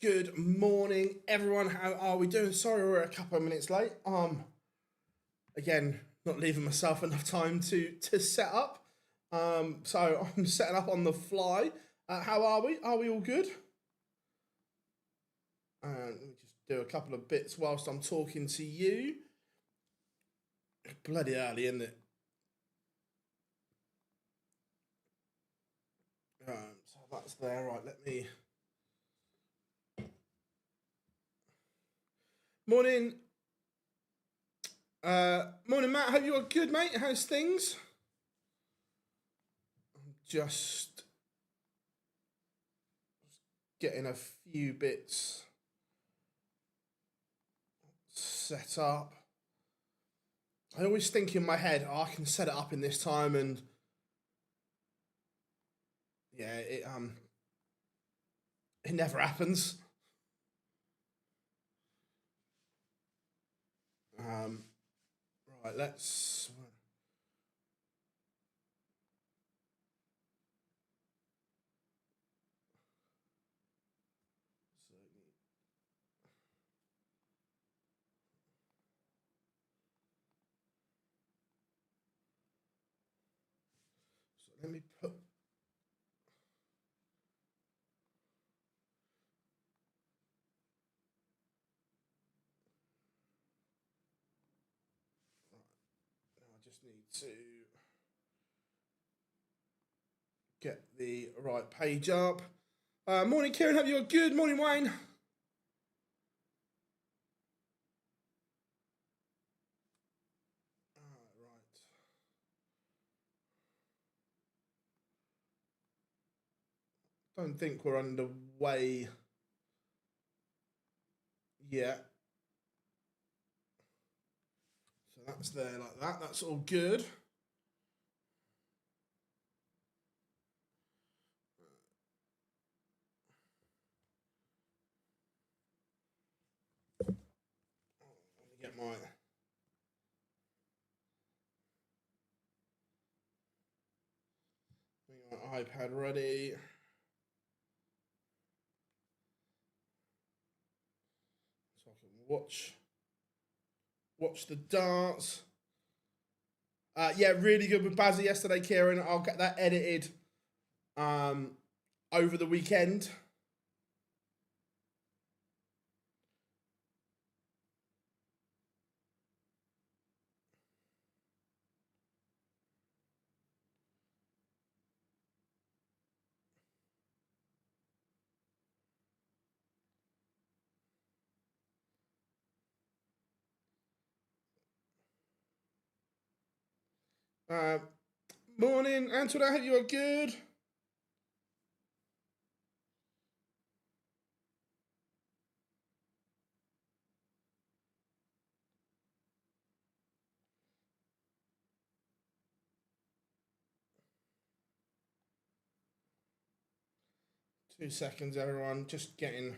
Good morning, everyone. How are we doing? Sorry, we're a couple of minutes late. Again, not leaving myself enough time to set up. So I'm setting up on the fly. How are we? Are we all good? Let me just do a couple of bits whilst I'm talking to you. Bloody early, isn't it? So that's there. Right, let me. Morning. Morning, Matt. Hope you're good, mate. How's things? I'm just getting a few bits set up. I always think in my head, oh, I can set it up in this time, and yeah, it never happens. Right, let's. So let me put. Right, now I just need to get the right page up. Morning, Kieran. Hope you're good. Morning, Wayne. Right. Don't think we're underway yet. So that's there like that. That's all good. Let me get my iPad ready. So I can watch the darts. Yeah, really good with Bazza yesterday, Kieran. I'll get that edited over the weekend. Morning, Antoine. I hope you are good. Two seconds, everyone. Just getting.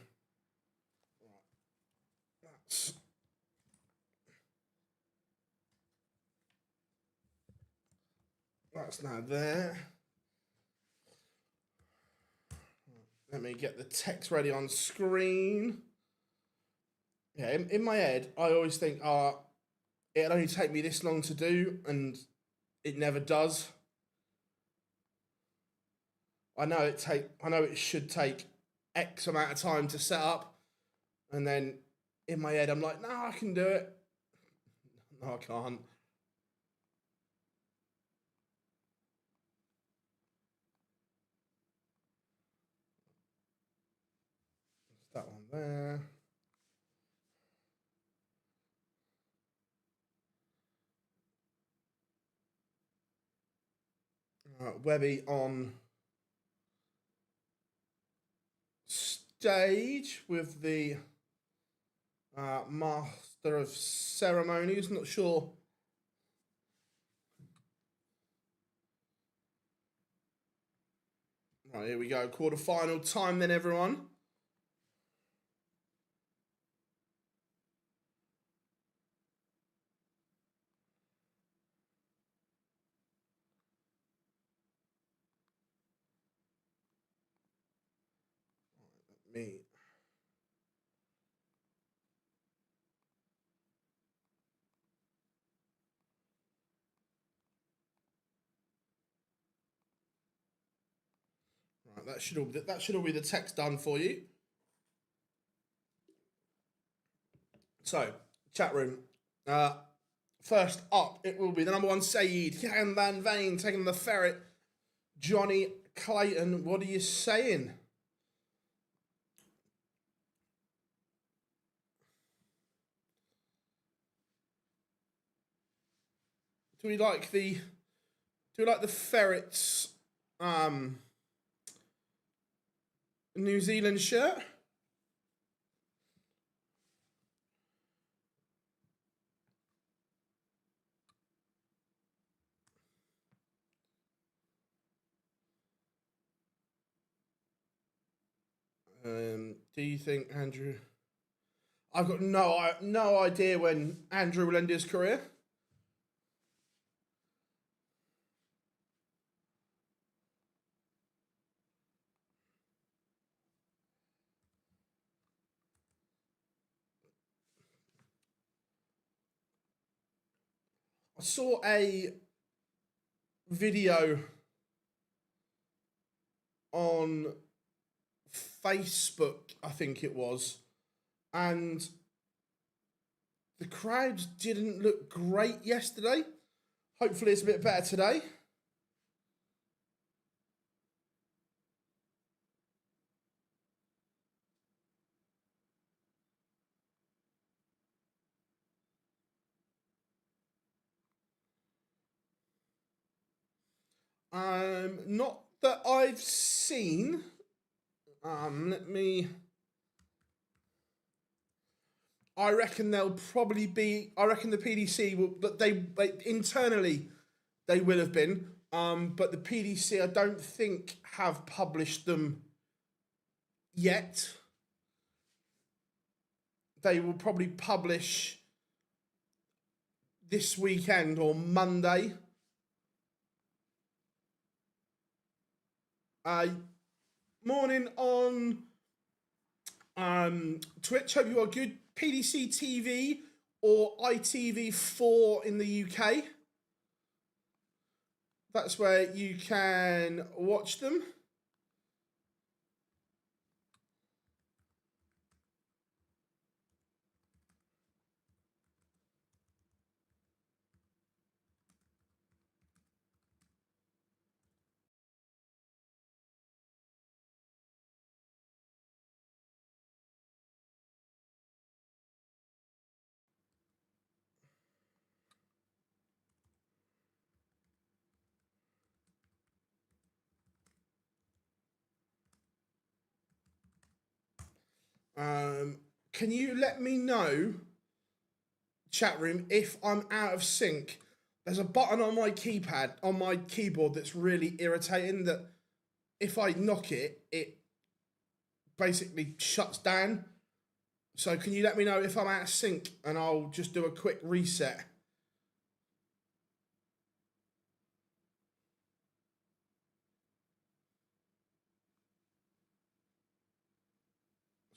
That's now there. Let me get the text ready on screen. Yeah, in my head, I always think, it'll only take me this long to do, and it never does. I know it should take X amount of time to set up, and then in my head, I'm like, no, I can do it. No, I can't. That one there. Webby on stage with the Master of Ceremonies. Not sure. Right, here we go. Quarter-final time then, everyone. Me that should all be the text done for you. So, chat room. First up, it will be the number 1 Saeed, Jan Van Veen taking the ferret. Johnny Clayton, what are you saying? Do we like the ferrets New Zealand shirt? Do you think Andrew? I've got no idea when Andrew will end his career. I saw a video on Facebook, I think it was, and the crowds didn't look great yesterday. Hopefully it's a bit better today. Not that I've seen. I reckon they'll probably be. I reckon the PDC will, but they internally they will have been. But the PDC, I don't think have published them yet. They will probably publish this weekend or Monday. Morning on Twitch. Hope you are good. PDC TV or ITV4 in the UK. That's where you can watch them. Can you let me know, chat room, if I'm out of sync? There's a button on my keypad, on my keyboard, that's really irritating, that if I knock it, it basically shuts down. So can you let me know if I'm out of sync, and I'll just do a quick reset.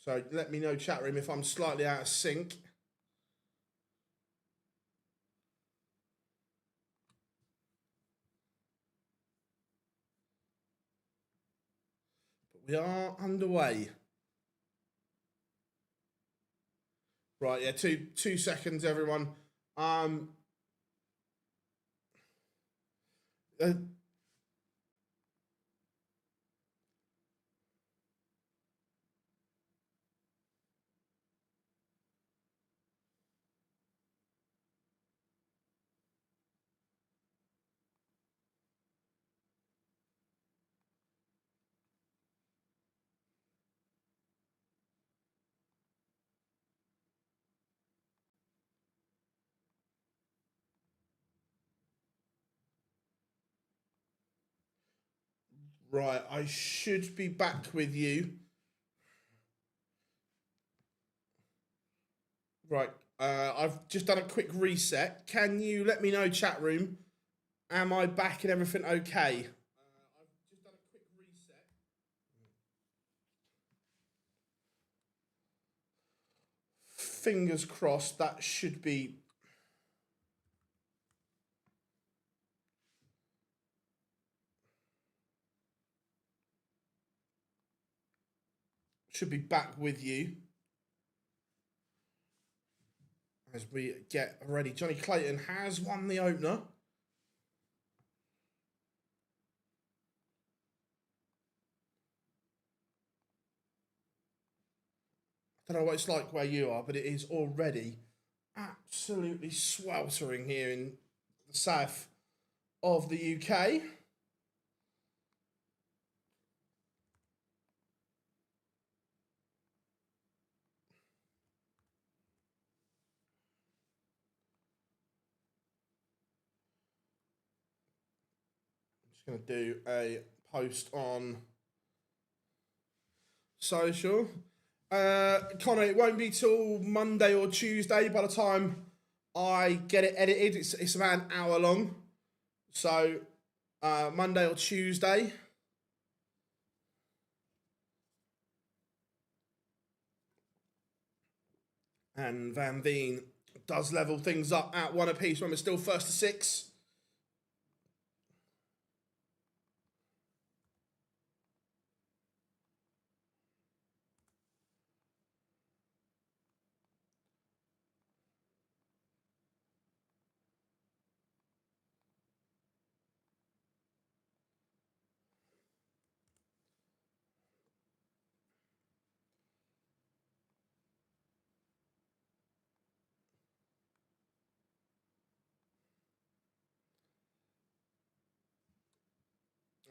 So let me know, chat room, if I'm slightly out of sync. But we are underway. Right, yeah, two seconds, everyone. Right, I should be back with you. Right, I've just done a quick reset. Can you let me know, chat room? Am I back and everything okay? I've just done a quick reset. Fingers crossed, that should be. should be back with you as we get ready. Johnny Clayton has won the opener. I don't know what it's like where you are, but it is already absolutely sweltering here in the south of the UK. I'm just going to do a post on social. Connor, it won't be till Monday or Tuesday by the time I get it edited. It's about an hour long. So Monday or Tuesday. And Van Veen does level things up at 1 apiece when we're still first to 6.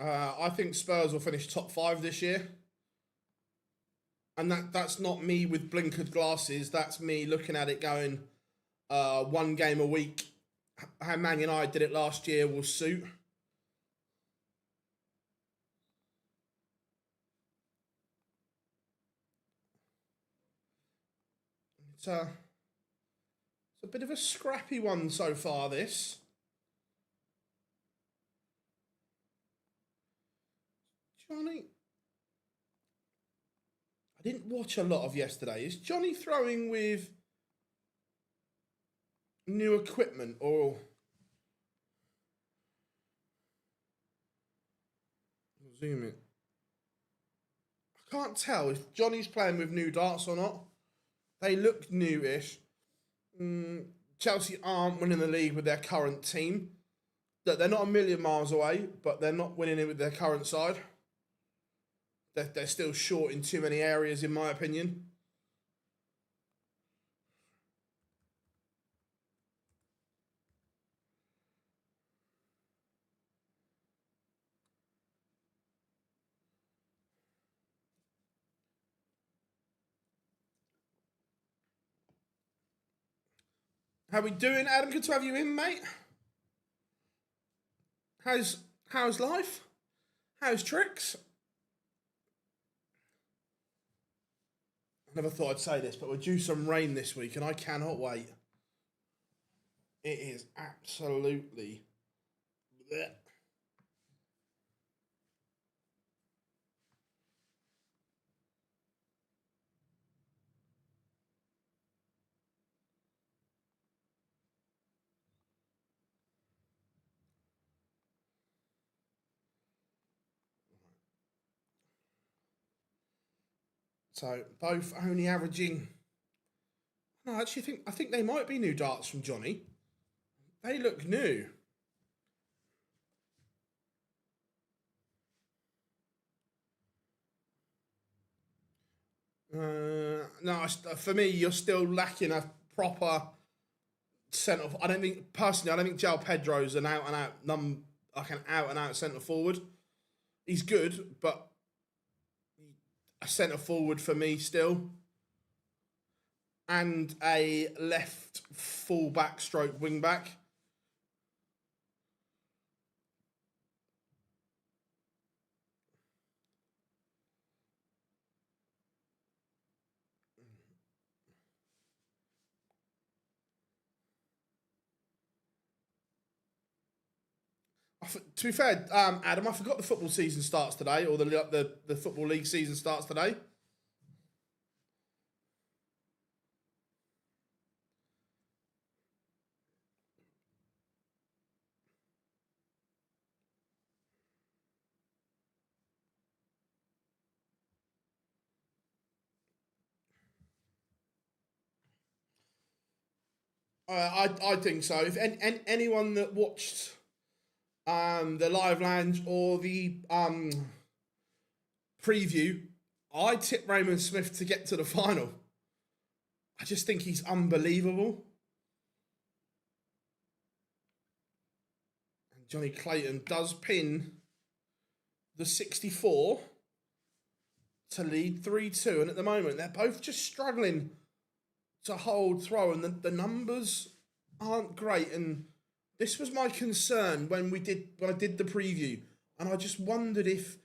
I think Spurs will finish top 5 this year. And that's not me with blinkered glasses. That's me looking at it going, 1 game a week. How Man United did it last year will suit. It's a bit of a scrappy one so far, this. Johnny, I didn't watch a lot of yesterday. Is Johnny throwing with new equipment or... Zoom it. I can't tell if Johnny's playing with new darts or not. They look newish. Chelsea aren't winning the league with their current team. They're not a million miles away, but they're not winning it with their current side. They're still short in too many areas, in my opinion. How we doing, Adam? Good to have you in, mate. How's life? How's tricks? I never thought I'd say this, but we're due some rain this week, and I cannot wait. It is absolutely... bleh. So both only averaging... No, I actually think they might be new darts from Johnny. They look new. No, for me, you're still lacking a proper centre. I don't think João Pedro's an out and out centre forward. He's good, but a centre forward for me still, and a left full back stroke wing back. To be fair, Adam, I forgot the football season starts today, or the football league season starts today. I think so. If anyone that watched the live lounge or the preview, I tipped Raymond Smith to get to the final. I just think he's unbelievable. And Johnny Clayton does pin the 64 to lead 3-2. And at the moment, they're both just struggling to hold throw. And the numbers aren't great. And this was my concern when I did the preview. And I just wondered if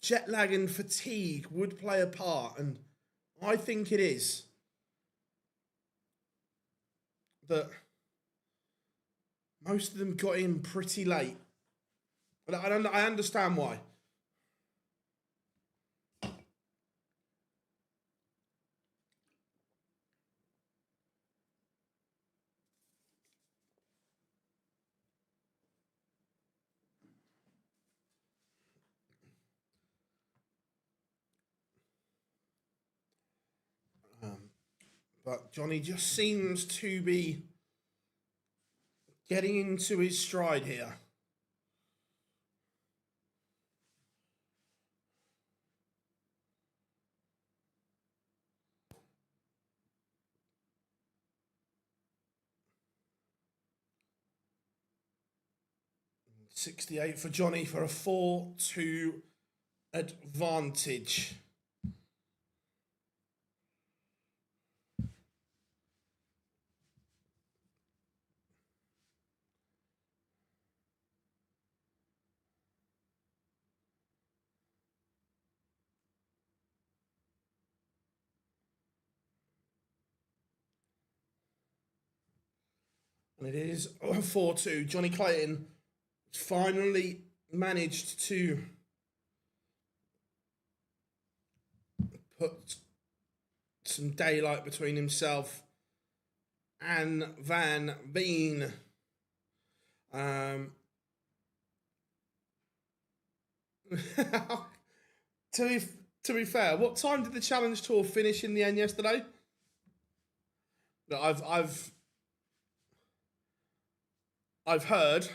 jet lag and fatigue would play a part. And I think it is. That most of them got in pretty late. But I understand why. But Johnny just seems to be getting into his stride here. $68 for Johnny for a 4-2 advantage. And it is 4-2. Johnny Clayton finally managed to put some daylight between himself and Van Veen. To be fair, what time did the Challenge Tour finish in the end yesterday? I've heard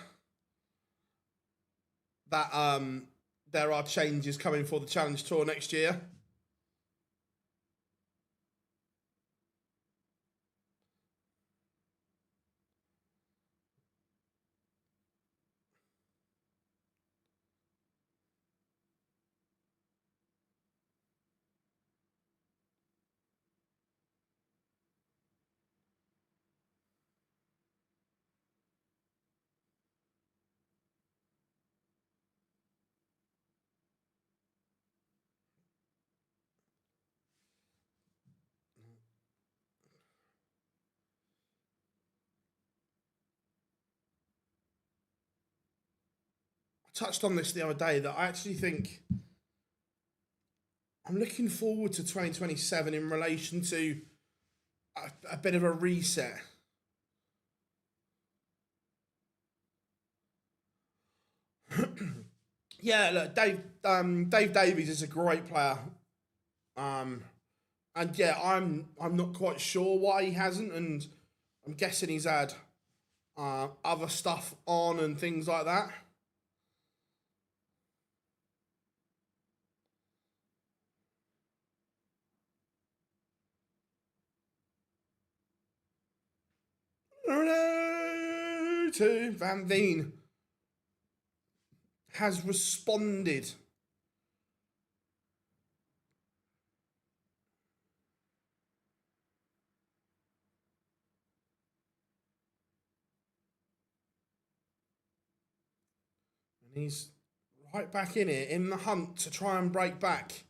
that there are changes coming for the Challenge Tour next year. Touched on this the other day that I actually think I'm looking forward to 2027 in relation to a bit of a reset. Yeah, look, Dave Davies is a great player, and yeah, I'm not quite sure why he hasn't, and I'm guessing he's had other stuff on and things like that. To Van Veen has responded. And he's right back in it, in the hunt to try and break back.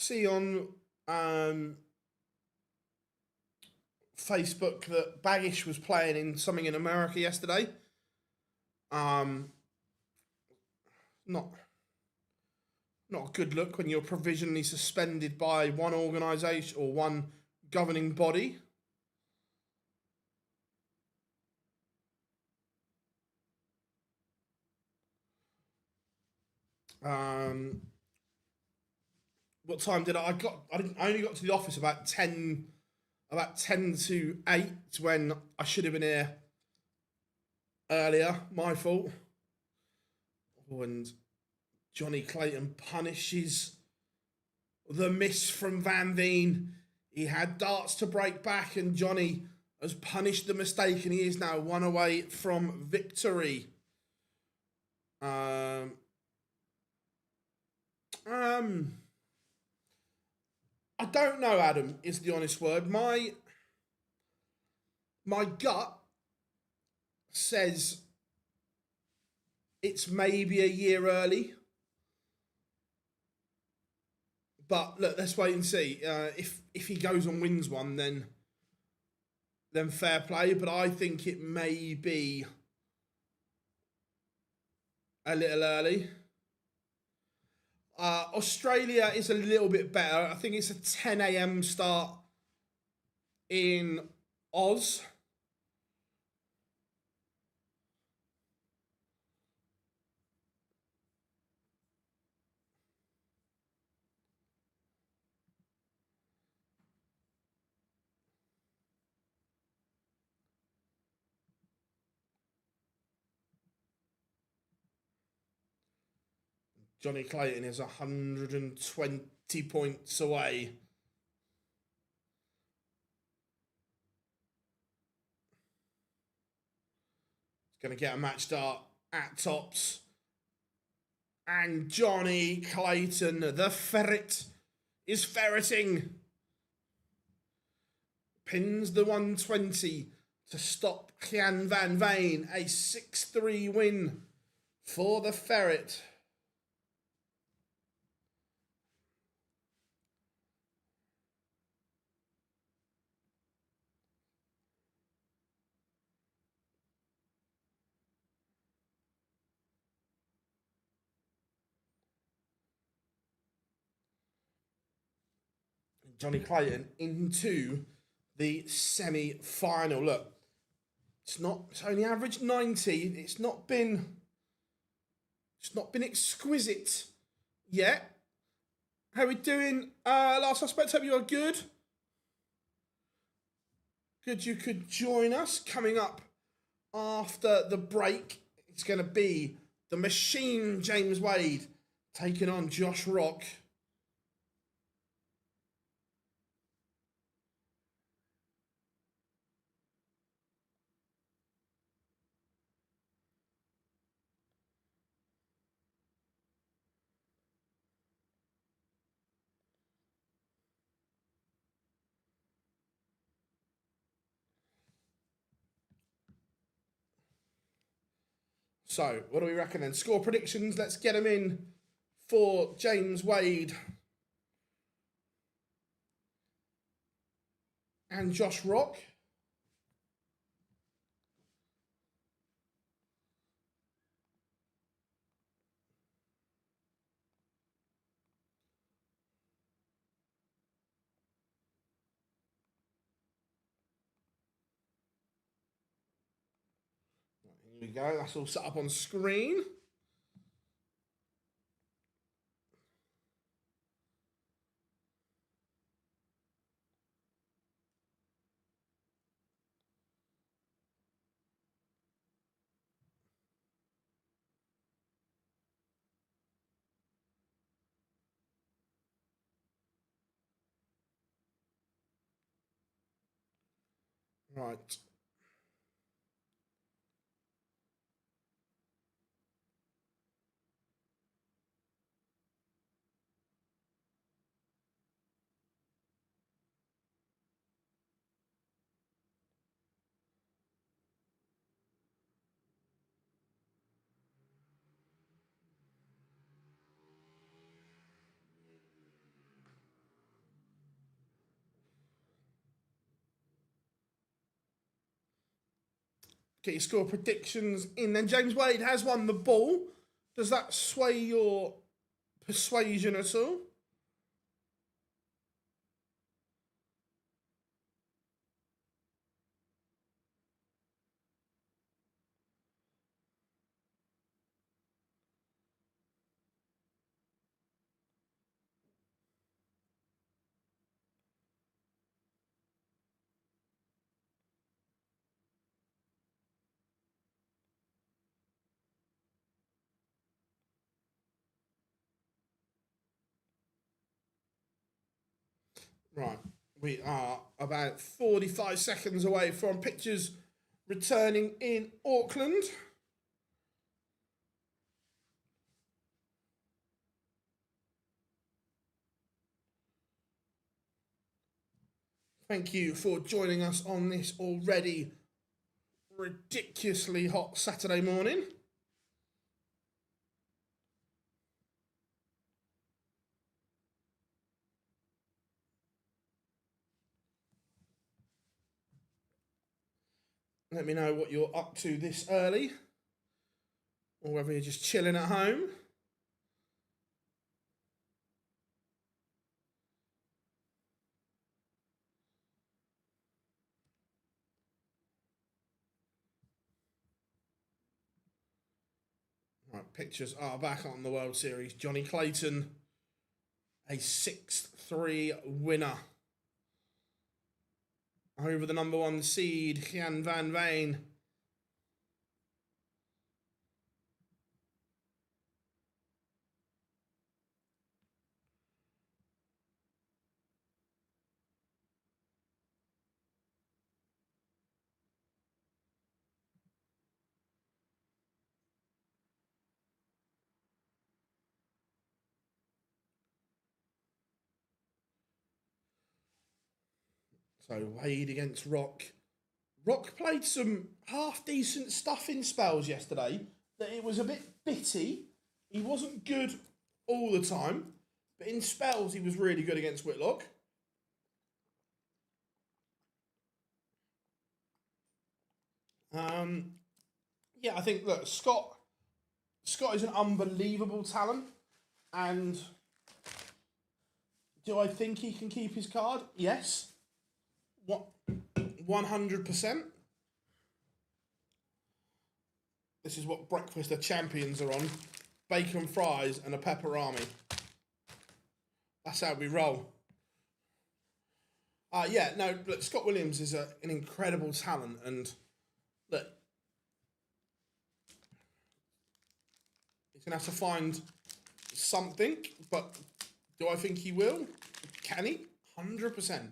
See on Facebook that Baggish was playing in something in America yesterday. Not a good look when you're provisionally suspended by one organisation or one governing body. Um, what time did I got? I only got to the office about 10 to 8 when I should have been here earlier. My fault. And Johnny Clayton punishes the miss from Van Veen. He had darts to break back, and Johnny has punished the mistake, and he is now one away from victory. I don't know, Adam, is the honest word. My gut says it's maybe a year early. But look, let's wait and see. If he goes and wins one, then fair play. But I think it may be a little early. Australia is a little bit better. I think it's a 10 a.m. start in Oz. Johnny Clayton is 120 points away. He's going to get a match start at tops. And Johnny Clayton, the ferret, is ferreting. Pins the 120 to stop Jan Van Veen. A 6-3 win for the ferret. Johnny Clayton into the semi-final. Look, it's only averaged 90. It's not been exquisite yet. How are we doing? Last suspect, hope you are good. Good you could join us. Coming up after the break, it's going to be the Machine James Wade taking on Josh Rock. So, what do we reckon then? Score predictions. Let's get them in for James Wade and Josh Rock. Here we go. That's all set up on screen. Right. Get your score predictions in. Then James Wade has won the ball. Does that sway your persuasion at all? Right, we are about 45 seconds away from pictures returning in Auckland. Thank you for joining us on this already ridiculously hot Saturday morning. Let me know what you're up to this early, or whether you're just chilling at home. Right, pictures are back on the World Series. Johnny Clayton, a 6-3 winner over the number 1 seed, Jan van Veen. So Wade against Rock. Rock played some half-decent stuff in spells yesterday. That it was a bit bitty. He wasn't good all the time, but in spells he was really good against Whitlock. Yeah, I think, look, Scott is an unbelievable talent, and do I think he can keep his card? Yes. What? 100%. This is what breakfast of champions are on. Bacon fries and a pepperami. That's how we roll. Yeah, no, look, Scott Williams is an incredible talent, and look, he's going to have to find something, but do I think he will? Can he? 100%.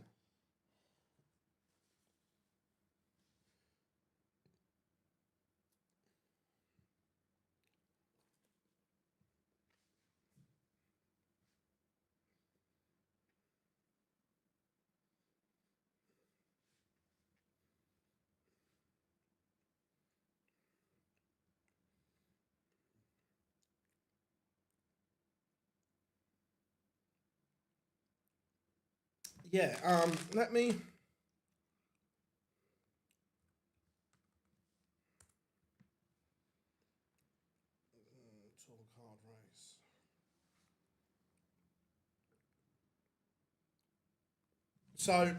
Yeah, let me... Tour card race. So,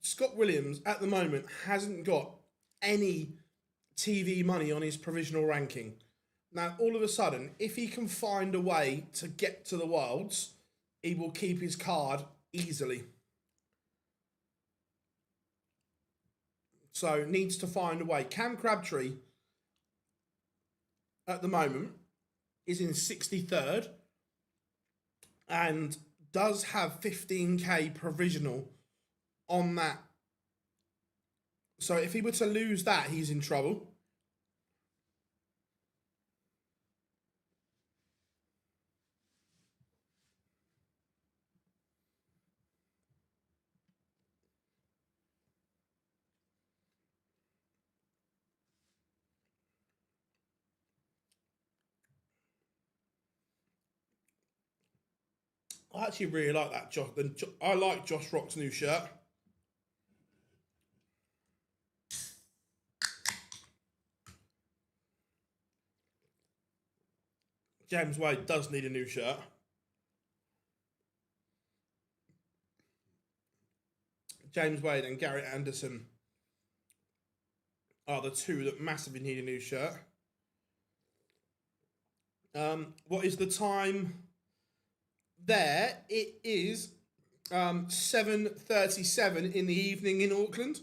Scott Williams, at the moment, hasn't got any TV money on his provisional ranking. Now, all of a sudden, if he can find a way to get to the Worlds, he will keep his card easily. So, needs to find a way. Cam Crabtree, at the moment, is in 63rd and does have 15k provisional on that. So, if he were to lose that, he's in trouble. I actually really like that, Josh. I like Josh Rock's new shirt. James Wade does need a new shirt. James Wade and Garrett Anderson are the two that massively need a new shirt. What is the time there? It is 7:37 in the evening in Auckland.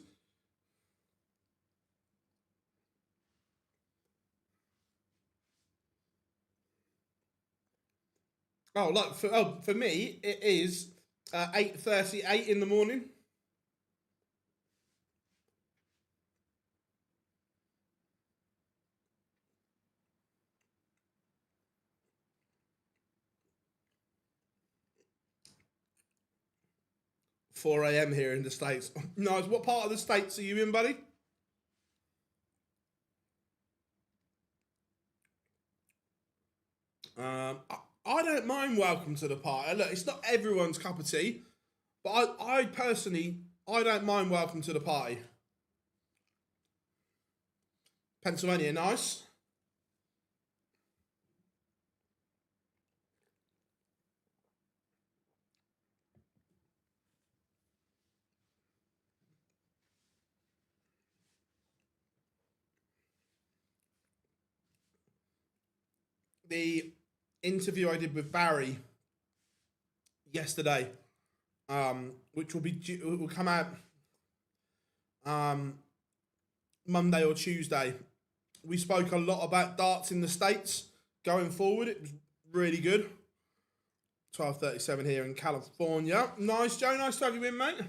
Oh, look, for me, it is 8:38 in the morning. Four a.m. here in the States. Nice. What part of the States are you in, buddy? I don't mind welcome to the party. Look, it's not everyone's cup of tea, but I personally, I don't mind welcome to the party. Pennsylvania, nice. The interview I did with Barry yesterday, which will come out um, Monday or Tuesday. We spoke a lot about darts in the States going forward. It was really good. 12:37 here in California. Nice, Joe. Nice to have you in, mate.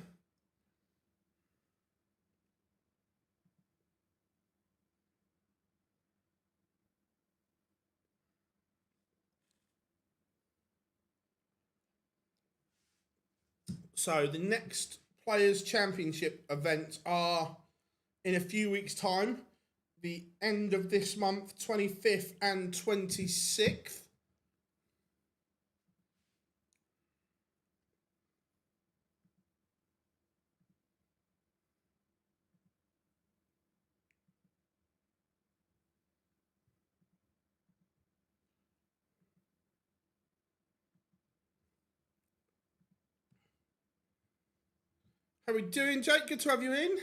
So the next Players Championship events are in a few weeks' time. The end of this month, 25th and 26th. How are we doing, Jake? Good to have you in.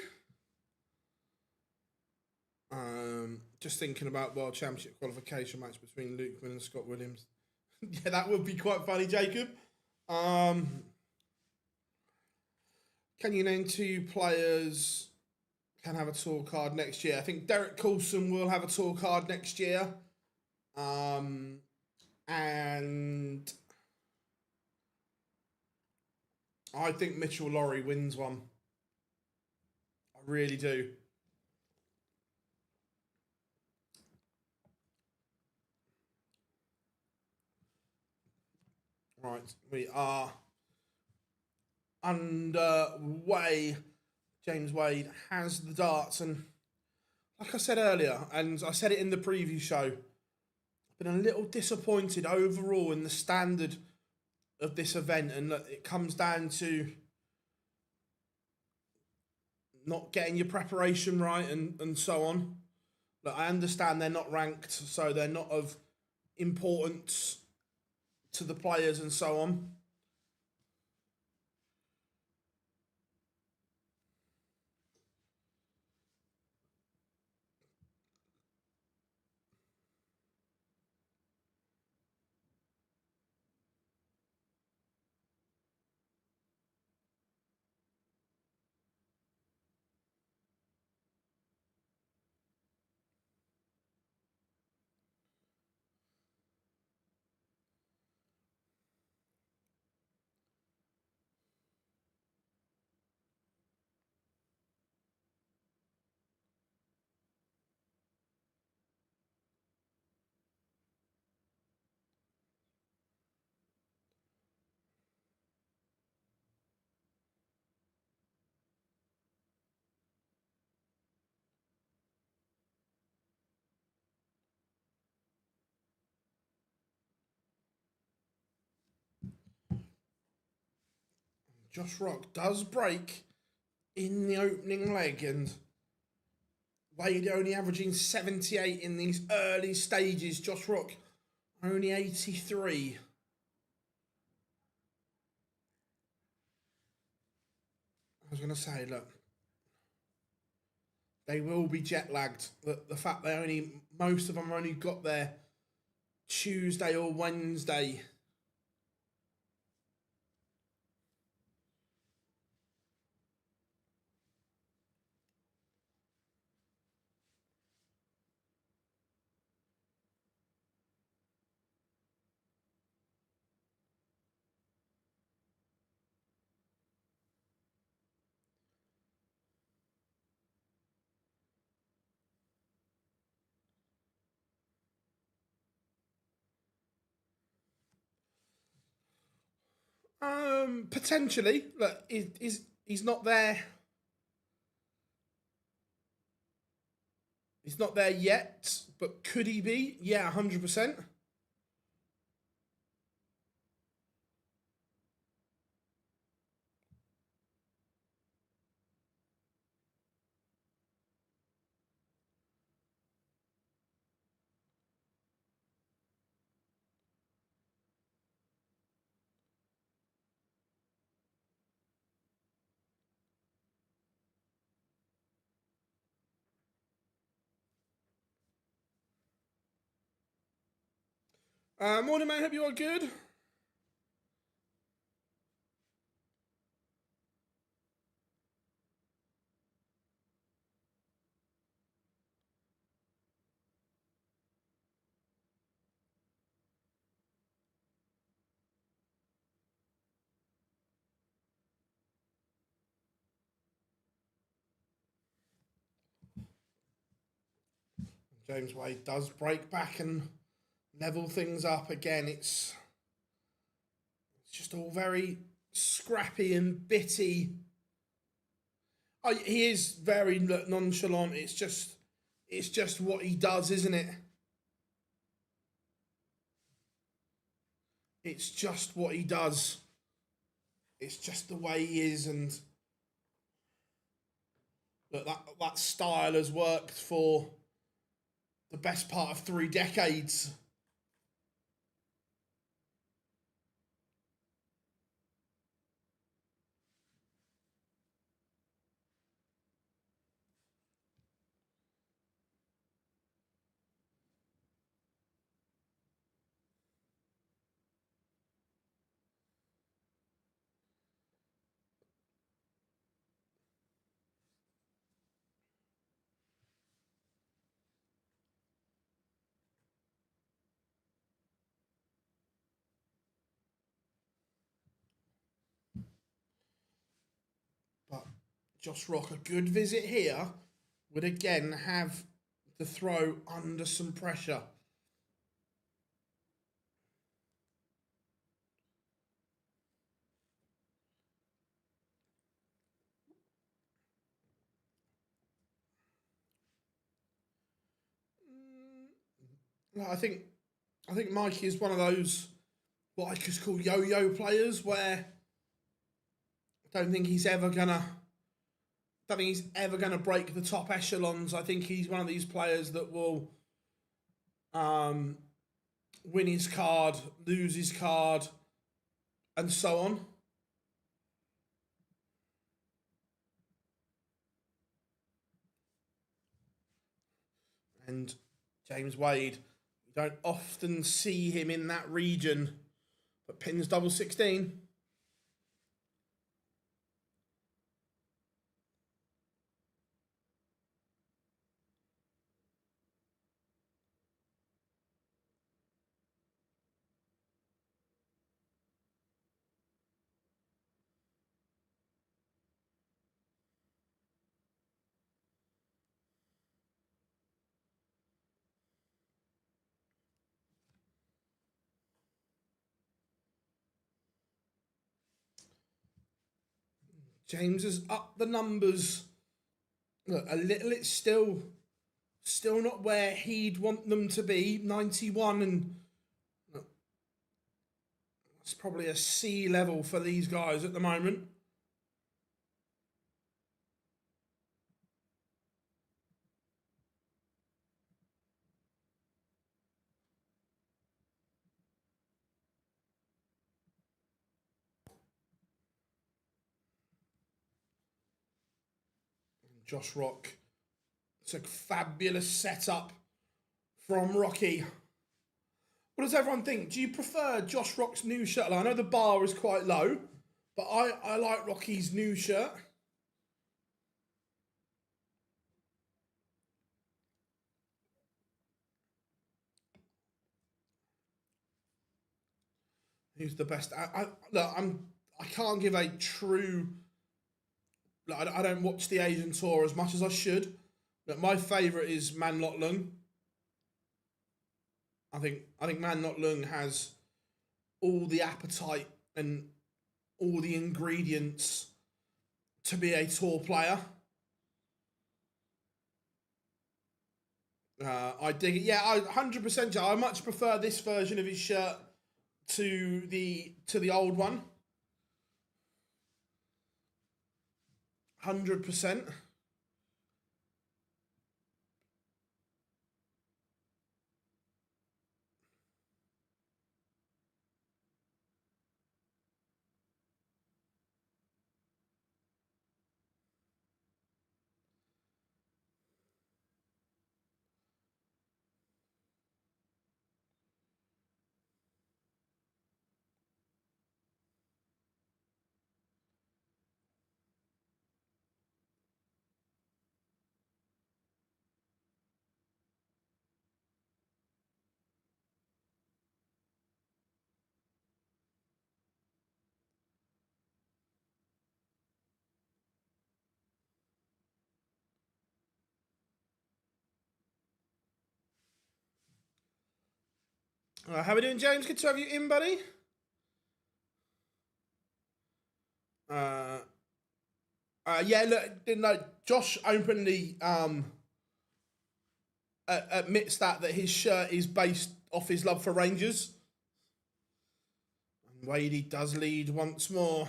Just thinking about World Championship qualification match between Luke Wynn and Scott Williams. Yeah, that would be quite funny, Jacob. Can you name two players can have a tour card next year? I think Derek Coulson will have a tour card next year. And I think Mitchell Laurie wins one. I really do. Right, we are underway. James Wade has the darts, and like I said earlier, and I said it in the preview show, I've been a little disappointed overall in the standard of this event, and look, it comes down to not getting your preparation right and so on. Look, I understand they're not ranked, so they're not of importance to the players and so on. Josh Rock does break in the opening leg, and Wade only averaging 78 in these early stages. Josh Rock only 83. I was going to say, look, they will be jet lagged. The fact they most of them only got there Tuesday or Wednesday. Potentially. Look, he's not there. He's not there yet, but could he be? Yeah, 100%. Morning, man. Hope you are good. James Wade does break back and level things up again. It's just all very scrappy and bitty. Oh, he is very nonchalant. It's just what he does, isn't it? It's just what he does. It's just the way he is, and look, that style has worked for the best part of 3 decades. But Josh Rock, a good visit here, would again have the throw under some pressure. I think Mikey is one of those what I could call yo-yo players where I don't think he's ever gonna break the top echelons. I think he's one of these players that will win his card, lose his card, and so on. And James Wade, you don't often see him in that region, but pins double 16. James has upped the numbers. Look, a little. It's still not where he'd want them to be. 91, and look, it's probably a C level for these guys at the moment. Josh Rock. It's a fabulous setup from Rocky. What does everyone think? Do you prefer Josh Rock's new shirt? I know the bar is quite low, but I like Rocky's new shirt. Who's the best? I can't give a true. I don't watch the Asian tour as much as I should. But my favourite is Man Lot Lung. I think Man Not Lung has all the appetite and all the ingredients to be a tour player. I dig it. Yeah, 100%. I much prefer this version of his shirt to the old one. 100%. How we doing, James? Good to have you in, buddy. Yeah, look, no, Josh openly admits that his shirt is based off his love for Rangers. And Wadey does lead once more.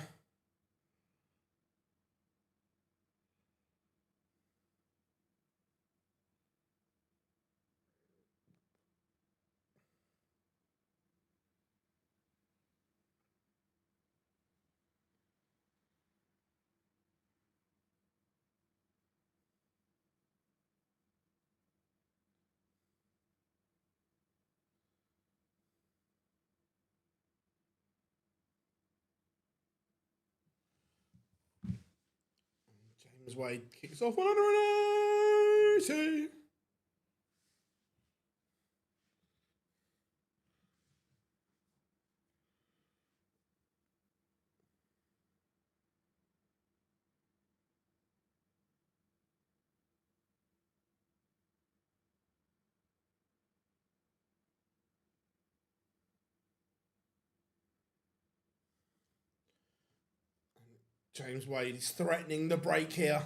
James Wade kicks off 180. James Wade is threatening the break here.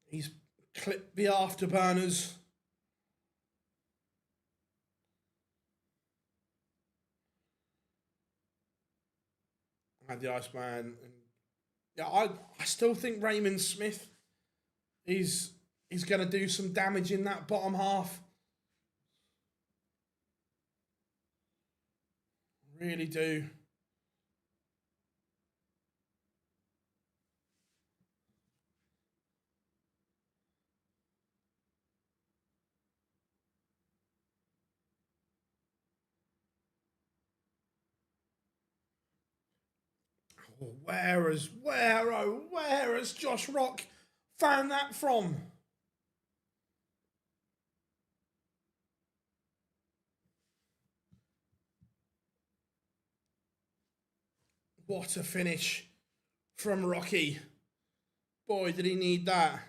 He's clipped the afterburners. And the Iceman. And yeah, I still think Raymond Smith is going to do some damage in that bottom half. Really do. Where has Josh Rock found that from? What a finish from Rocky. Boy, did he need that.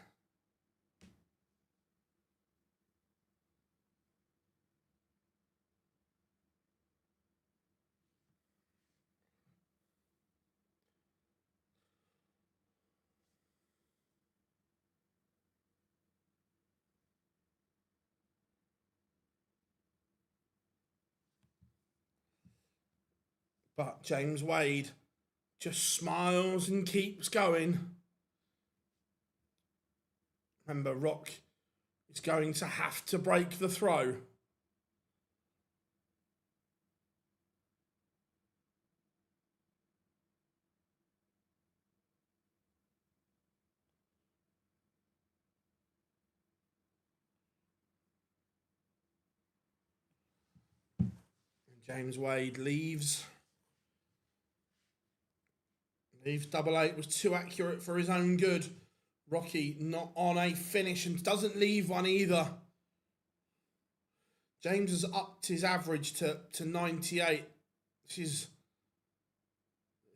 But James Wade just smiles and keeps going. Remember, Rock is going to have to break the throw. And James Wade leaves. Double 8 was too accurate for his own good. Rocky not on a finish and doesn't leave one either. James has upped his average to 98. This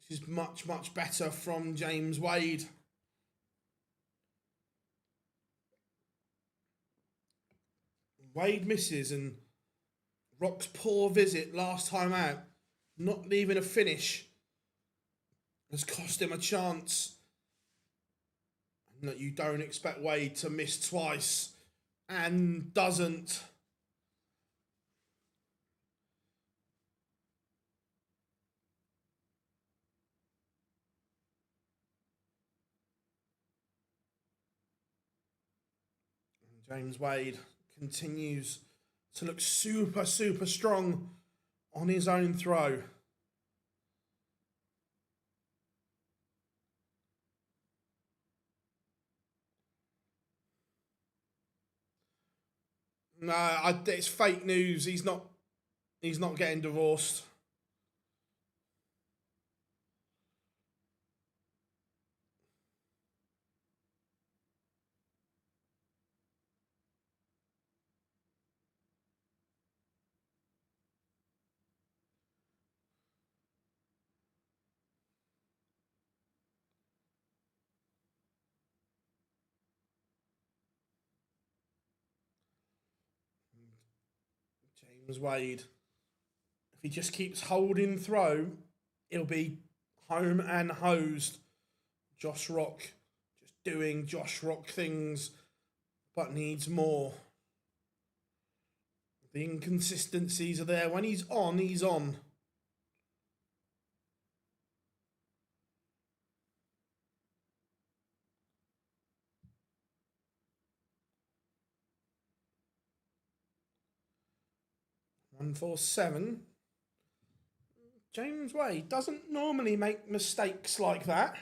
is much, much better from James Wade. Wade misses, and Rock's poor visit last time out, not leaving a finish, has cost him a chance. And that you don't expect Wade to miss twice, and doesn't. And James Wade continues to look super, super strong on his own throw. No, it's fake news. He's not getting divorced. James Wade, if he just keeps holding throw, he'll be home and hosed. Josh Rock just doing Josh Rock things, but needs more. The inconsistencies are there. When he's on, he's on. One, 4, 7. James Wade doesn't normally make mistakes like that.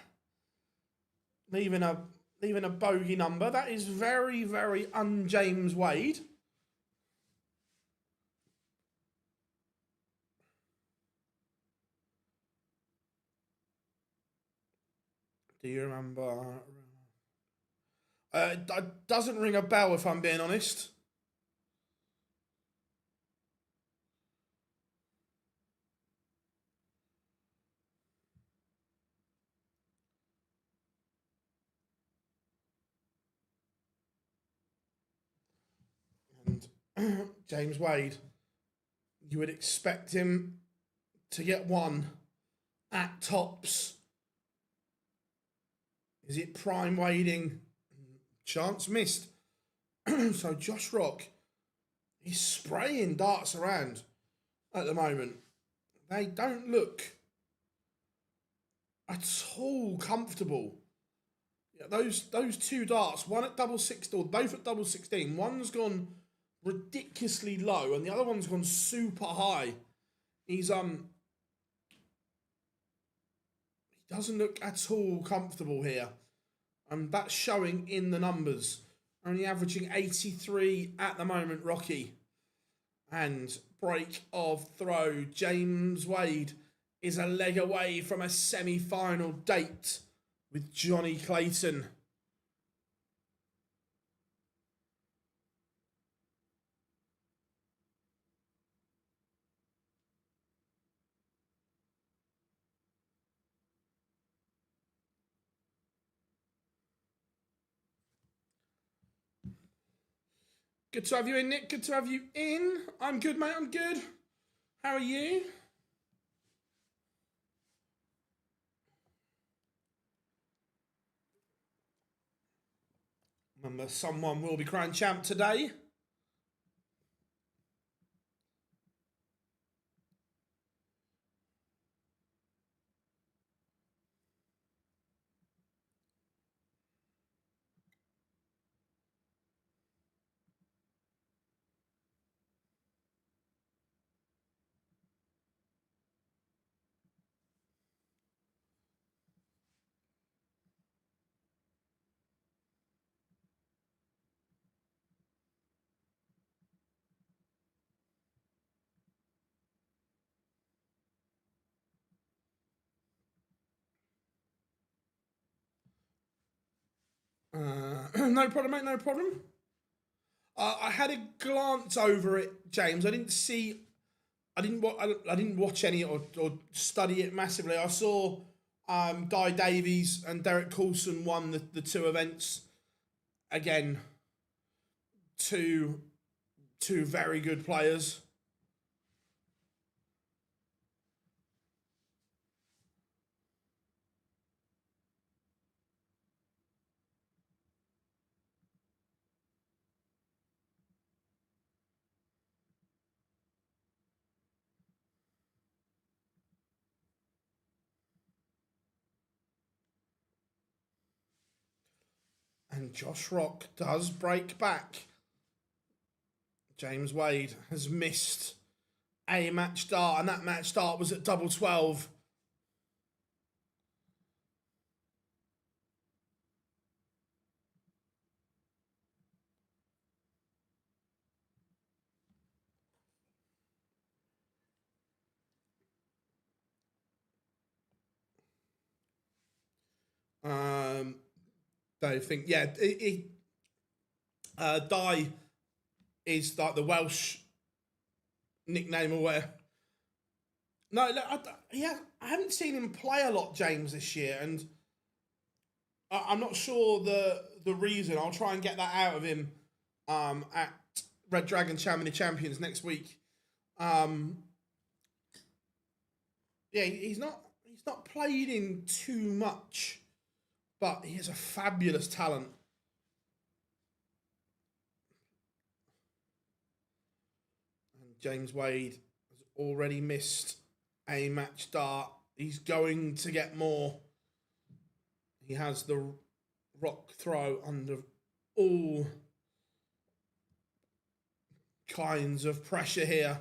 Leaving a bogey number. That is very, very un-James Wade. Do you remember? It doesn't ring a bell, if I'm being honest. And James Wade, you would expect him to get one at tops. Is it prime wading? Chance missed. So Josh Rock, he's spraying darts around at the moment. They don't look at all comfortable. Yeah, those two darts, one at double 16, or both at double 16. One's gone ridiculously low, and the other one's gone super high. He doesn't look at all comfortable here, and that's showing in the numbers. Only averaging 83 at the moment, Rocky. And break of throw. James Wade is a leg away from a semi-final date with Johnny Clayton. Good to have you in, Nick. Good to have you in. I'm good, mate. I'm good. How are you? Remember, someone will be crowned champ today. No problem, mate. No problem. I had a glance over it, James. I didn't see. I didn't watch any or study it massively. I saw Guy Davies and Derek Coulson won the two events. Again, two very good players. And Josh Rock does break back. James Wade has missed a match start, and that match start was at double 12. Don't think, yeah, Di is like the Welsh nickname or whatever. No, I haven't seen him play a lot, James, this year, and I'm not sure the reason. I'll try and get that out of him at Red Dragon Champion of Champions next week. Yeah, he's not played in too much, but he has a fabulous talent. And James Wade has already missed a match start. He's going to get more. He has the rock throw under all kinds of pressure here.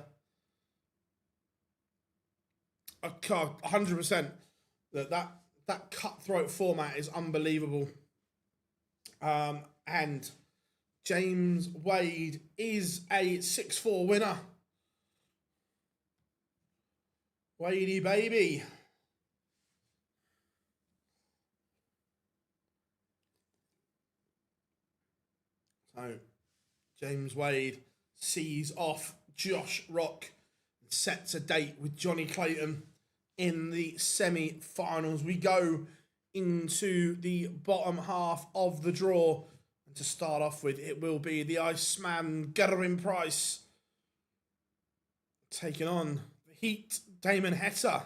100%. That cutthroat format is unbelievable. And James Wade is a 6-4 winner. Wadey baby. So James Wade sees off Josh Rock and sets a date with Johnny Clayton in the semi-finals. We go into the bottom half of the draw. And to start off with, it will be the Iceman Gerwin Price taking on the Heat Damon Heta.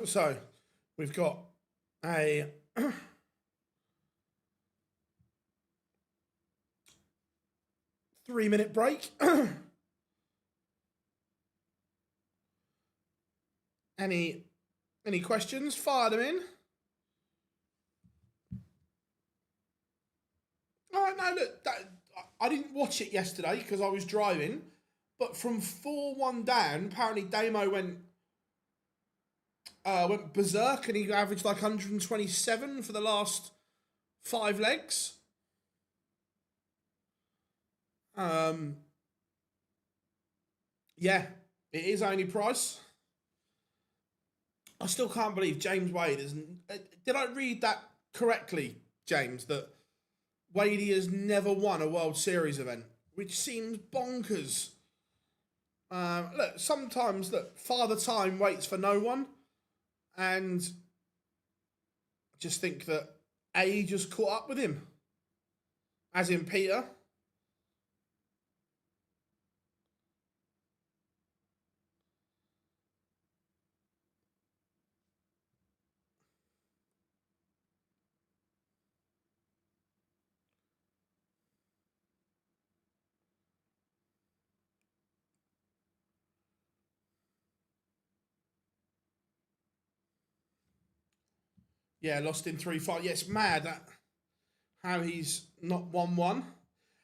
So we've got a 3-minute break. Any questions? Fire them in. All right, no, look, I didn't watch it yesterday because I was driving, but from 4-1 down, apparently Damo went berserk and he averaged like 127 for the last 5 legs. Yeah, it is only Price. I still can't believe James Wade isn't. Did I read that correctly, James? That Wadey has never won a World Series event, which seems bonkers. Look, sometimes Father Time waits for no one, and I just think that age has caught up with him, as in Peter. Yeah, lost in 3-5. Yes, mad at how he's not won one.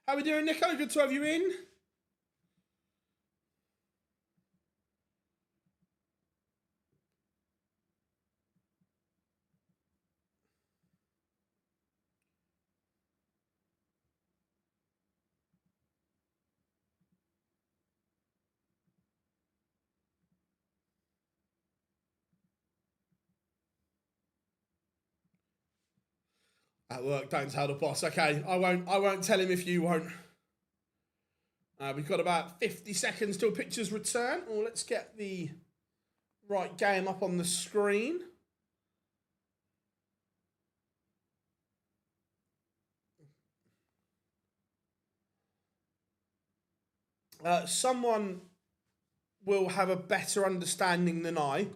How we doing, Nico? Good to have you in. At work, don't tell the boss. Okay, I won't tell him if you won't. We've got about 50 seconds till pictures return. Well, let's get the right game up on the screen. Someone will have a better understanding than I,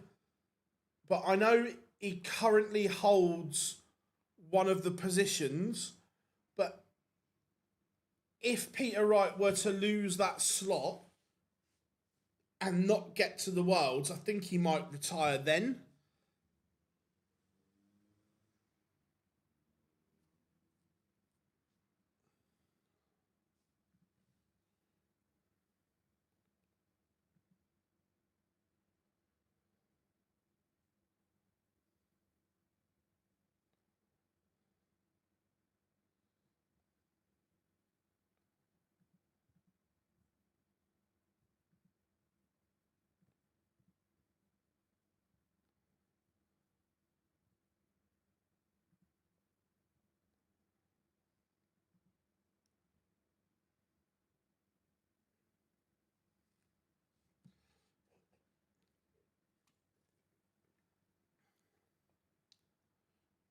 but I know he currently holds one of the positions, but if Peter Wright were to lose that slot and not get to the Worlds, I think he might retire then.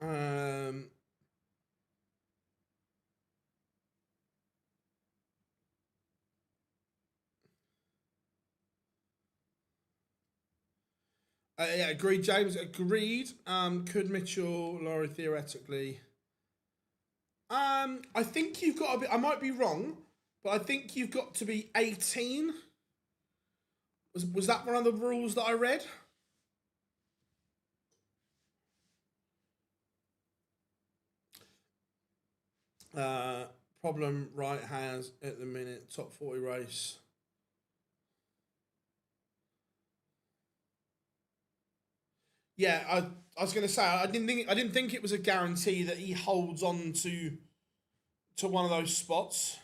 Um, yeah, agreed, James. Agreed. Could Mitchell, Laurie, theoretically? I think you've got to be. I might be wrong, but I think you've got to be 18. Was that one of the rules that I read? Problem Wright has at the minute top 40 race. Yeah, I was going to say I didn't think it was a guarantee that he holds on to one of those spots.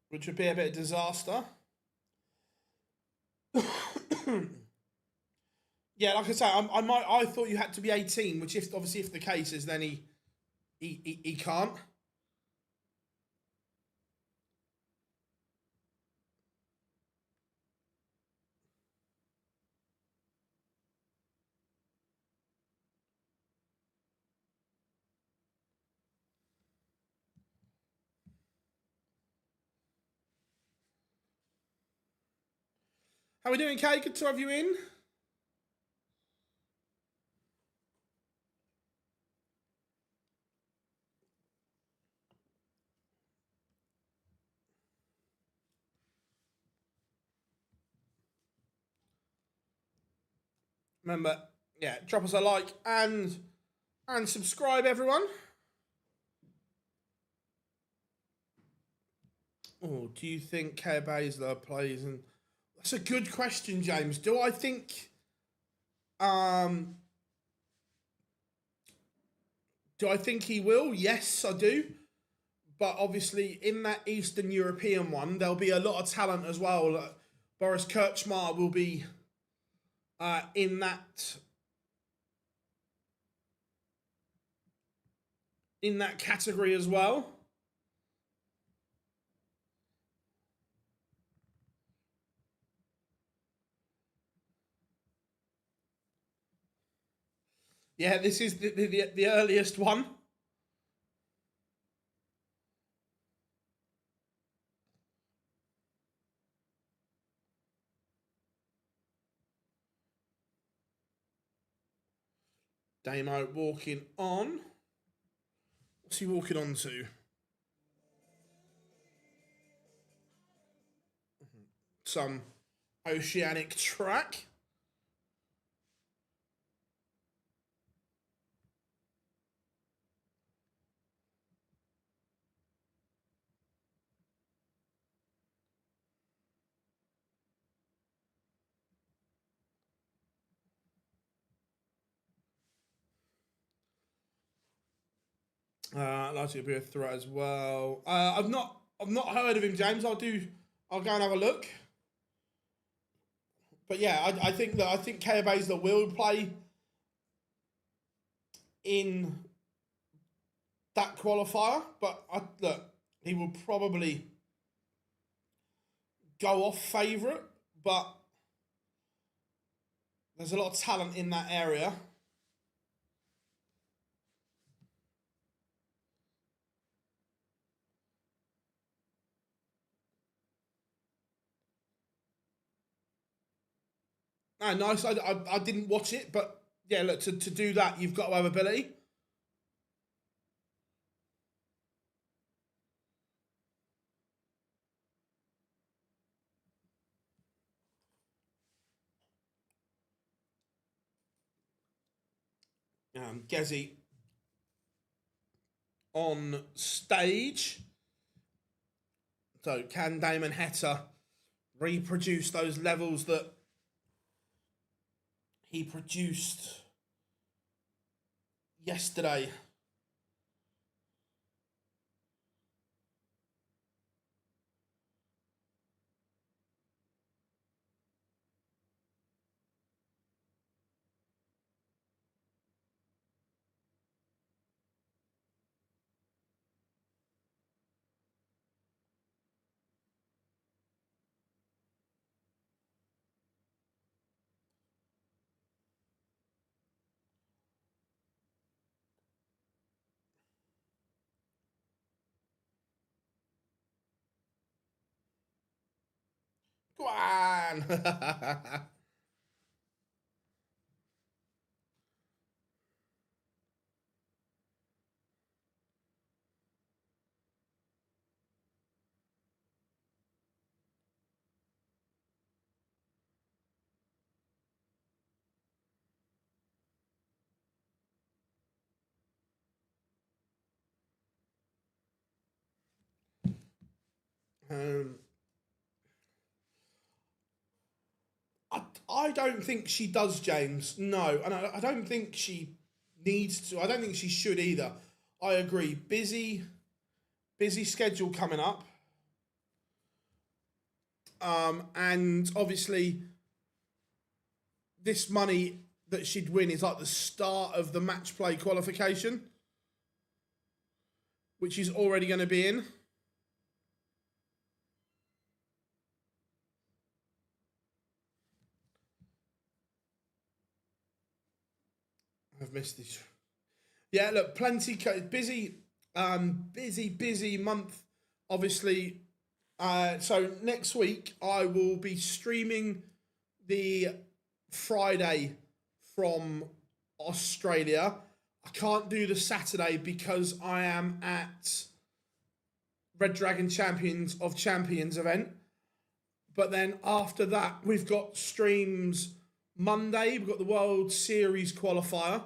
Which would be a bit of disaster. Yeah, like I say, I thought you had to be 18, which if the case is, then he can't. How are we doing, Kay? Good to have you in. Remember, yeah, drop us a like and subscribe, everyone. Oh, do you think Kay Baszler plays? And that's a good question, James. Do I think? Do I think he will? Yes, I do. But obviously, in that Eastern European one, there'll be a lot of talent as well. Boris Kirchmar will be in that category as well. Yeah, this is the earliest one. Damo walking on. What's he walking on to? Some oceanic track. Likely to be a threat as well. I've not heard of him, James. I'll go and have a look. But yeah, I think Kay Baszler will play in that qualifier, but look, he will probably go off favourite, but there's a lot of talent in that area. Ah, nice. I didn't watch it, but yeah, look, to do that, you've got to have ability. Gezi on stage. So can Damon Heta reproduce those levels that he produced yesterday? Go on. um, I don't think she does, James. No, and I don't think she needs to. I don't think she should either. I agree. Busy schedule coming up. And obviously, this money that she'd win is like the start of the match play qualification, which is already going to be in. I've missed this. Yeah, look, plenty busy, busy month. Obviously, so next week I will be streaming the Friday from Australia. I can't do the Saturday because I am at Red Dragon Champions of Champions event. But then after that, we've got streams Monday, we've got the World Series qualifier,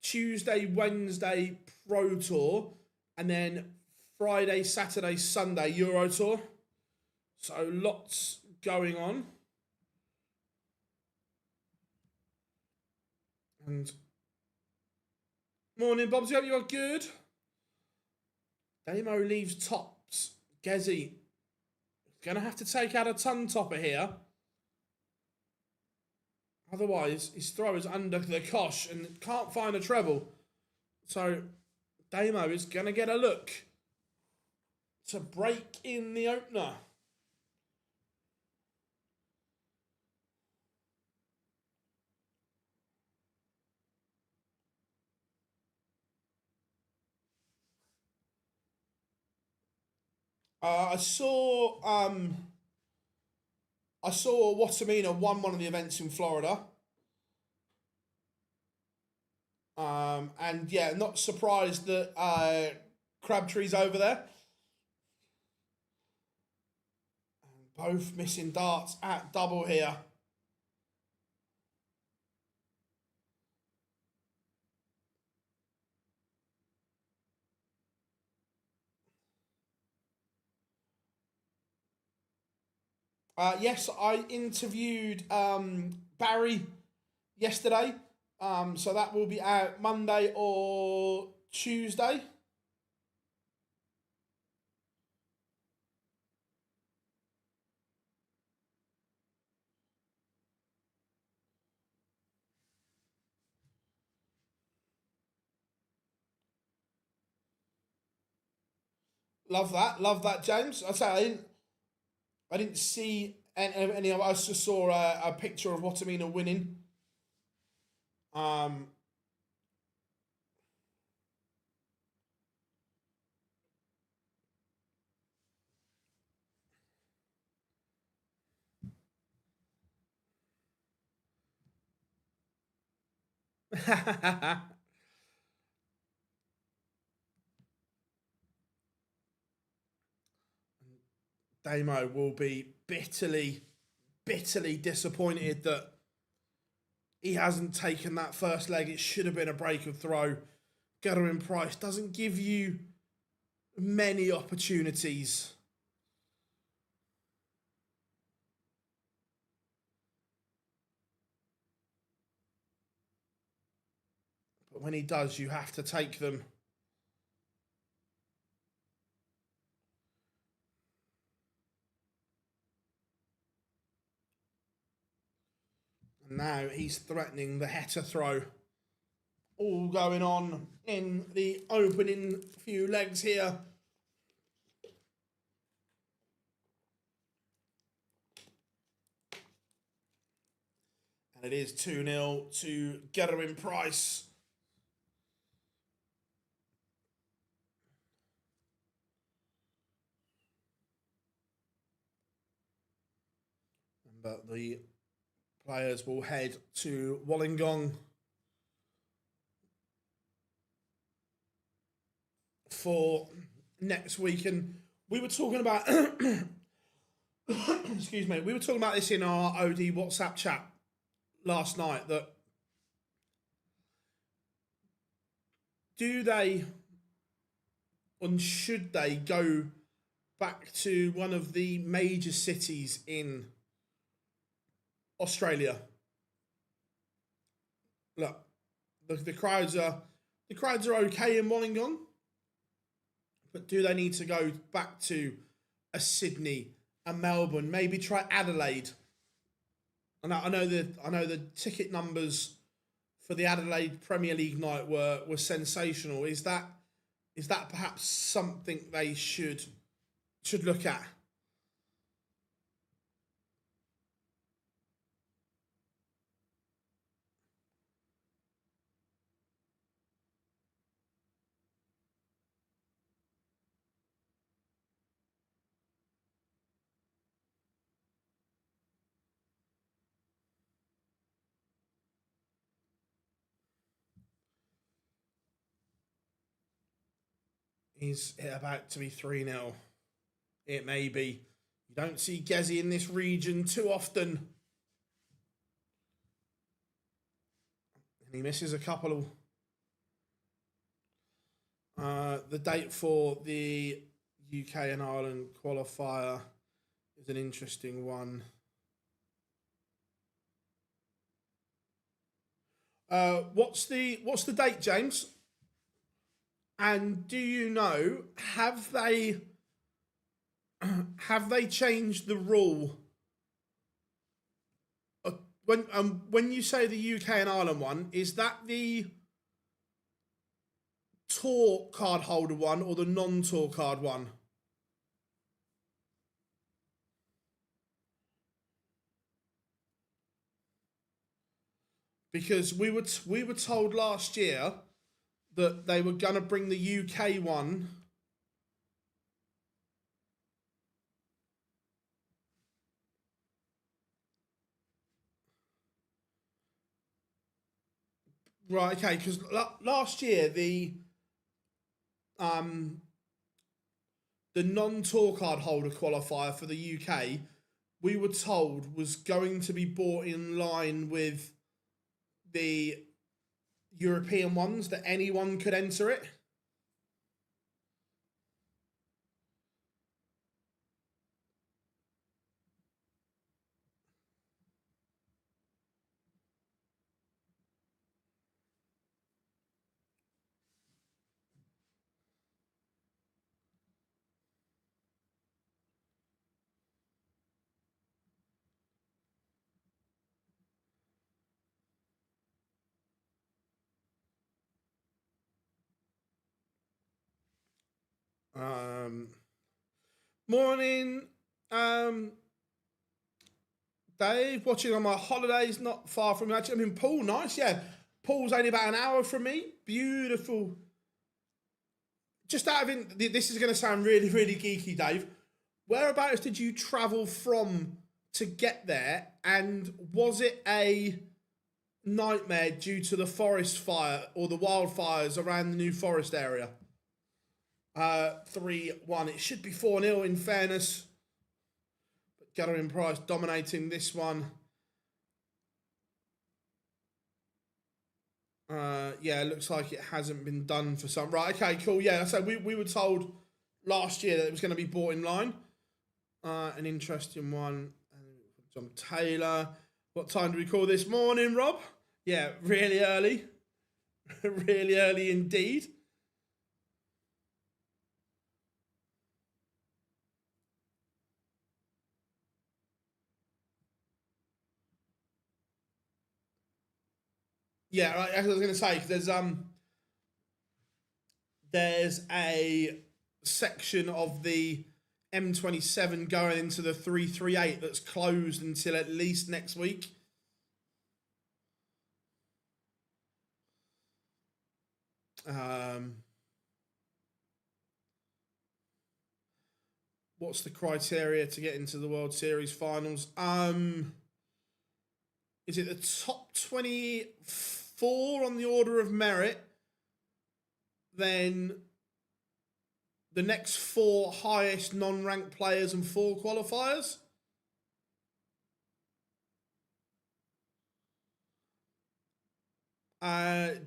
Tuesday, Wednesday, Pro Tour, and then Friday, Saturday, Sunday, Euro Tour. So lots going on. And morning, Bobsy. Hope you are good. Damo leaves tops. Gezi gonna have to take out a ton topper here. Otherwise, his throw is under the cosh and can't find a treble. So Damo is gonna get a look to break in the opener. I saw Watamina won one of the events in Florida. And yeah, not surprised that Crabtree's over there. And both missing darts at double here. Yes, I interviewed Barry yesterday. So that will be out Monday or Tuesday. Love that, James. I didn't see any of. I just saw a picture of Watamina winning. Um, Damo will be bitterly, bitterly disappointed that he hasn't taken that first leg. It should have been a break of throw. Gerwin Price doesn't give you many opportunities. But when he does, you have to take them. And now he's threatening the header throw. All going on in the opening few legs here. And it is 2-0 to Gerwin Price. But the players will head to Wollongong for next week. And we were talking about, excuse me, we were talking about this in our OD WhatsApp chat last night, that do they and should they go back to one of the major cities in Australia? Look, the crowds are okay in Wollongong, but do they need to go back to a Sydney, a Melbourne, maybe try Adelaide? And I know the ticket numbers for the Adelaide Premier League night were sensational. Is that perhaps something they should look at? Is it about to be 3-0? It may be. You don't see Gezi in this region too often. And he misses a couple of... the date for the UK and Ireland qualifier is an interesting one. What's the date, James? And do you know, have they changed the rule? When you say the UK and Ireland one, is that the tour card holder one or the non-tour card one? Because we were told last year that they were going to bring the UK one. Right, okay, because last year the non-tour card holder qualifier for the UK, we were told was going to be brought in line with the European ones, that anyone could enter it. Morning, Dave. Watching on my holidays, not far from you. I mean, Paul, nice, yeah. Paul's only about an hour from me. Beautiful. Just out of this is going to sound really, really geeky, Dave. Whereabouts did you travel from to get there? And was it a nightmare due to the forest fire or the wildfires around the New Forest area. 3-1. It should be 4-0 in fairness. But Gathering Price dominating this one. Yeah, it looks like it hasn't been done for some. Right, okay, cool. Yeah, so we were told last year that it was going to be bought in line. An interesting one. John Taylor. What time do we call this morning, Rob? Yeah, really early. Really early indeed. Yeah, right, as I was going to say, there's a section of the M27 going into the 338 that's closed until at least next week. What's the criteria to get into the World Series finals? Is it the top 24 on the order of merit? Then the next 4 highest non-ranked players and 4 qualifiers?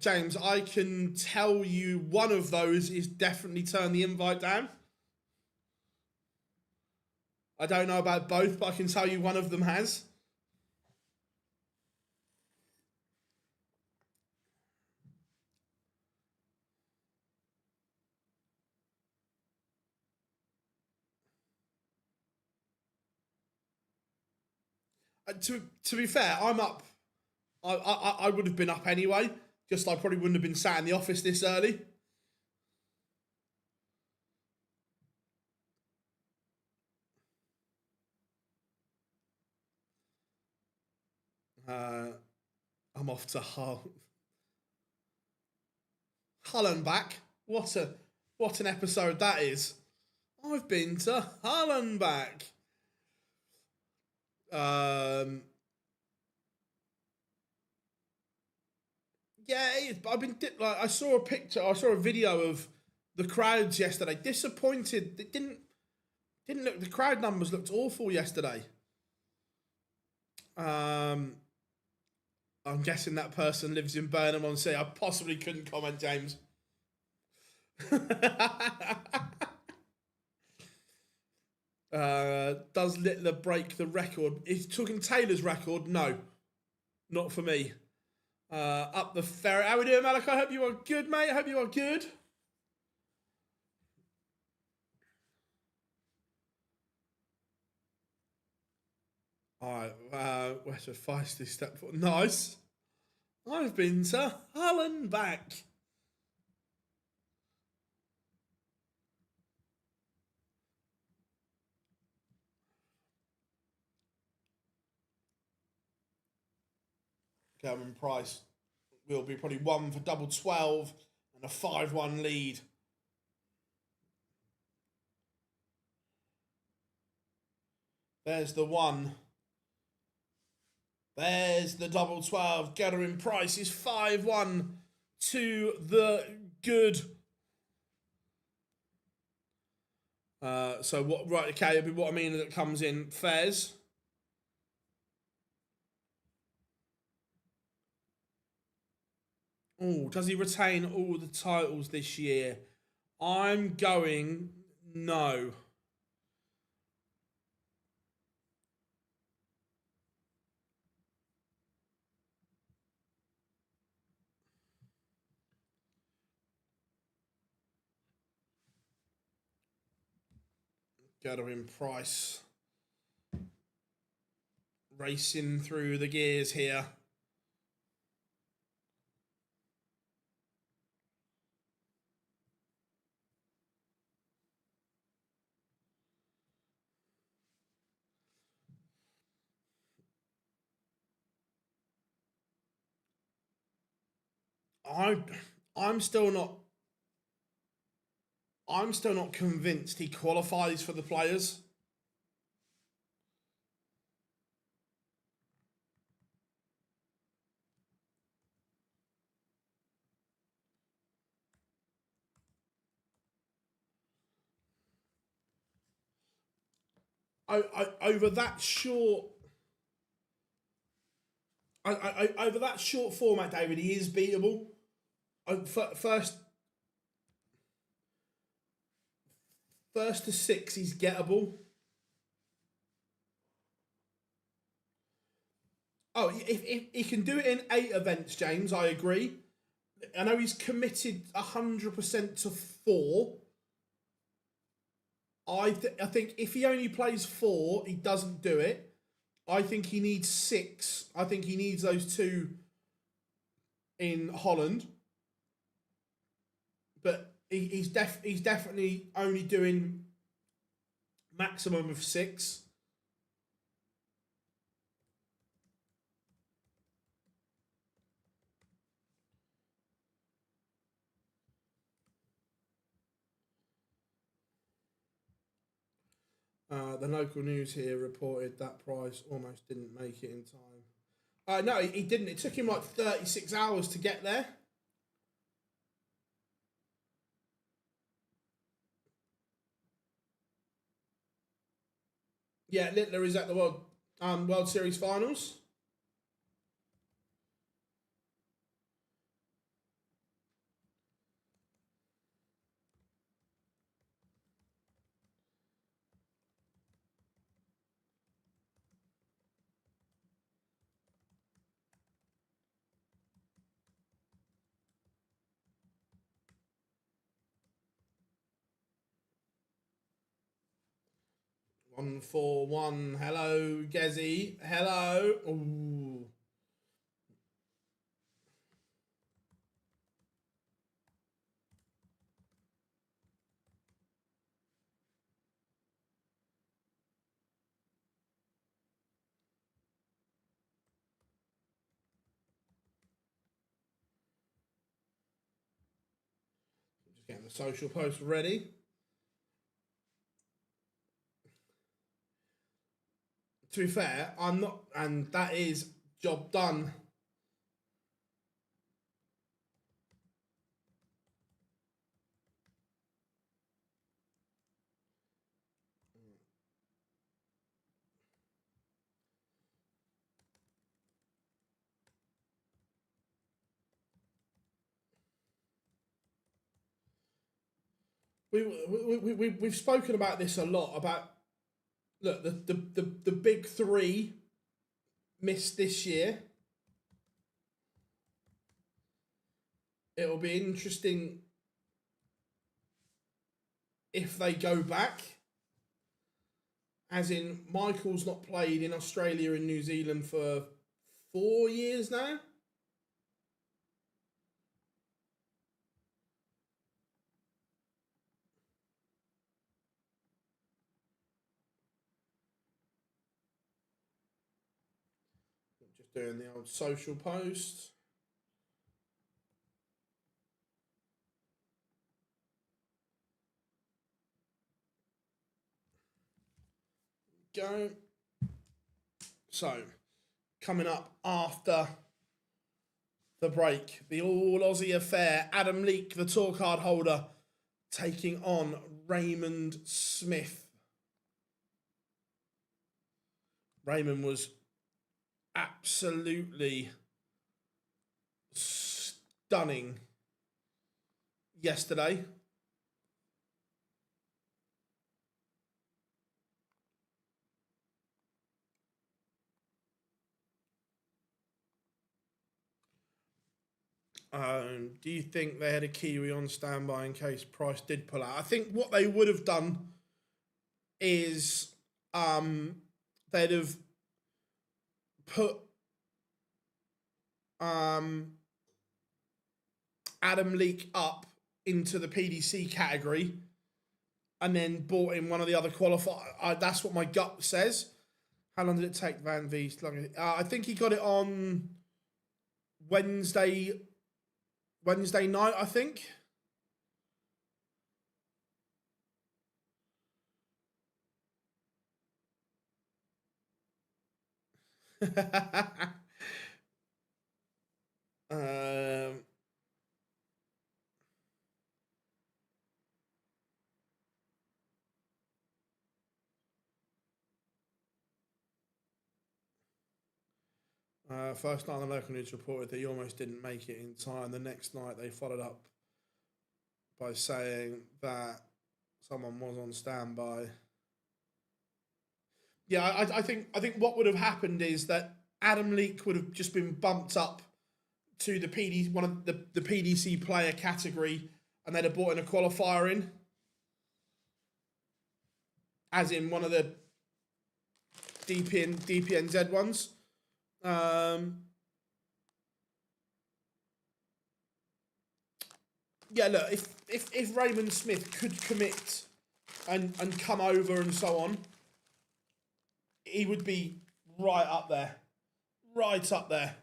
James, I can tell you one of those is definitely turn the invite down. I don't know about both, but I can tell you one of them has. To be fair, I'm up. I would have been up anyway. Just I probably wouldn't have been sat in the office this early. I'm off to Hull and back. What an episode that is. I've been to Hull and back. Yeah, I've been like I saw a video of the crowds yesterday. Disappointed. It didn't look. The crowd numbers looked awful yesterday. I'm guessing that person lives in Burnham on Sea. I possibly couldn't comment, James. Does Littler break the record? Is talking Taylor's record? No, not for me. Up the ferry. How we doing, Malachi? I hope you are good, mate. I hope you are good. Alright, where's the feisty step for? Nice. I've been to Hull and back. Cameron Price will be probably 1 for double 12 and a 5-1 lead. There's the 1. There's the double 12. Gathering Price is 5-1 to the good. So what? Right, okay. What I mean that comes in Fez. Oh, does he retain all the titles this year? I'm going no. Gathering Price racing through the gears here. I'm still not convinced he qualifies for the players. over that short. Over that short format, David, he is beatable. First to 6, he's gettable. Oh, if he can do it in 8 events, James, I agree. I know he's committed 100% to 4. I think if he only plays 4, he doesn't do it. I think he needs 6. I think he needs those 2 in Holland. But he's definitely only doing maximum of 6. The local news here reported that Price almost didn't make it in time. No, he didn't. It took him like 36 hours to get there. Yeah, Littler is at the World Series Finals. One for one. Hello, Gezi. Hello. Ooh. Just getting the social post ready. To be fair, I'm not, and that is job done. We've spoken about this a lot. About, look, the big 3 missed this year. It'll be interesting if they go back. As in, Michael's not played in Australia and New Zealand for 4 years now. Just doing the old social post. Go. So, coming up after the break, the All Aussie affair. Adam Leake, the tour card holder, taking on Raymond Smith. Raymond was absolutely stunning yesterday. Do you think they had a Kiwi on standby in case Price did pull out? I think what they would have done is they'd have put Adam Leake up into the PDC category and then brought in one of the other qualifiers. That's what my gut says. How long did it take Van Viest? I think he got it on Wednesday night, I think. First night on the local news reported that he almost didn't make it in time. The next night they followed up by saying that someone was on standby. Yeah, I think what would have happened is that Adam Leake would have just been bumped up to the one of the PDC player category, and they'd have brought in a qualifier in, as in one of the DPNZ ones. Yeah, look, if Raymond Smith could commit and come over and so on, he would be right up there. Right up there.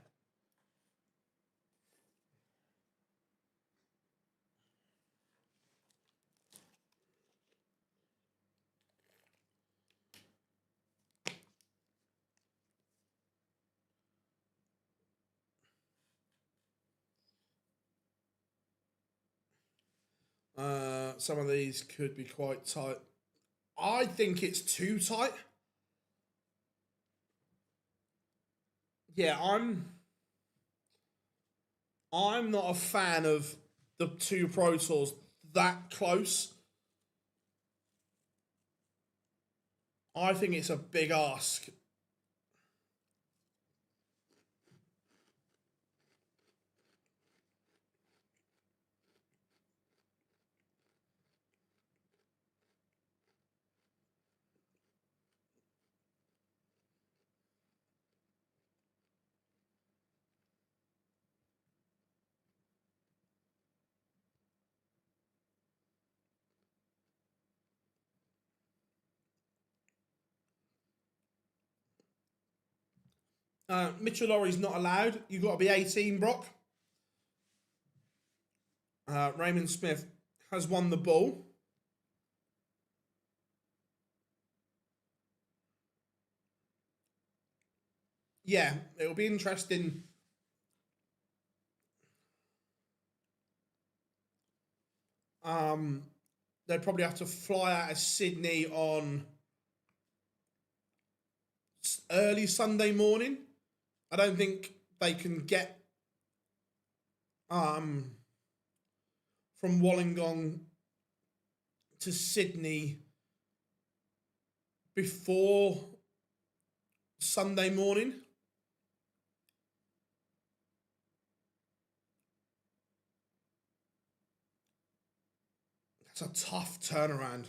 Some of these could be quite tight. I think it's too tight. Yeah, I'm not a fan of the two Pro Tours that close. I think it's a big ask. Mitchell Laurie's not allowed. You've got to be 18, Brock. Raymond Smith has won the ball. Yeah, it'll be interesting. They'd probably have to fly out of Sydney on early Sunday morning. I don't think they can get from Wollongong to Sydney before Sunday morning. That's a tough turnaround.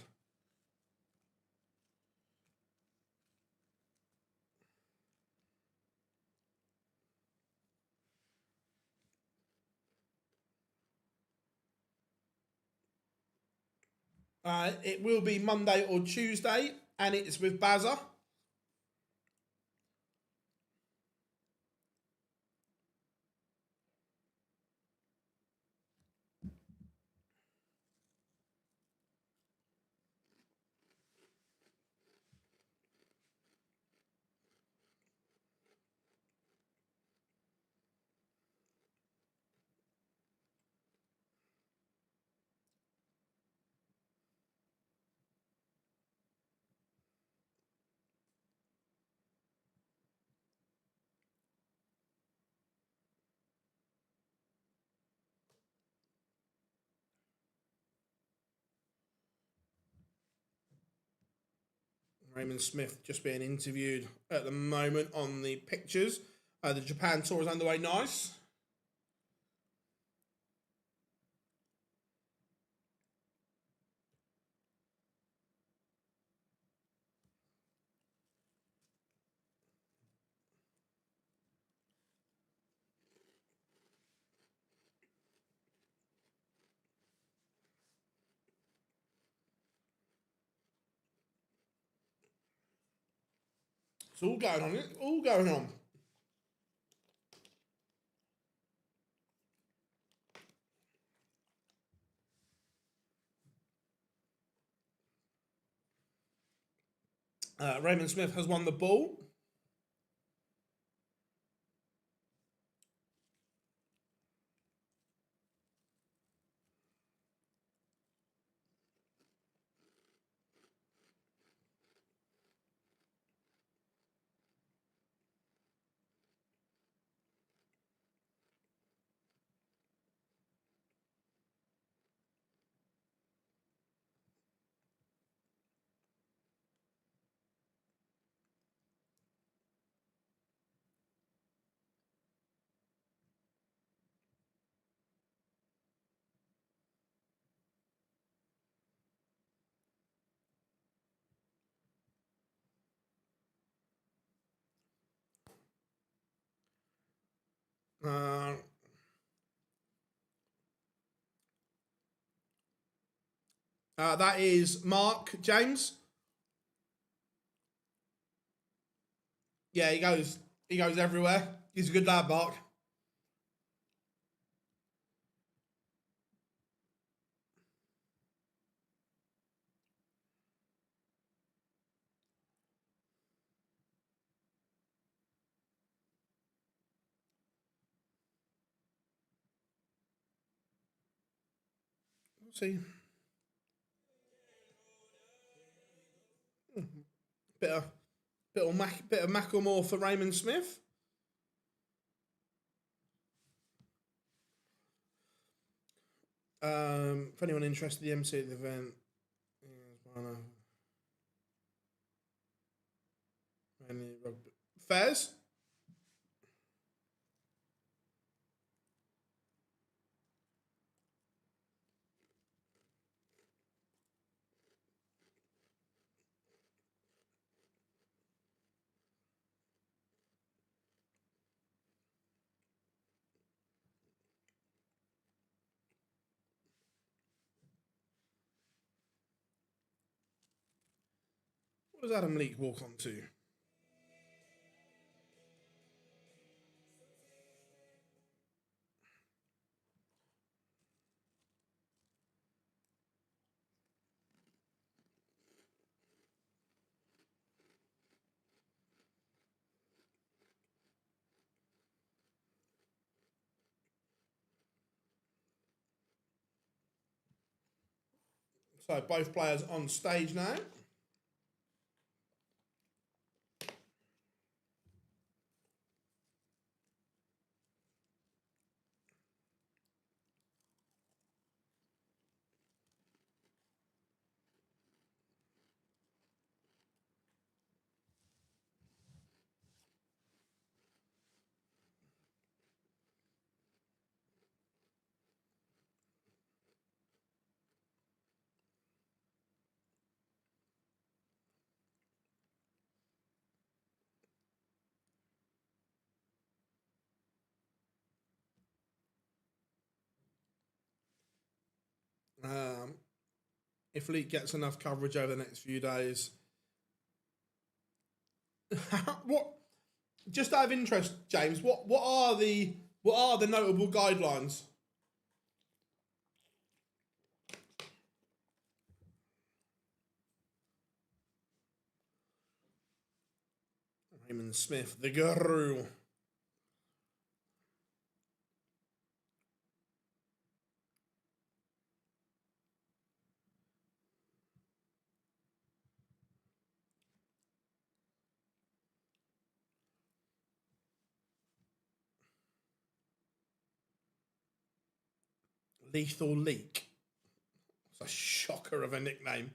It will be Monday or Tuesday, and it's with Bazza. Raymond Smith just being interviewed at the moment on the pictures. The Japan tour is underway. Nice. It's all going on. It's all going on. Raymond Smith has won the ball. That is Mark James. Yeah, he goes everywhere. He's a good lad, Mark. Let's see. Bit of Macklemore for Raymond Smith. For anyone interested, the MC at the event is Fez. What does Adam Leake walk on to? So both players on stage now. If Leake gets enough coverage over the next few days. What? Just out of interest, James, what are the notable guidelines? Raymond Smith, the guru. Lethal Leak. It's a shocker of a nickname.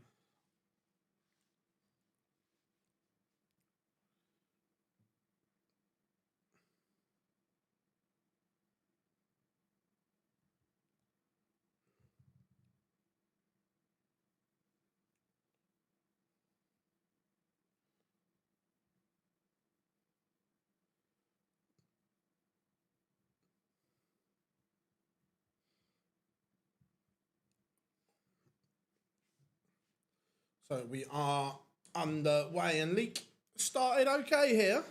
So we are underway, and Leak started okay here.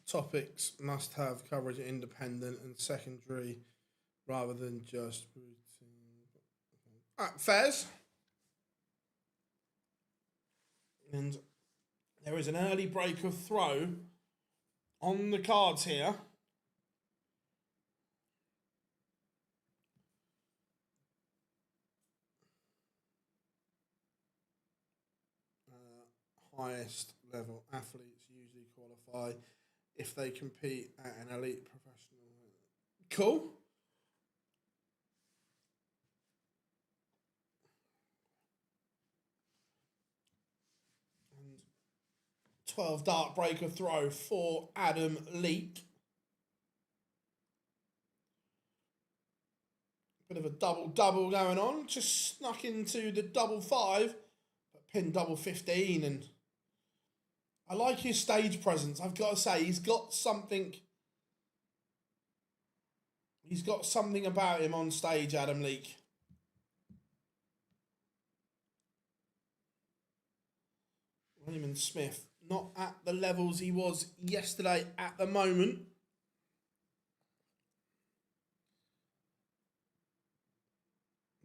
Topics must have coverage independent and secondary rather than just routine. Fairs. And there is an early break of throw on the cards here. Highest level athletes usually qualify. if they compete at an elite professional. Cool. And 12 dart breaker throw for Adam Leake. Bit of a double going on. Just snuck into the double 5, but pinned double 15. And I like his stage presence. I've got to say, he's got something. He's got something about him on stage, Adam Leake. Raymond Smith, not at the levels he was yesterday at the moment.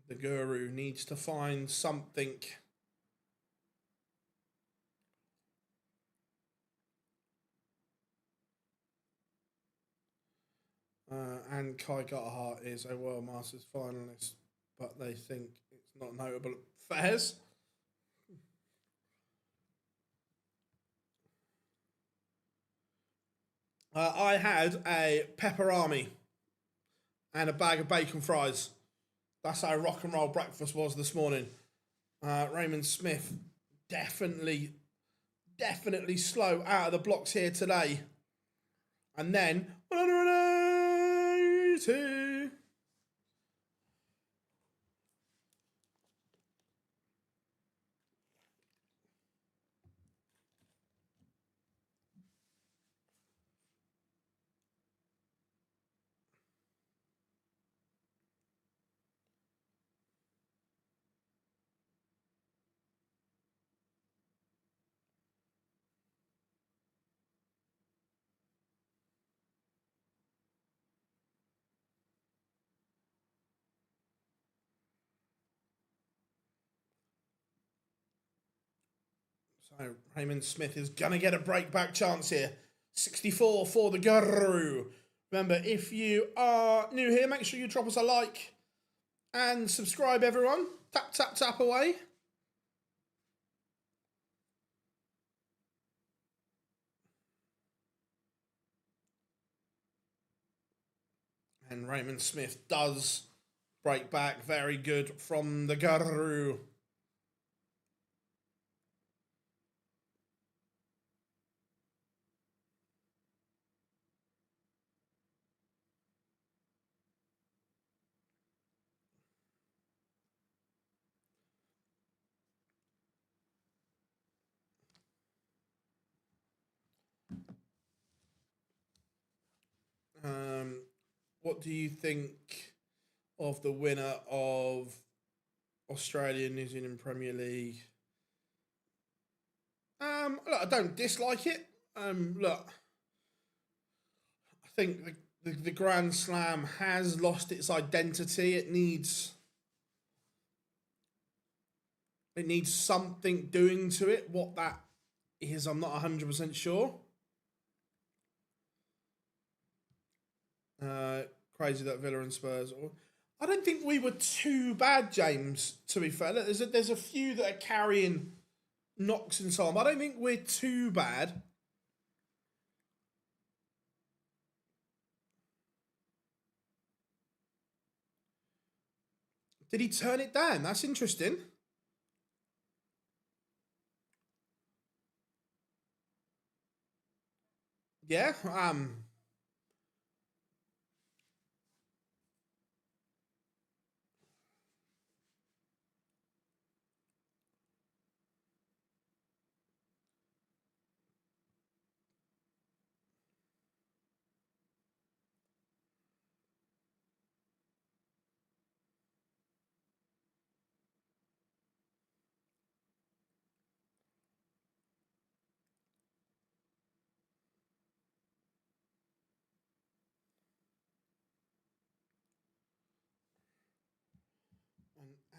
The Guru needs to find something. And Kai Gutterhart is a World Masters finalist, but they think it's not notable at fairs. I had a pepperami and a bag of bacon fries. That's how rock and roll breakfast was this morning. Raymond Smith definitely slow out of the blocks here today. And then 180. So Raymond Smith is going to get a breakback chance here. 64 for the Guru. Remember, if you are new here, make sure you drop us a like and subscribe, everyone. Tap, tap, tap away. And Raymond Smith does break back. Very good from the Guru. What do you think of the winner of Australia New Zealand Premier League? Look, I don't dislike it. Look, I think the Grand Slam has lost its identity. It needs something doing to it. What that is, I'm not 100% sure. Crazy that Villa and Spurs. I don't think we were too bad, James. To be fair, there's a few that are carrying knocks and so on. But I don't think we're too bad. Did he turn it down? That's interesting. Yeah. And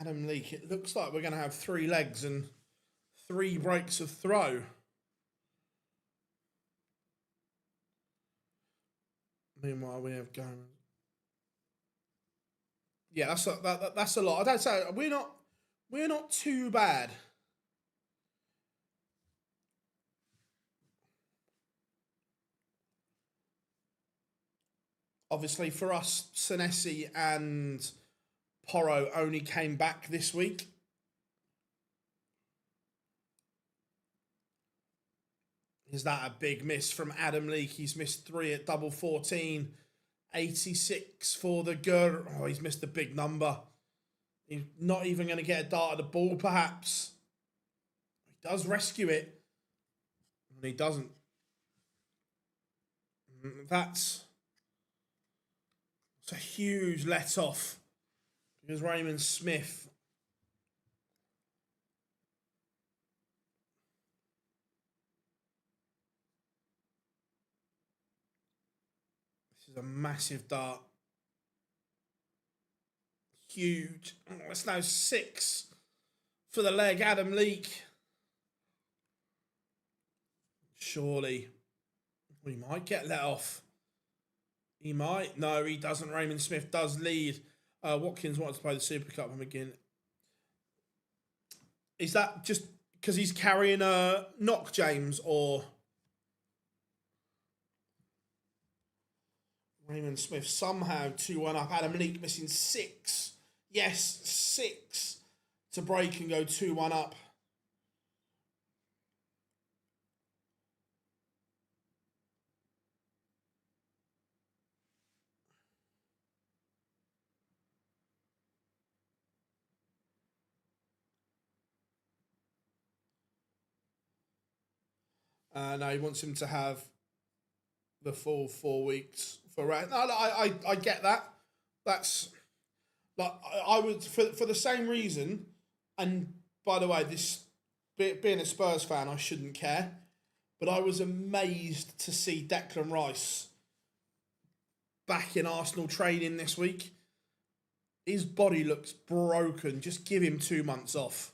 Adam Leake, it looks like we're going to have 3 legs and 3 breaks of throw. Meanwhile, we have Gomez. Yeah, that's a lot. I don't say we're not too bad. Obviously, for us, Senesi and Porro only came back this week. Is that a big miss from Adam Leake? He's missed 3 at double 14. 86 for the girl. Oh, he's missed a big number. He's not even going to get a dart at the ball, perhaps. He does rescue it. And he doesn't. That's a huge let off. Because Raymond Smith. This is a massive dart. Huge. Oh, it's now 6 for the leg. Adam Leake. Surely. We might get let off. He might. No, he doesn't. Raymond Smith does lead. Watkins wants to play the Super Cup him again. Is that just because he's carrying a knock, James, or Raymond Smith somehow 2-1 up? Adam Leake missing 6. Yes, 6 to break and go 2-1 up. No, he wants him to have the full 4 weeks for rest. No, I get that. That's like I would for the same reason. And by the way, this being a Spurs fan, I shouldn't care, but I was amazed to see Declan Rice back in Arsenal training this week. His body looks broken. Just give him 2 months off.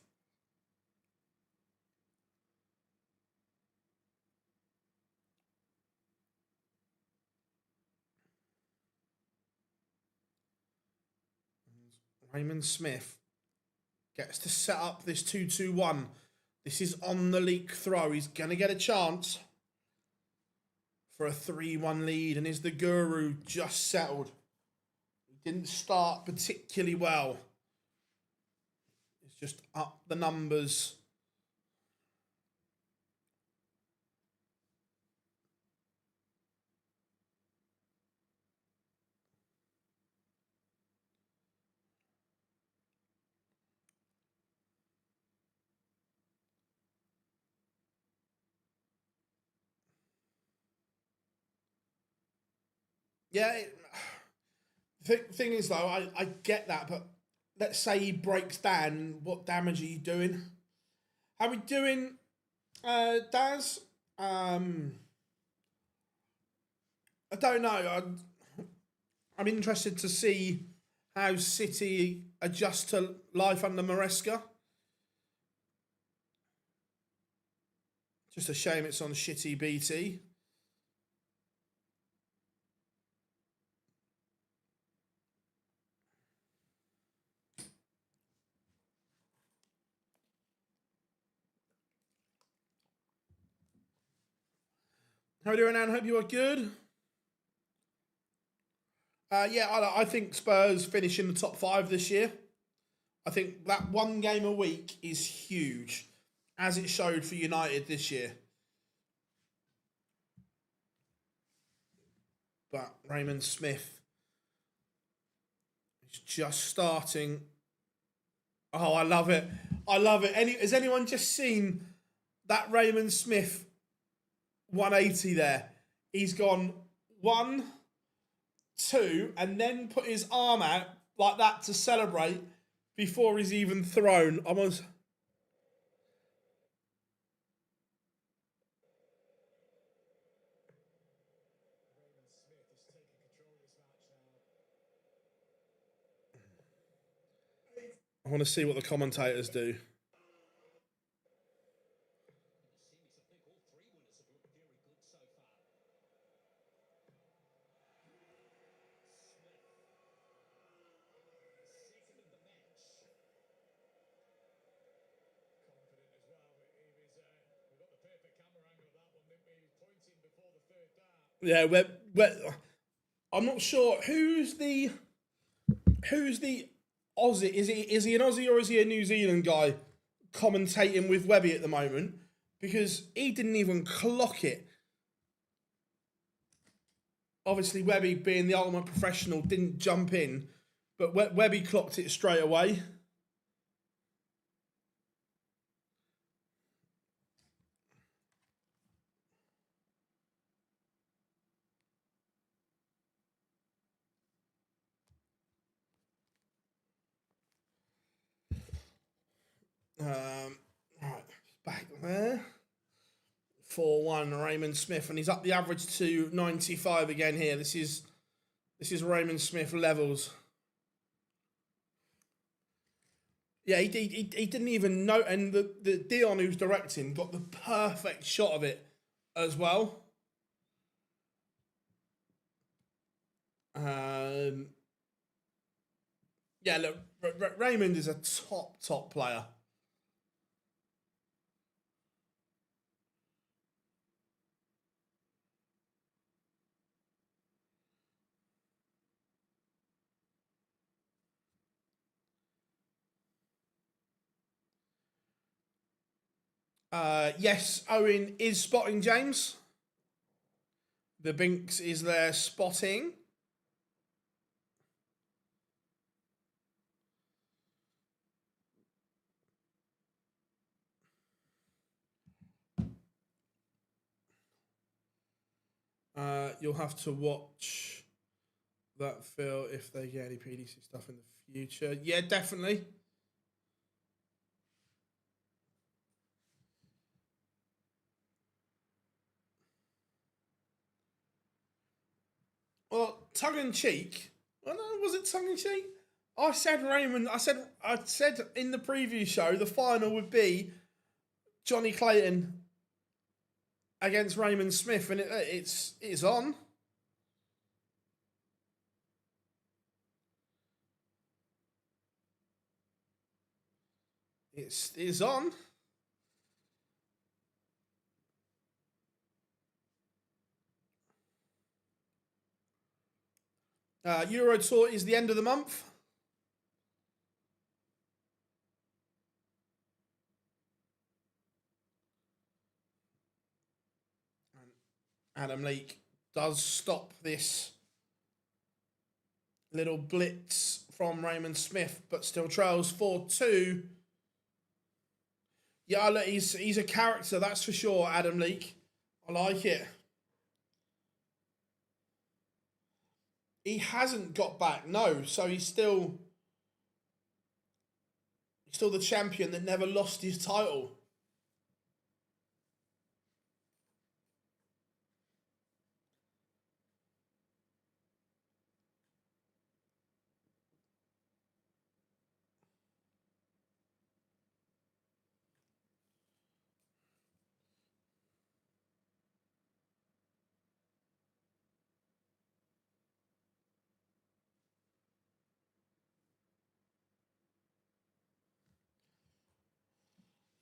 Raymond Smith gets to set up this 2-2-1. This is on the Leak throw. He's going to get a chance for a 3-1 lead. And is the Guru just settled? He didn't start particularly well. It's just up the numbers. Yeah, thing is, though, I get that, but let's say he breaks down, what damage are you doing? How are we doing, Daz? I don't know. I'm interested to see how City adjust to life under Maresca. Just a shame it's on shitty BT. How are you doing, Anne? Hope you are good. Yeah, I think Spurs finish in the top 5 this year. I think that 1 game a week is huge, as it showed for United this year. But Raymond Smith is just starting. Oh, I love it. I love it. Has anyone just seen that Raymond Smith 180 there? He's gone 1, 2, and then put his arm out like that to celebrate before he's even thrown. Almost. I want to see what the commentators do. Yeah, I'm not sure who's the Aussie. Is he an Aussie or is he a New Zealand guy commentating with Webby at the moment? Because he didn't even clock it. Obviously, Webby, being the ultimate professional, didn't jump in, but Webby clocked it straight away. Right, back there. 4-1 Raymond Smith, and he's up the average to 95 again here. This is Raymond Smith levels. Yeah, he didn't even know, and the Dion who's directing got the perfect shot of it as well. Yeah, look, Raymond is a top player. Yes, Owen is spotting James. The Binks is there spotting. You'll have to watch that, Phil, if they get any PDC stuff in the future. Yeah, definitely. Well, tongue in cheek. Well, no, was it tongue in cheek? I said Raymond. I said in the preview show the final would be Johnny Clayton against Raymond Smith, and it's on. It's on. Euro Tour is the end of the month. Adam Leake does stop this little blitz from Raymond Smith, but still trails 4-2. Yeah, look, he's a character, that's for sure, Adam Leake. I like it. He hasn't got back, no, so he's still the champion that never lost his title.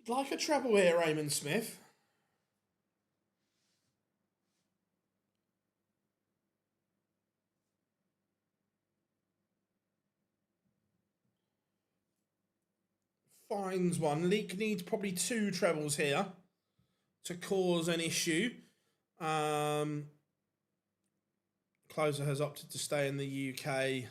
Like a treble here, Raymond Smith. Finds one. Leake needs probably 2 trebles here to cause an issue. Closer has opted to stay in the UK.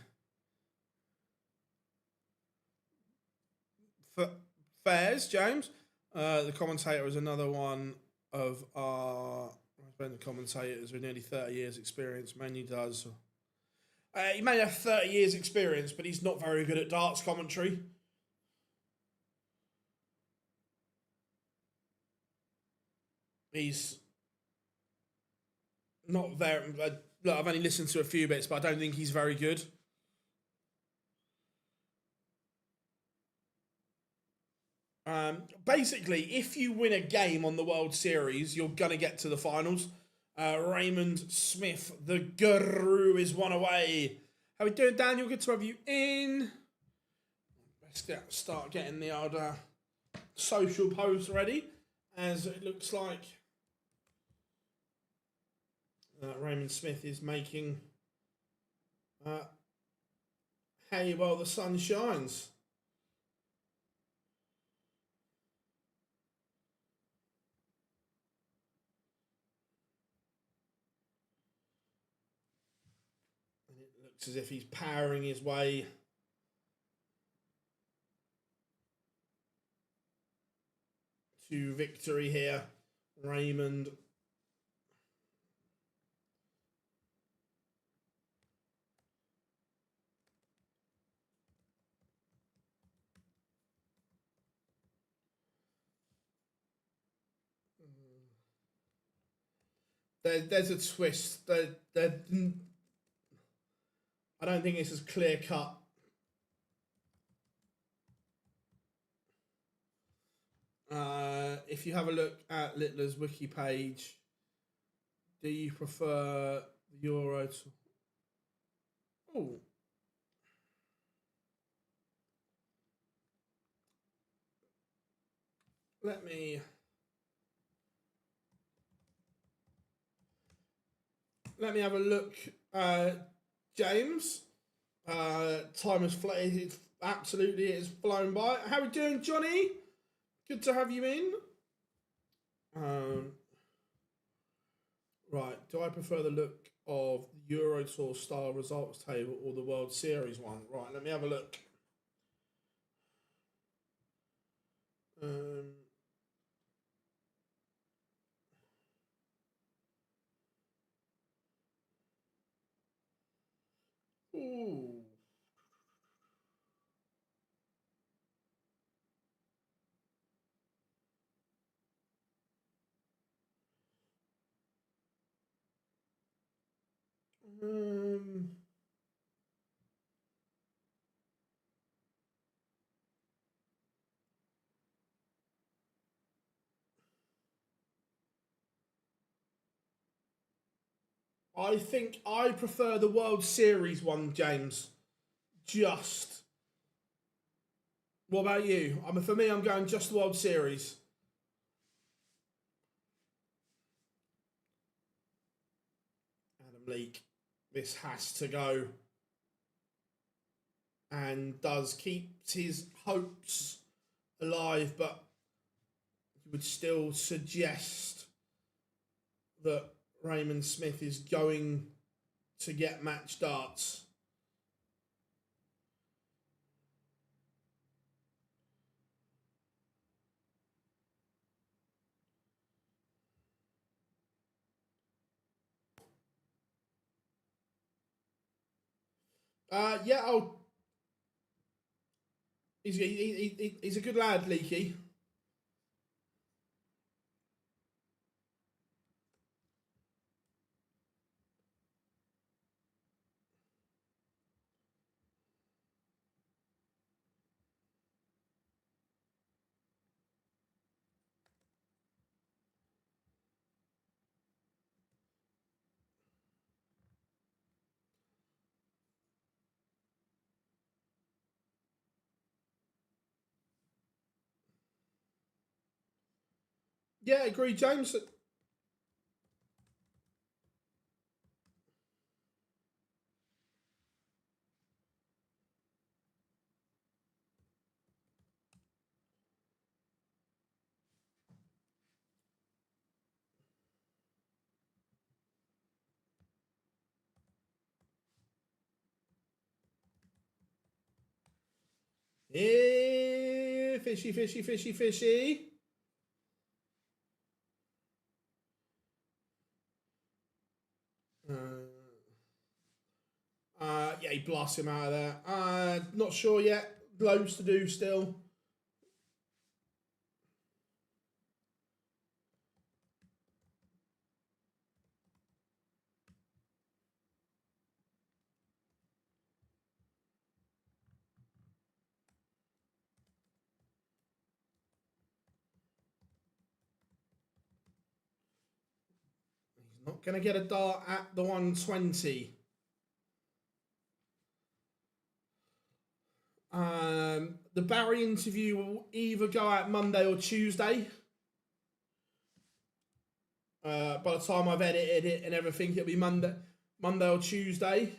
Fairs, James. The commentator is another one of our commentators with nearly 30 years experience. Mainly does. He may have 30 years experience, but he's not very good at darts commentary. He's not very. Look, I've only listened to a few bits, but I don't think he's very good. Basically, if you win a game on the World Series, you're going to get to the finals. Raymond Smith, the guru, is one away. How we doing, Daniel? Good to have you in. Let's start getting the old social post ready, as it looks like Raymond Smith is making Hey, well, the sun shines. And it looks as if he's powering his way to victory here. Raymond. There's a twist. I don't think it's as clear cut. If you have a look at Littler's wiki page, do you prefer the Euro to... Oh. Let me have a look, James. Time has flown. Absolutely, it's flown by. How are we doing, Johnny? Good to have you in. Right. Do I prefer the look of the Euro Tour style results table or the World Series one? Right. Let me have a look. Ooh. I think I prefer the World Series one, James. Just. What about you? For me, I'm going just the World Series. Adam Leake. This has to go. And does keep his hopes alive, but he would still suggest that Raymond Smith is going to get match darts. Yeah, he's a good lad, Leaky. Yeah, agree, James. Fishy, fishy, fishy, fishy. Yeah, he blasts him out of there. Not sure yet. Loads to do still. He's not going to get a dart at the 120. The Barry interview will either go out Monday or Tuesday. By the time I've edited it and everything, it'll be Monday or Tuesday.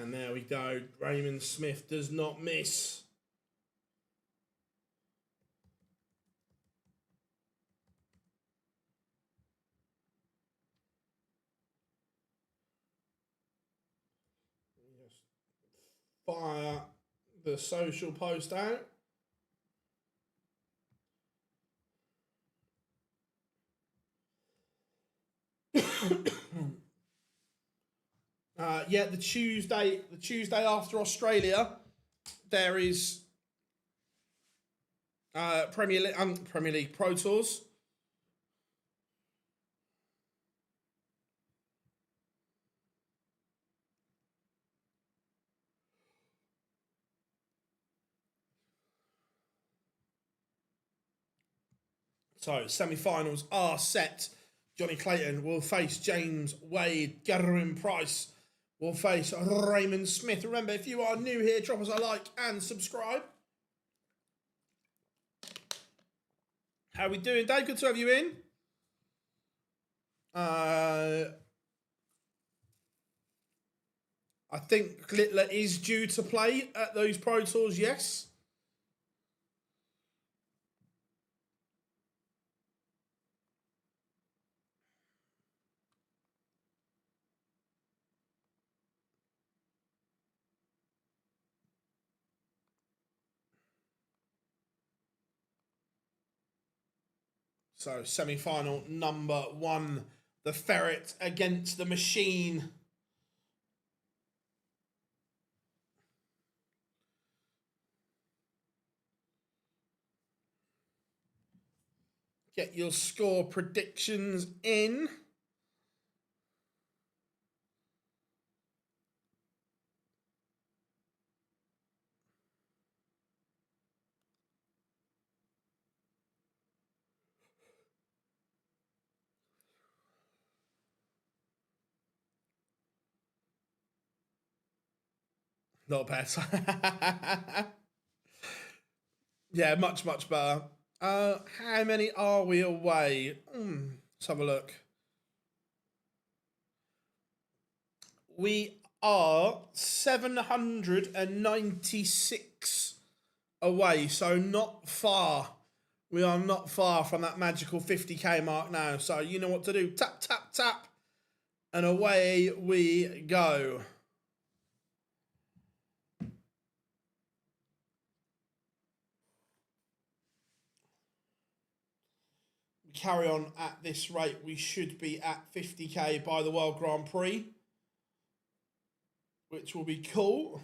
And there we go. Raymond Smith does not miss. Just fire the social post out. Yeah, the Tuesday after Australia, there is Premier League Pro Tours. So semi-finals are set. Johnny Clayton will face James Wade. Gerwin Price will face Raymond Smith. Remember, if you are new here, drop us a like and subscribe. How are we doing, Dave? Good to have you in. I think Littler is due to play at those Pro Tours, yes. So semi-final number 1, the Ferret against the Machine. Get your score predictions in. Not bad. Yeah, much better. How many are we away? Let's have a look. We are 796 away, so not far. We are not far from that magical 50k mark now. So you know what to do. Tap, tap, tap. And away we go. We carry on at this rate. We should be at 50k by the World Grand Prix, which will be cool.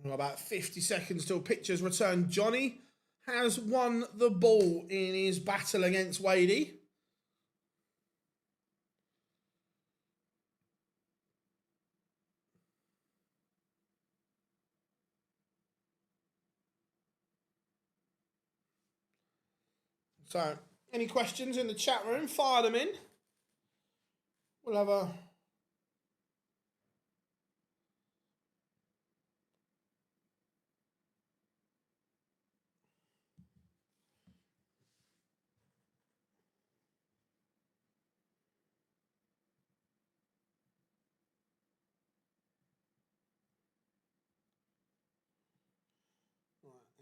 About 50 seconds till pictures return. Johnny has won the ball in his battle against Wadey. So, any questions in the chat room? Fire them in. We'll have a...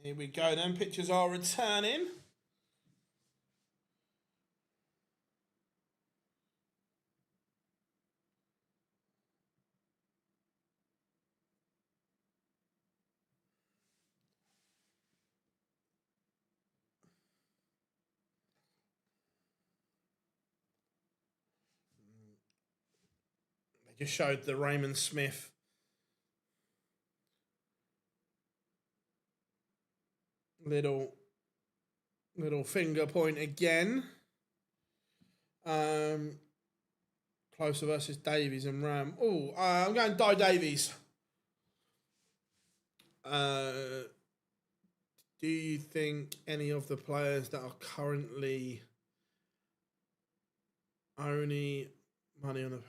Here we go then. Pictures are returning. They just showed the Raymond Smith Little finger point again. Closer versus Davies and Ram. Oh, I'm going Di Davies. Do you think any of the players that are currently only money on the...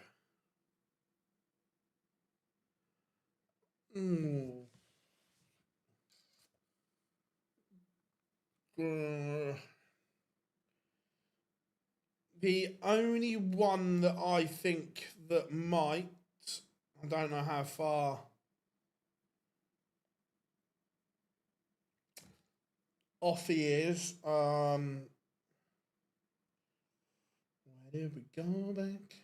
The only one that I think that might, I don't know how far off he is. Where did we go back?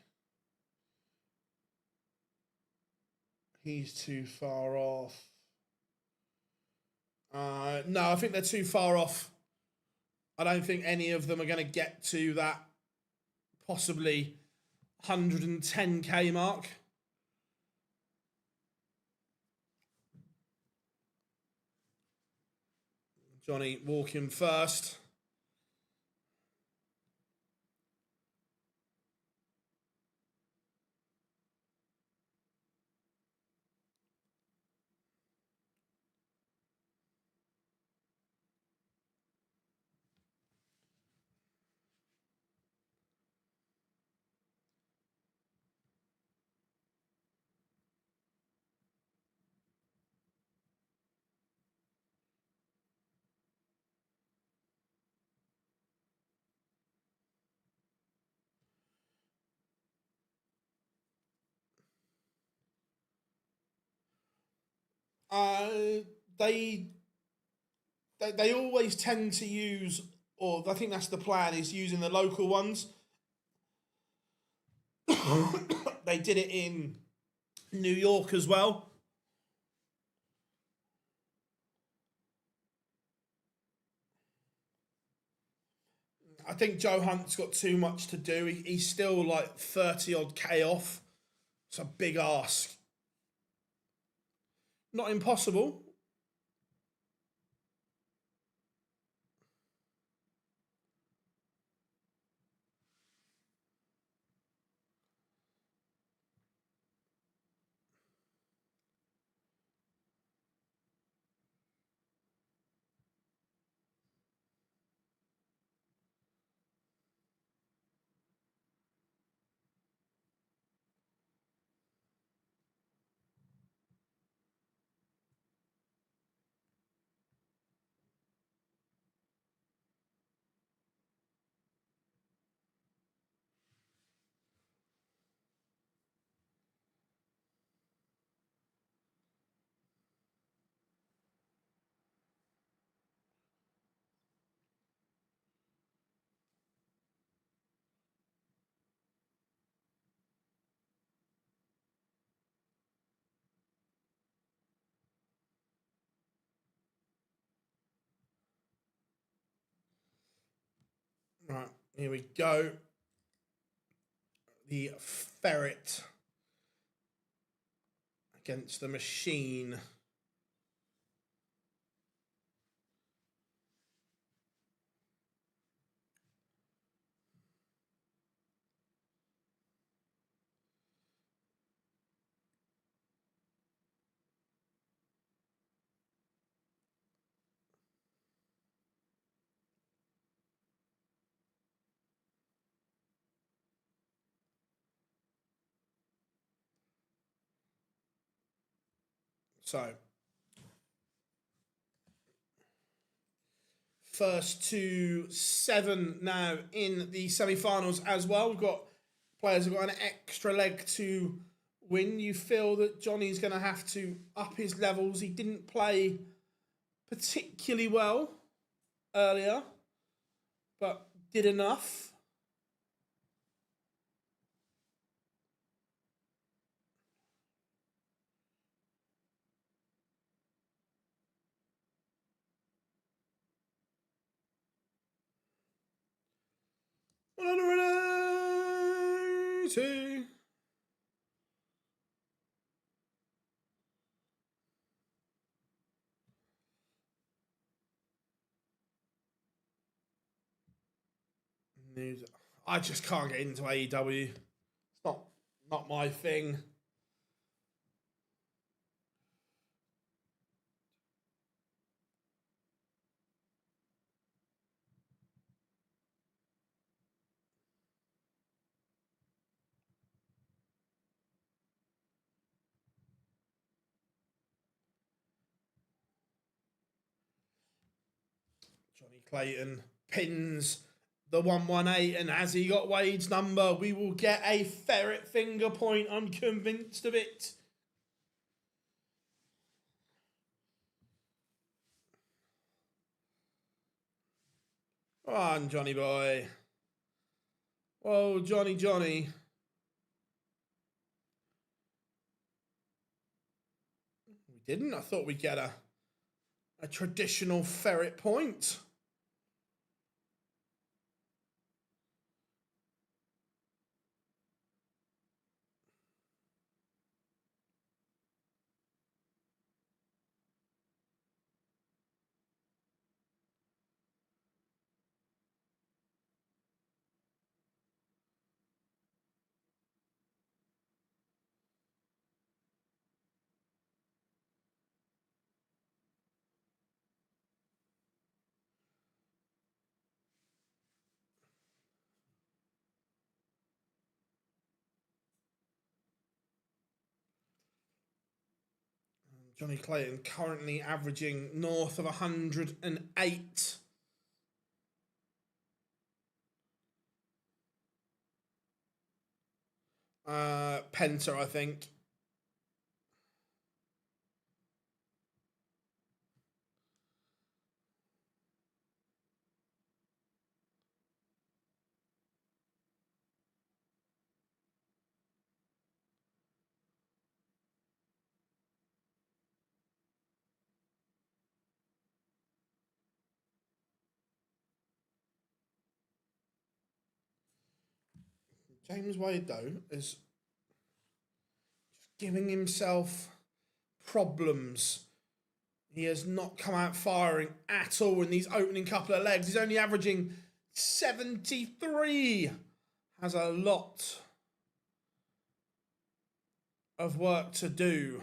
He's too far off. No, I think they're too far off. I don't think any of them are going to get to that possibly 110k mark. Johnny walking first. They always tend to use, or I think that's the plan, is using the local ones. They did it in New York as well. I think Joe Hunt's got too much to do. He's still like 30 odd K off. It's a big ask. Not impossible. Right, here we go. The ferret against the machine. So, first to 7 now in the semi-finals as well. We've got players who've got an extra leg to win. You feel that Johnny's going to have to up his levels. He didn't play particularly well earlier, but did enough. news. I just can't get into AEW. It's not my thing. Johnny Clayton pins the 118, and has he got Wade's number? We will get a ferret finger point. I'm convinced of it. Come on, Johnny boy. Whoa, Johnny. We didn't. I thought we'd get a traditional ferret point. Johnny Clayton currently averaging north of 108. Penta, I think. James Wade, though, is giving himself problems. He has not come out firing at all in these opening couple of legs. He's only averaging 73. Has a lot of work to do.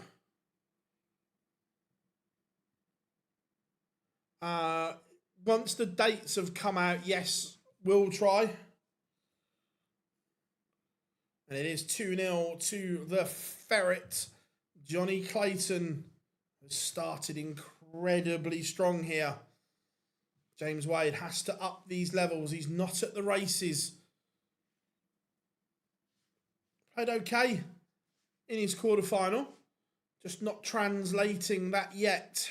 Once the dates have come out, yes, we'll try. And it is 2-0 to the Ferret. Johnny Clayton has started incredibly strong here. James Wade has to up these levels. He's not at the races. Played okay in his quarterfinal. Just not translating that yet.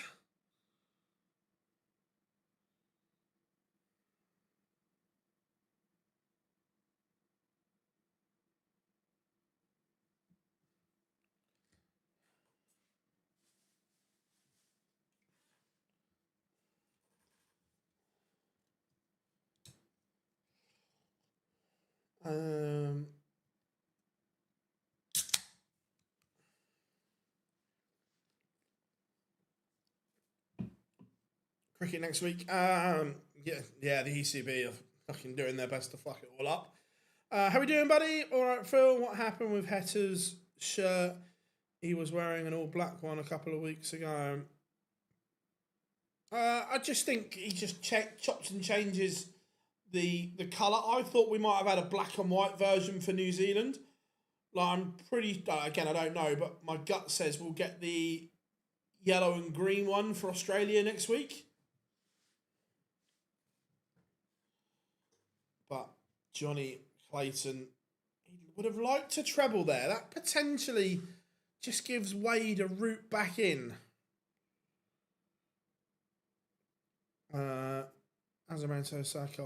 Cricket next week. Yeah, the ECB are fucking doing their best to fuck it all up. How we doing, buddy? All right, Phil. What happened with Hetter's shirt? He was wearing an all-black one a couple of weeks ago. I just think he just chops and changes the colour. I thought we might have had a black and white version for New Zealand. Like, I'm pretty... Again, I don't know, but my gut says we'll get the yellow and green one for Australia next week. But Johnny Clayton, he would have liked to treble there. That potentially just gives Wade a route back in. Azamanto Osaka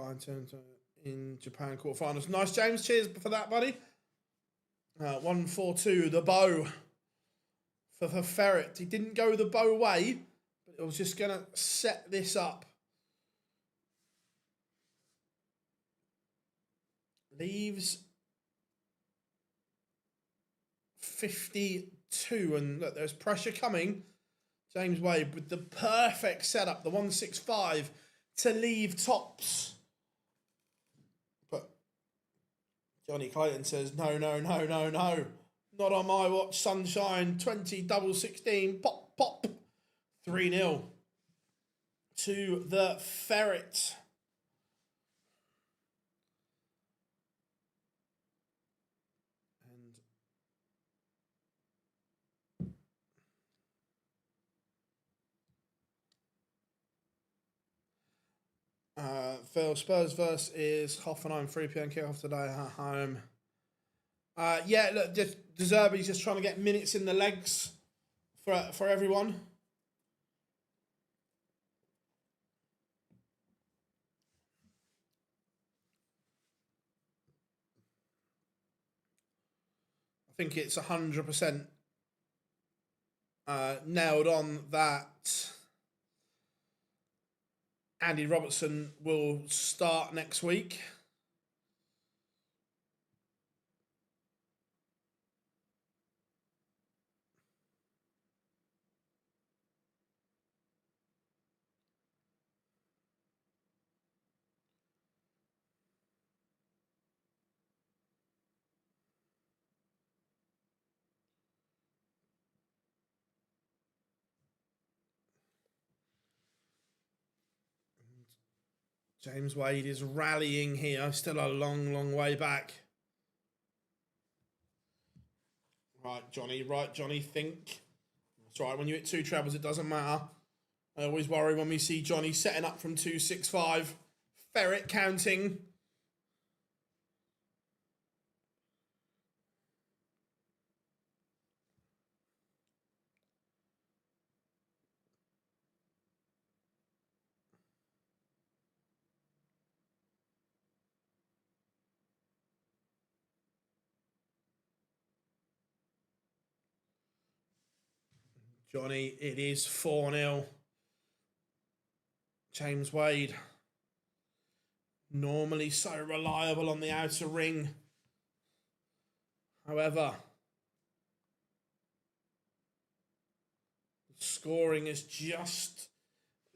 in Japan quarterfinals. Nice, James. Cheers for that, buddy. 1-4-2, the bow for the Ferret. He didn't go the bow way, but it was just going to set this up. Leaves 52, and look, there's pressure coming. James Wade with the perfect setup, the 165 to leave tops. But Johnny Clayton says, no, no, no, no, no. Not on my watch, sunshine. 20, double 16, pop, pop. 3-0 to the Ferret. Phil, Spurs verse is Hoffenheim, 3 p.m. kickoff today at home. Yeah, look, De Zerbi's just trying to get minutes in the legs for everyone. I think it's 100% nailed on that Andy Robertson will start next week. James Wade is rallying here. Still a long, long way back. Right, Johnny, think. That's right, when you hit 2 trebles, it doesn't matter. I always worry when we see Johnny setting up from 2-6-5. Ferret counting. Johnny, it is 4-0. James Wade, normally so reliable on the outer ring. However, the scoring has just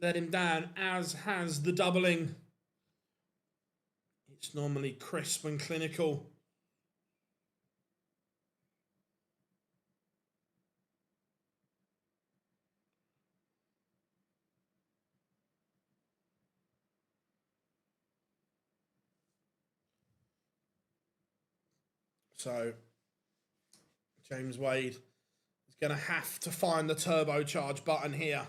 let him down, as has the doubling. It's normally crisp and clinical. So, James Wade is going to have to find the turbocharge button here.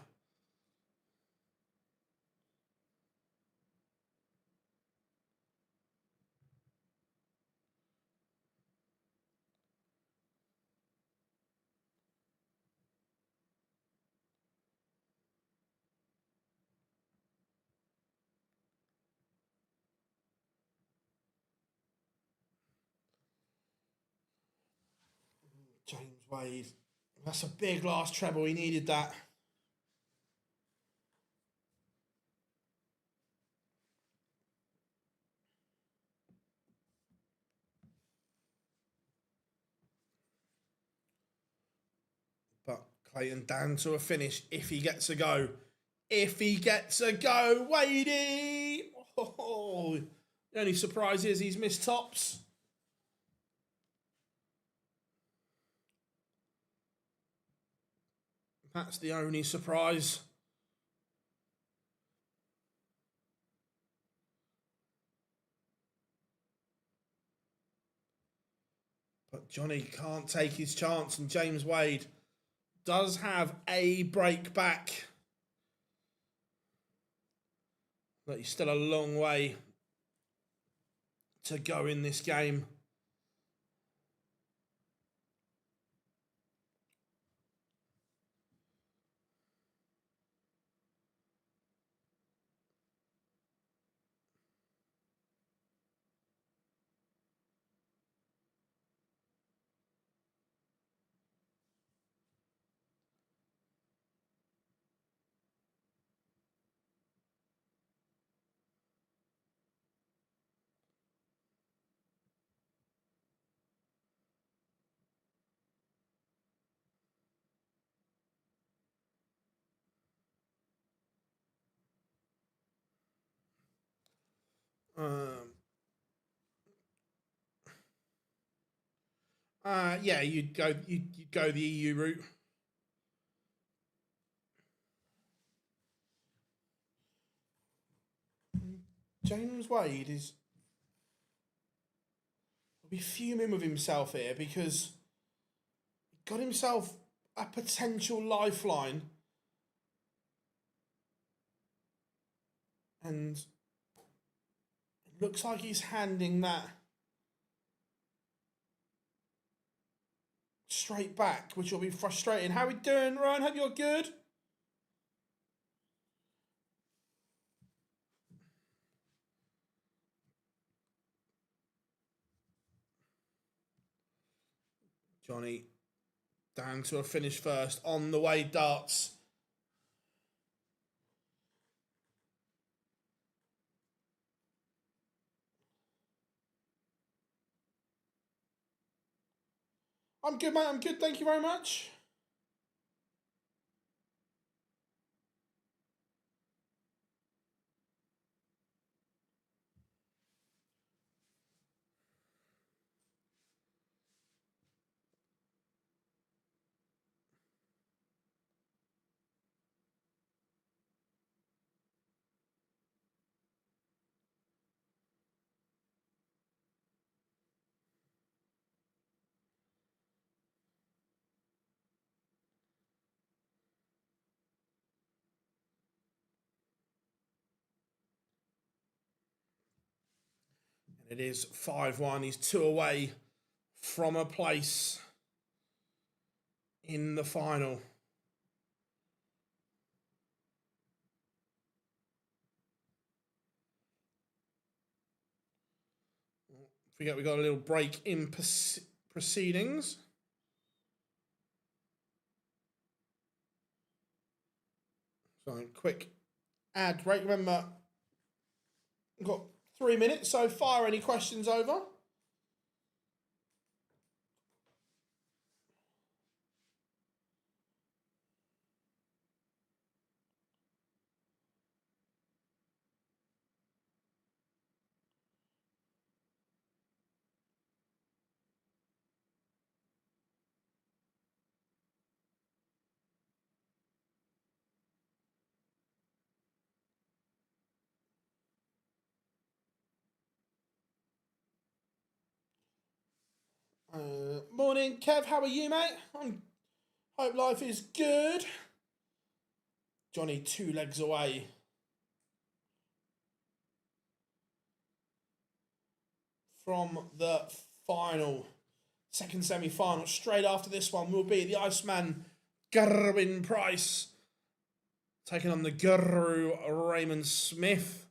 James Wade, that's a big last treble. He needed that. But Clayton down to a finish if he gets a go. If he gets a go, Wadey! Oh, the only surprise is he's missed tops. That's the only surprise. But Johnny can't take his chance, and James Wade does have a break back. But he's still a long way to go in this game. Yeah, you'd go the EU route. James Wade is be fuming with himself here because he got himself a potential lifeline, and it looks like he's handing that straight back, which will be frustrating. How are we doing, Ryan? Hope you're good. Johnny down to a finish first on the way darts. I'm good, mate. I'm good. Thank you very much. It is 5-1. He's 2 away from a place in the final. Forget we got a little break in proceedings. So quick ad break. Remember, we've got 3 minutes, so fire any questions over. Morning, Kev. How are you, mate? Hope life is good. Johnny 2 legs away from the final. Second semi-final. Straight after this one will be the Iceman Gerwin Price taking on the Guru Raymond Smith.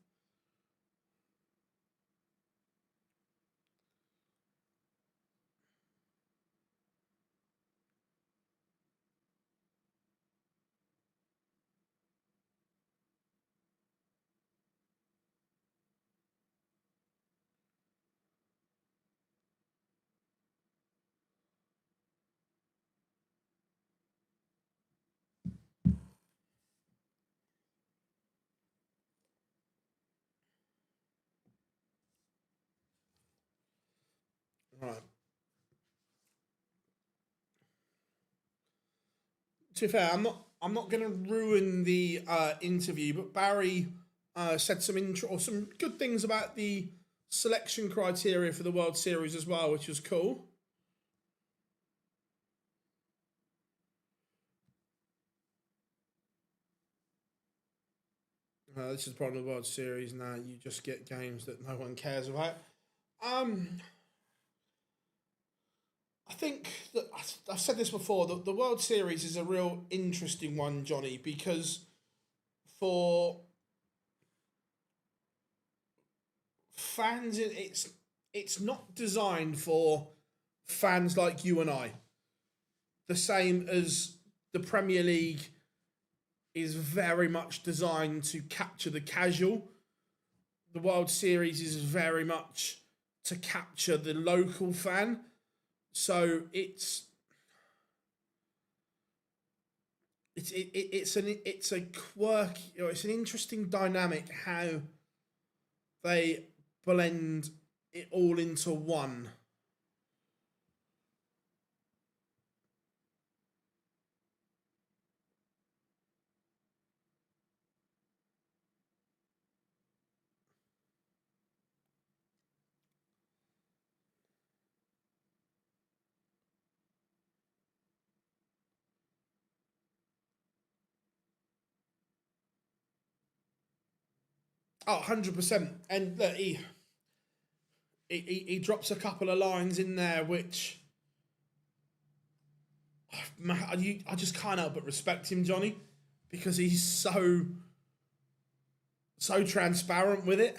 Right. To be fair, I'm not going to ruin the interview, but Barry said some good things about the selection criteria for the World Series as well, which was cool. This is the problem with the World Series now. You just get games that no one cares about. I think that I've said this before. The World Series is a real interesting one, Johnny, because for fans, it's not designed for fans like you and I. The same as the Premier League is very much designed to capture the casual. The World Series is very much to capture the local fan. So it's a quirky, it's an interesting dynamic how they blend it all into one. Oh, 100%. And look, he drops a couple of lines in there which I just can't help but respect him, Johnny, because he's so transparent with it.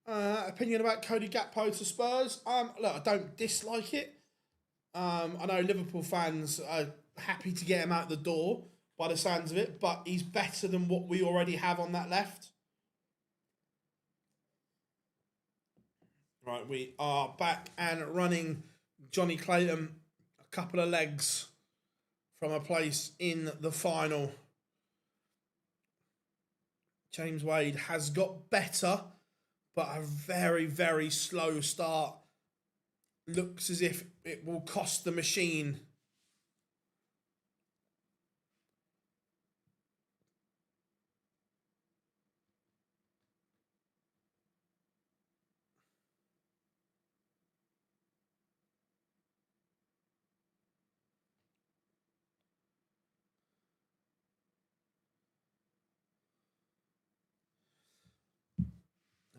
Opinion about Cody Gakpo to Spurs? Look, I don't dislike it. I know Liverpool fans are happy to get him out the door by the sounds of it, but he's better than what we already have on that left. Right, we are back and running. Johnny Clayton, a couple of legs from a place in the final. James Wade has got better, but a very, very slow start. Looks as if it will cost the machine.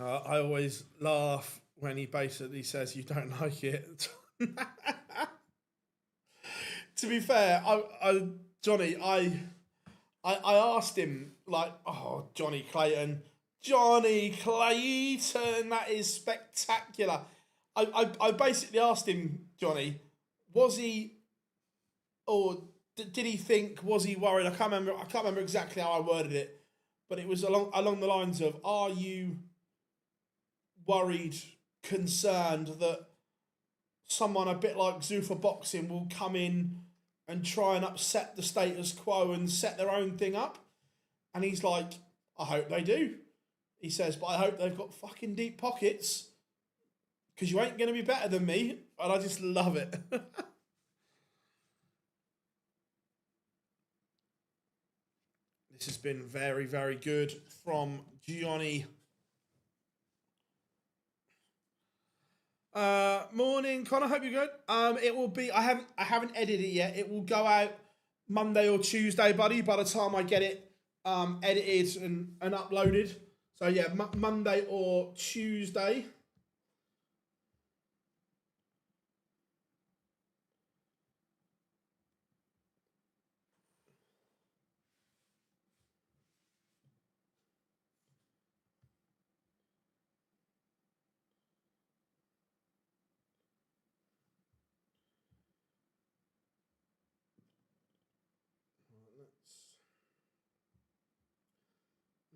I always laugh when he basically says you don't like it. To be fair, Johnny, I asked him like, oh, Johnny Clayton, that is spectacular. I basically asked him, Johnny, was he, or did he think, was he worried? I can't remember exactly how I worded it, but it was along the lines of, are you worried, concerned that someone a bit like Zuffa Boxing will come in and try and upset the status quo and set their own thing up? And he's like, I hope they do. He says, but I hope they've got fucking deep pockets because you ain't going to be better than me. And I just love it. This has been very, very good from Gianni. Morning, Connor. Hope you're good. It will be. I haven't edited it yet. It will go out Monday or Tuesday, buddy. By the time I get it edited and uploaded. So yeah, Monday or Tuesday.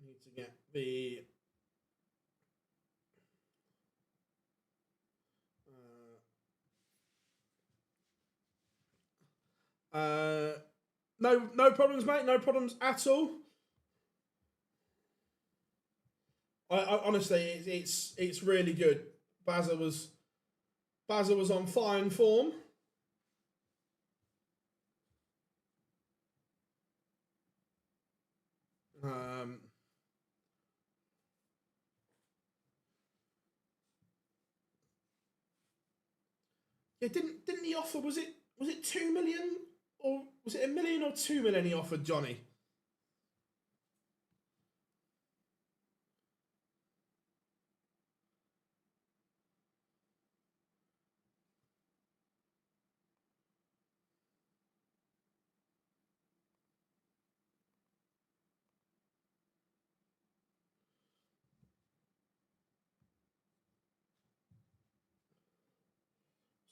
Need to get the no problems, mate. No problems at all. I honestly, it's really good. Bazza was on fine form. Yeah, didn't he offer? Was it 2 million or was it 1 million or 2 million he offered Johnny?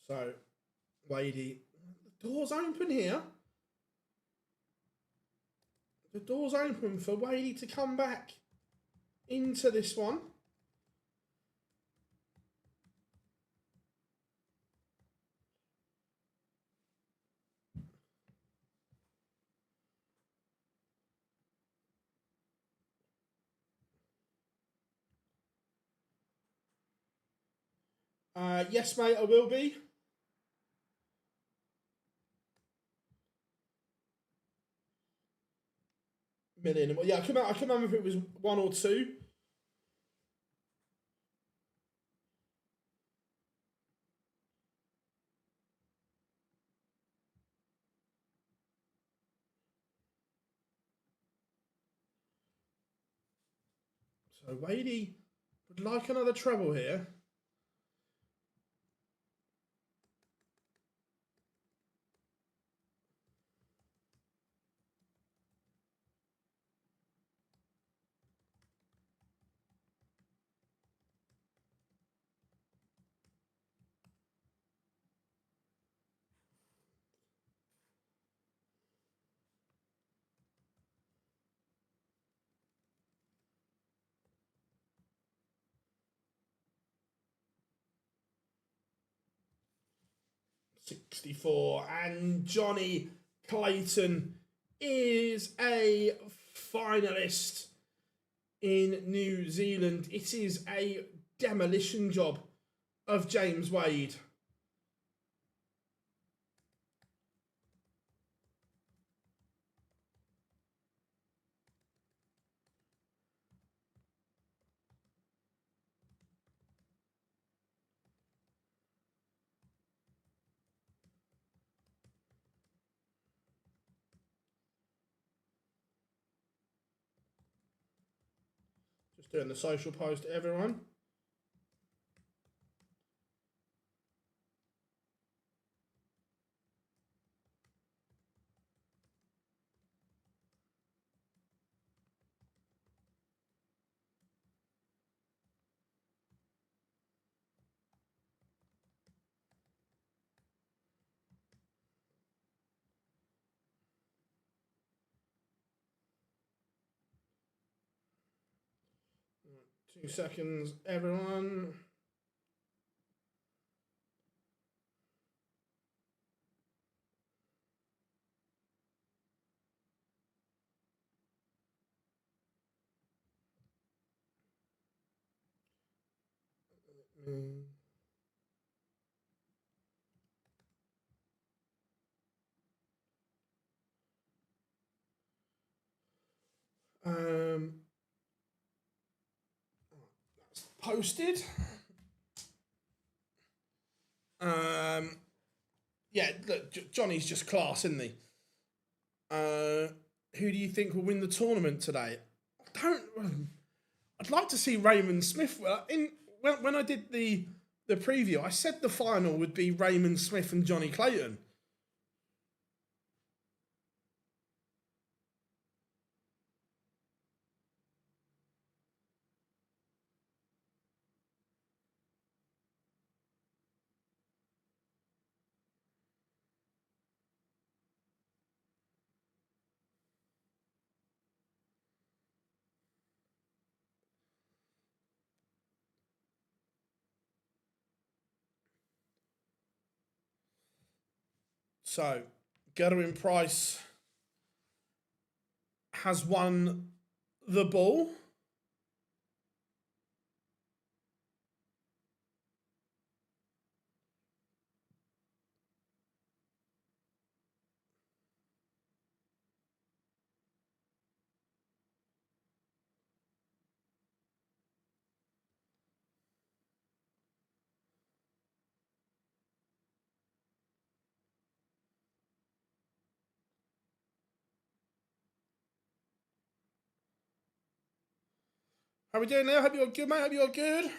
So, Wadey, the door's open here. The door's open for Wadey to come back into this one. Yes, mate, I will be. Million. Yeah, I can remember if it was 1 or 2. So Wadey would like another treble here. $64, and Johnny Clayton is a finalist in New Zealand. It is a demolition job of James Wade. Just doing the social post to everyone. Right, 2 seconds, everyone. That's posted. Yeah, look, Johnny's just class, isn't he? Who do you think will win the tournament today? I'd like to see Raymond Smith. When I did the preview, I said the final would be Raymond Smith and Johnny Clayton. So, Gerwin Price has won the ball. How are we doing now? Hope you're good, mate. Hope you're good.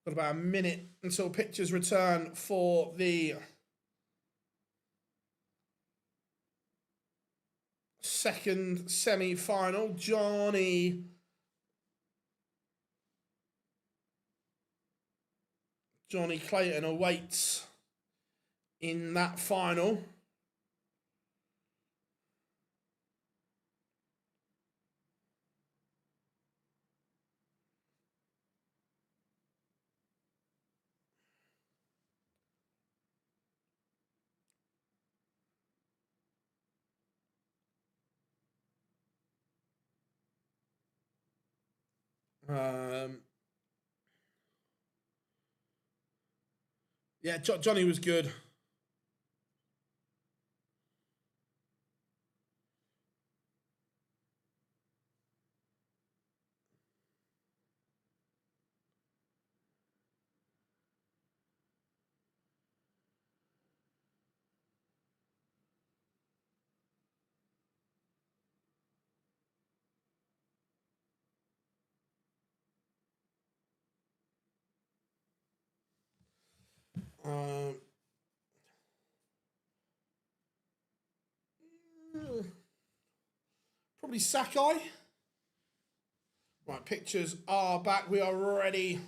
Got about a minute until pictures return for the second semi-final. Johnny Clayton awaits in that final. Yeah, Johnny was good. probably Sakai. Right, pictures are back. We are ready.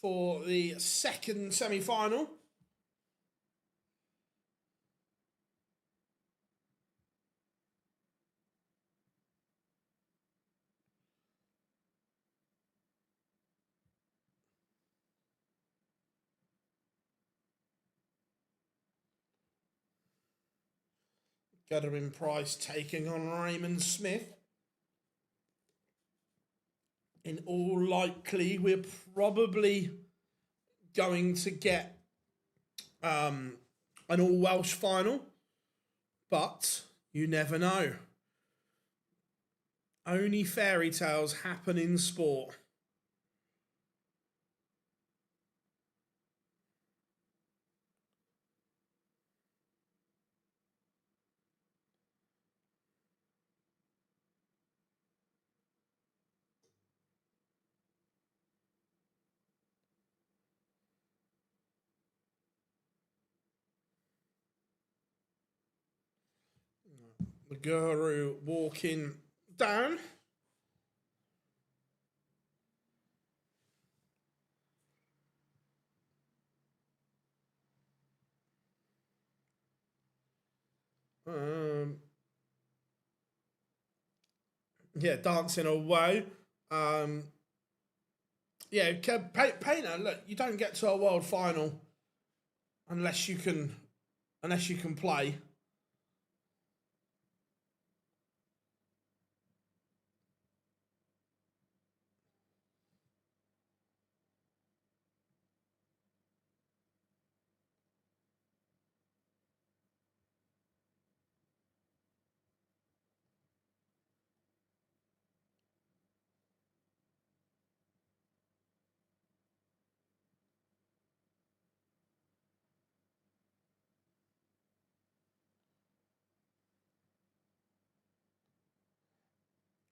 For the second semi-final. Gerwyn Price taking on Raymond Smith. In all likely, we're probably going to get an all-Welsh final, but you never know. Only fairy tales happen in sport. The guru walking down. Yeah, dancing away. Yeah, Painter, look, you don't get to a world final unless you can play.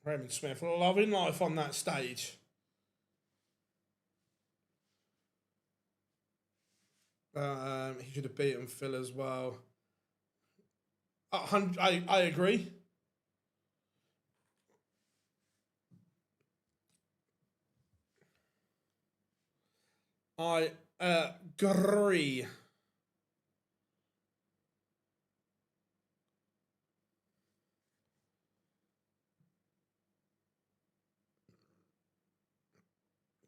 Raymond Smith loving life on that stage. He should have beaten Phil as well. I agree. I agree.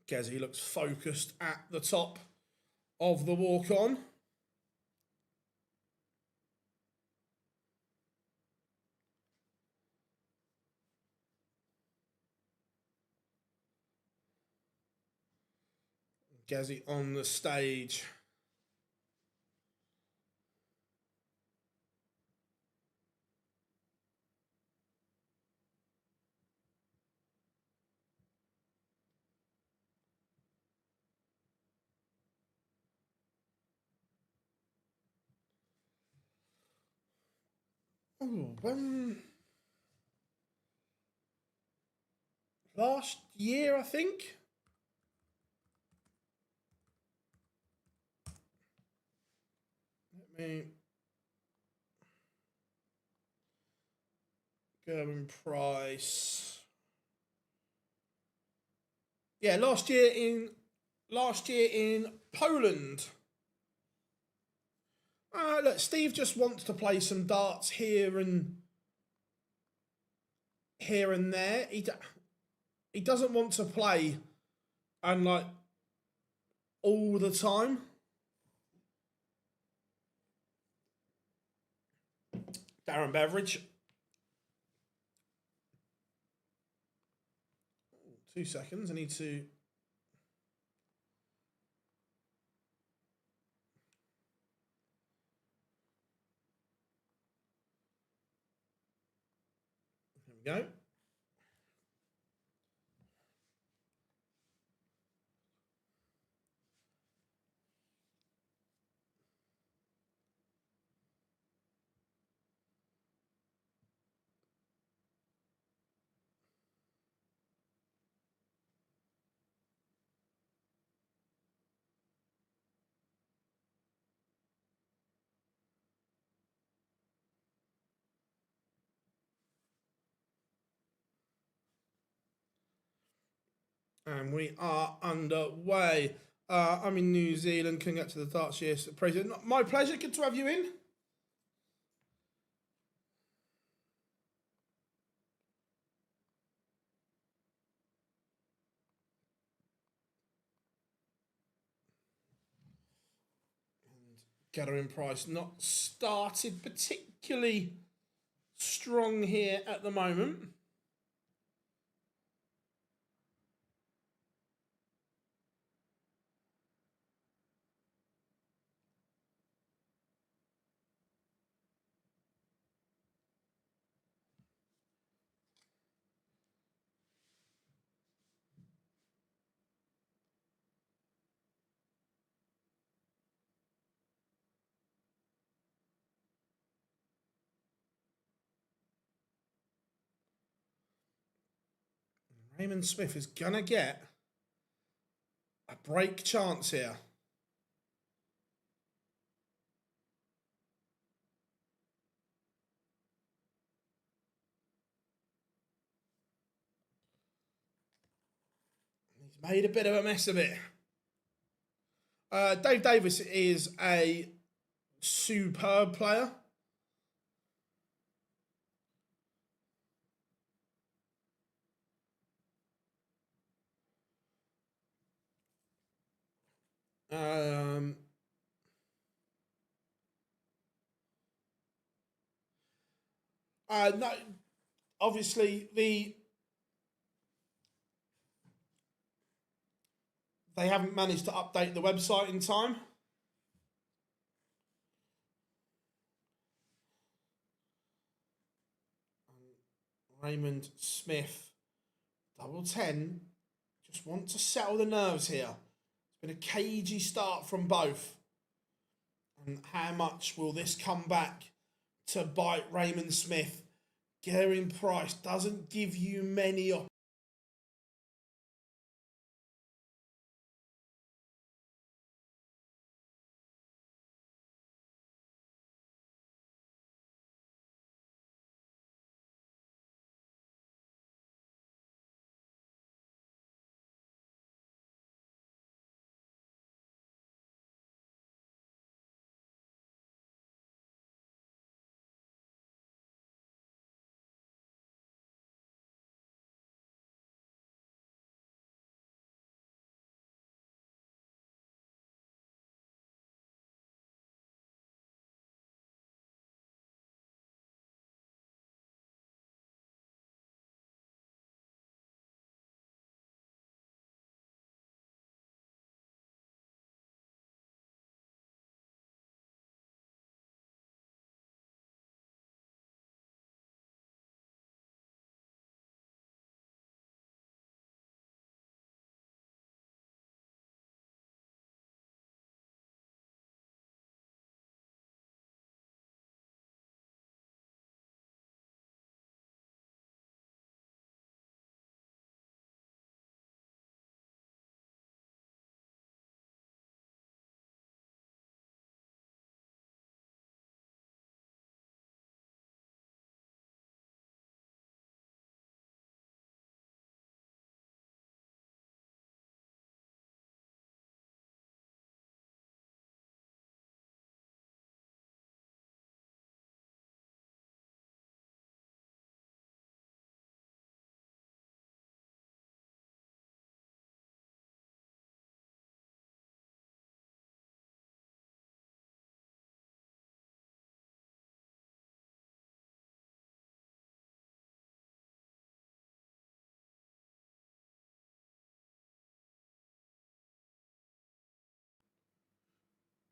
Gezi looks focused at the top of the walk-on. Gezi on the stage. Last year, I think. Let me. Gerwyn Price. Yeah, last year in Poland. Look, Steve just wants to play some darts here and there. He doesn't want to play and like all the time. Darren Beveridge. 2 seconds. I need to. There we go. And we are underway. I'm in New Zealand. Can get to the darts. Yes, President. My pleasure. Good to have you in. Gathering price not started particularly strong here at the moment. Raymond Smith is gonna get a break chance here. He's made a bit of a mess of it. Dave Davis is a superb player. No, obviously they haven't managed to update the website in time. Raymond Smith, double 10. Just want to settle the nerves here. It's been a cagey start from both. And how much will this come back to bite Raymond Smith? Geraint Price doesn't give you many opportunities.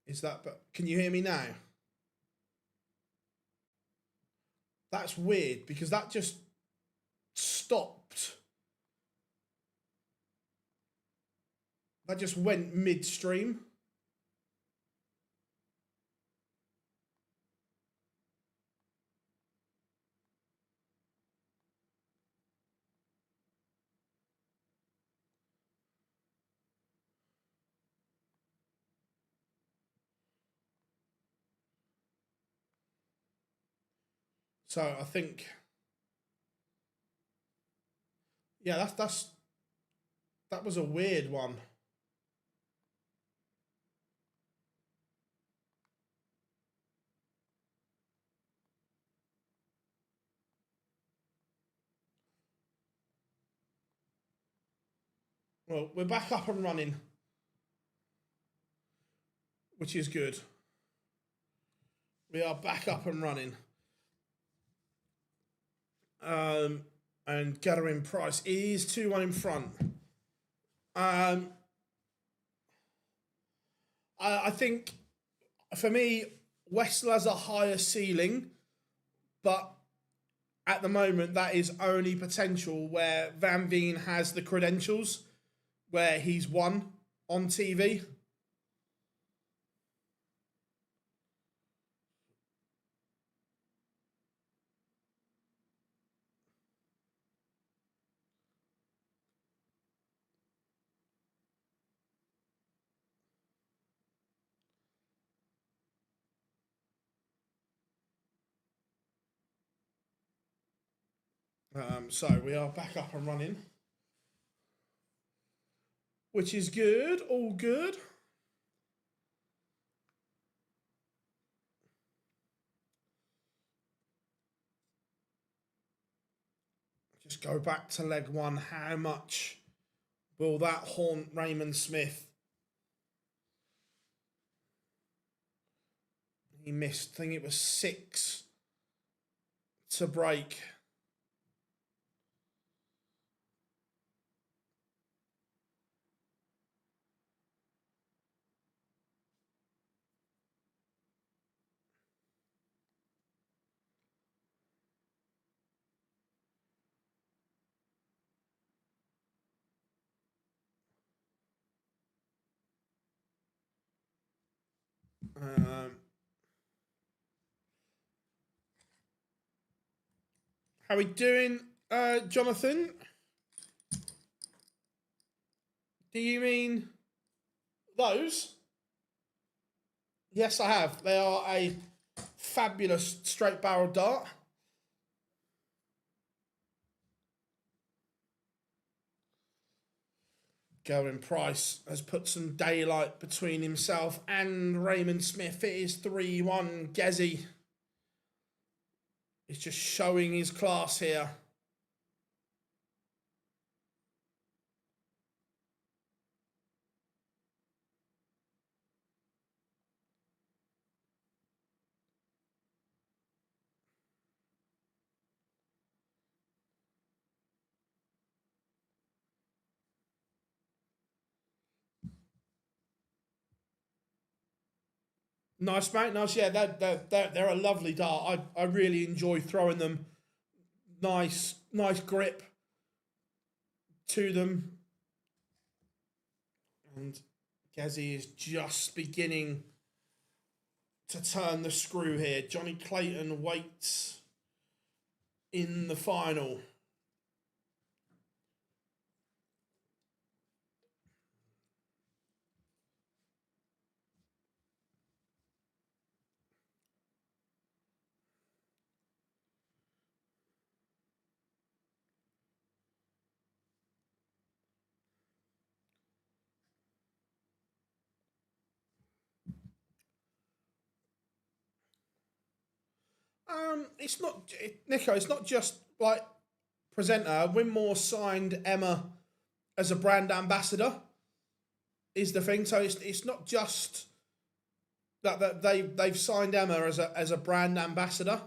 Is that, but can you hear me now? That's weird because that just stopped. That just went midstream. So I think, yeah, That was a weird one. Well, we're back up and running, which is good. We are back up and running. And gathering price is 2-1 in front. I think, for me, Westall has a higher ceiling, but at the moment that is only potential where Van Veen has the credentials, where he's won on TV. So we are back up and running, which is good, all good. Just go back to leg one. How much will that haunt Raymond Smith? He missed, I think it was 6 to break. How we doing, Jonathan? Do you mean those? Yes, I have. They are a fabulous straight barrel dart. Going Price has put some daylight between himself and Raymond Smith. It is 3-1. Gezi is just showing his class here. Nice, mate. Nice. Yeah, they're a lovely dart. I really enjoy throwing them. Nice grip to them. And Gezi is just beginning to turn the screw here. Johnny Clayton waits in the final. It's not, Nico, it's not just like presenter. Winmau signed Emma as a brand ambassador, is the thing. So it's not just that they've signed Emma as a brand ambassador.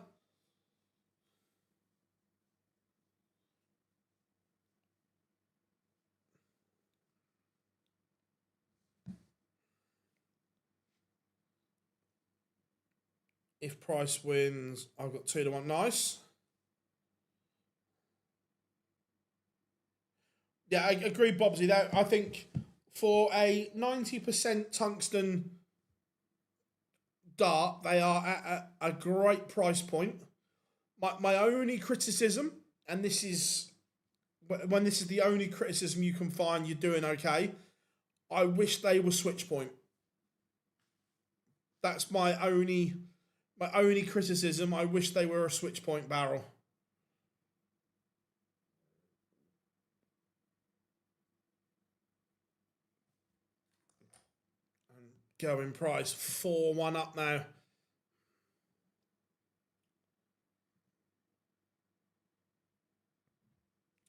If Price wins, I've got 2-1. Nice. Yeah, I agree, Bobsy. That I think for a 90% tungsten dart, they are at a great price point. My only criticism, and this is when this is the only criticism you can find, you're doing okay. I wish they were switch point. That's my only criticism. I wish they were a switch point barrel. Going price 4-1 up now.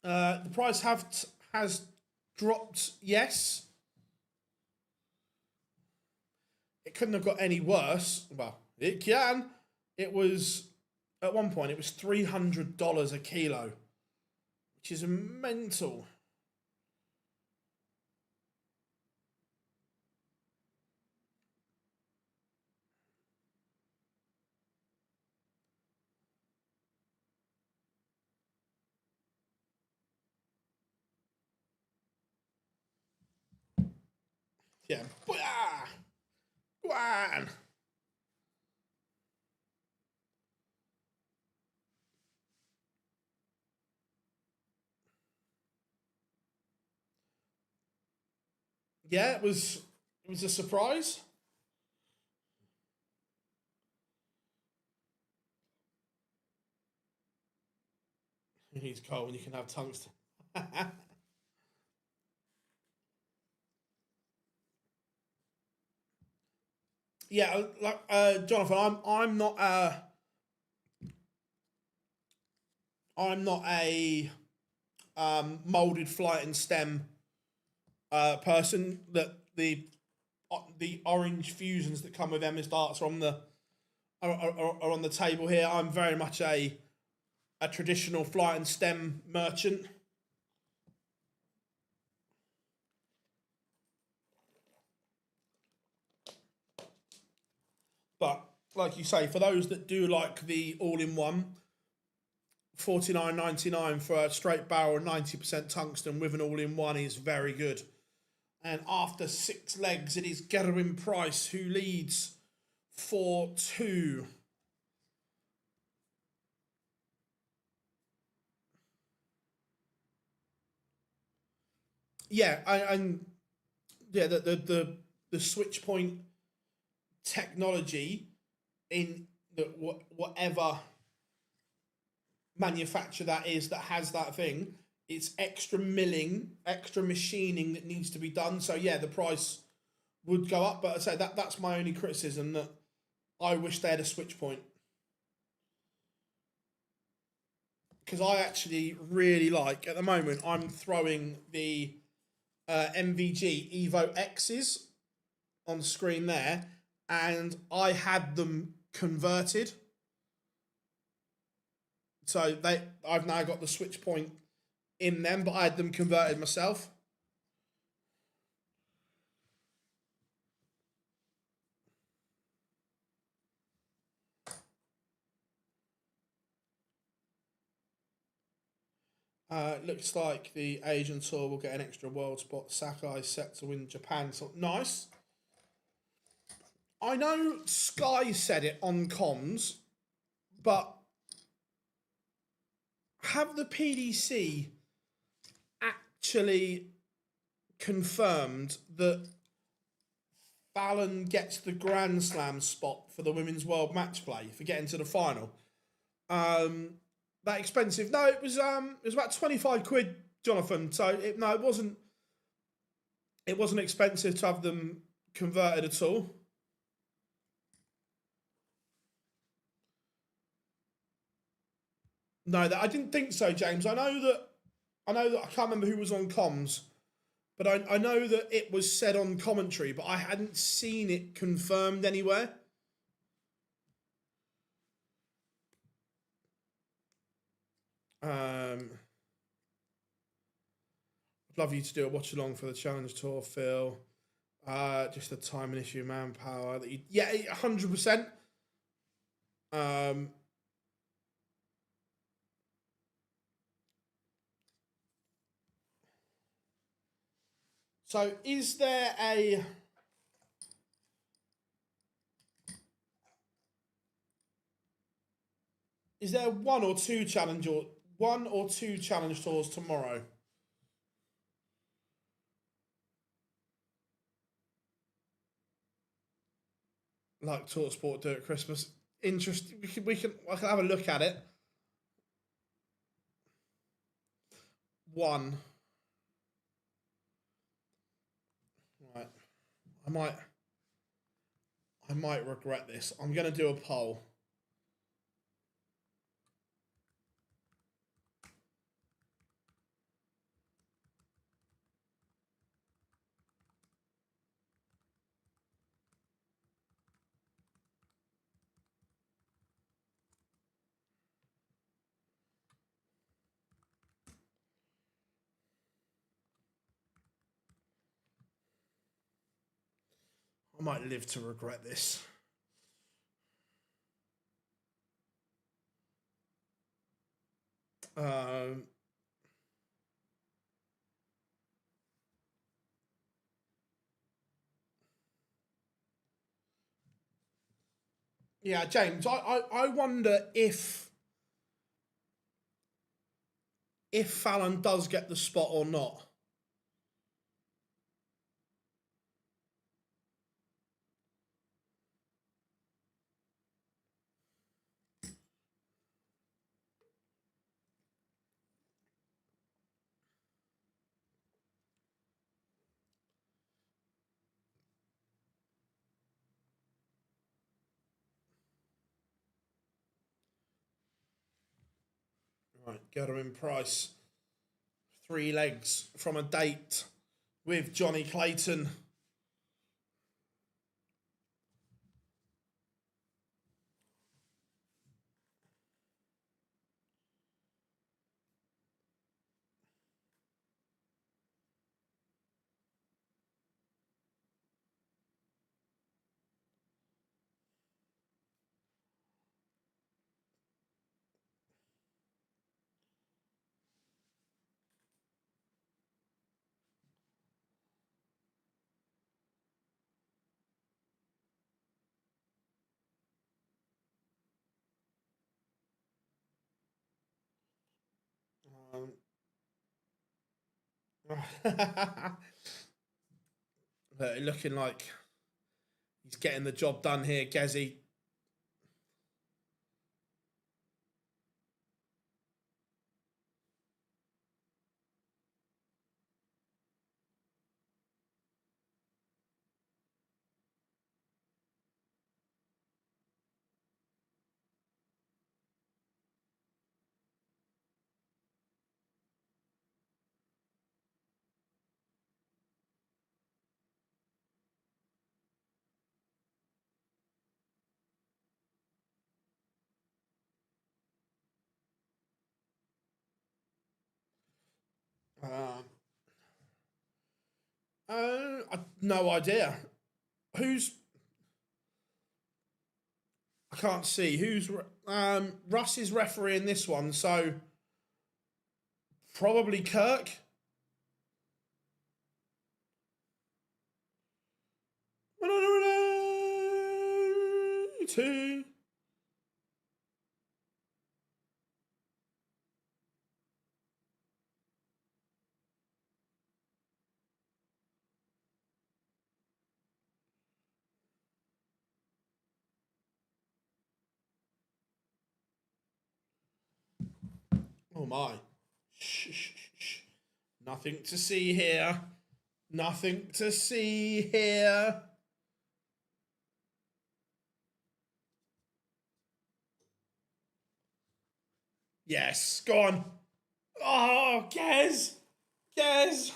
The price has dropped, yes. It couldn't have got any worse. Well, it can. It was, at one point, it was $300 a kilo, which is mental. Yeah. Go on. Yeah, it was a surprise. You need coal and you can have tungsten. Yeah, like Jonathan, I'm not a molded flight and stem person. That the orange fusions that come with MS darts are on the table here. I'm very much a traditional flight and stem merchant. But like you say, for those that do like the all-in-one, $49.99 for a straight barrel 90% tungsten with an all-in-one is very good. And after 6 legs, it is Gerwin Price who leads 4-2. Yeah, and yeah, the switch point technology in whatever manufacturer that is that has that thing, it's extra milling, extra machining that needs to be done. So yeah, the price would go up, but I say that's my only criticism, that I wish they had a switch point, because I actually really like, at the moment I'm throwing the MVG Evo X's on screen there, and I had them converted. So I've now got the switch point in them, but I had them converted myself. Looks like the Asian tour will get an extra world spot. Sakai set to win Japan. So nice. I know Sky said it on comms, but have the PDC actually confirmed that Fallon gets the Grand Slam spot for the Women's World Match Play for getting to the final? That expensive? No, it was about 25 quid, Jonathan. So it wasn't expensive to have them converted at all. No, I didn't think so, James. I know that I can't remember who was on comms, but I know that it was said on commentary, but I hadn't seen it confirmed anywhere. I'd love you to do a watch along for the Challenge Tour, Phil. Just a timing issue, manpower. Yeah, 100%. So is there one or two challenge tours tomorrow? Like Talk Sport do at Christmas. Interesting. I can have a look at it. One. Right. I might I might regret this. I'm going to do a poll. I might live to regret this. Yeah, James, I wonder if Fallon does get the spot or not. Right, Gerwin Price. 3 legs from a date with Johnny Clayton. Looking like he's getting the job done here, Gezi. No idea. Who's... I can't see. Who's... Russ is refereeing this one, so... Probably Kirk. Two. Oh my. Shh, shh, shh. Nothing to see here. Nothing to see here. Yes, go on. Oh, Gez. Gez.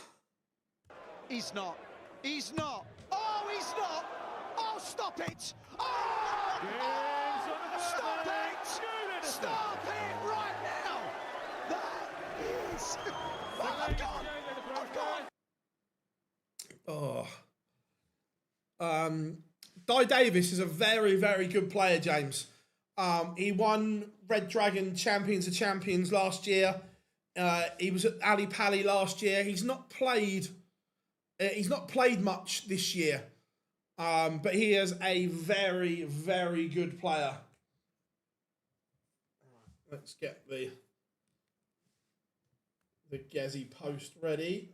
He's not. He's not. Oh, he's not. Oh, stop it. Oh, stop it. Stop it right now. That is... Oh, I've gone. Oh. Di Davis is a very, very good player, James. He won Red Dragon Champions of Champions last year. He was at Ali Pali last year. He's not played much this year. But he is a very, very good player. Let's get the Gezi post ready.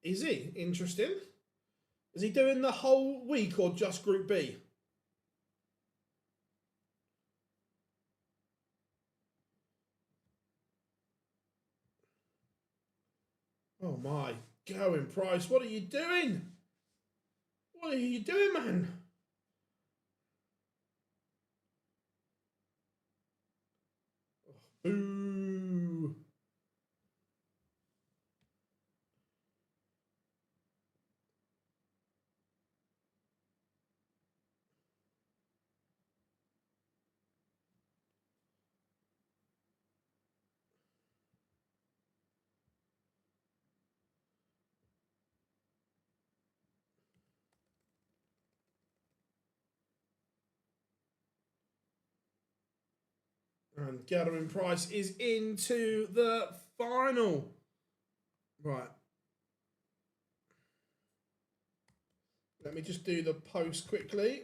Is he? Interesting. Is he doing the whole week or just Group B? Oh my. going, Price. What are you doing? What are you doing, man? Ooh. And Gathering Price is into the final. Right. Let me just do the post quickly.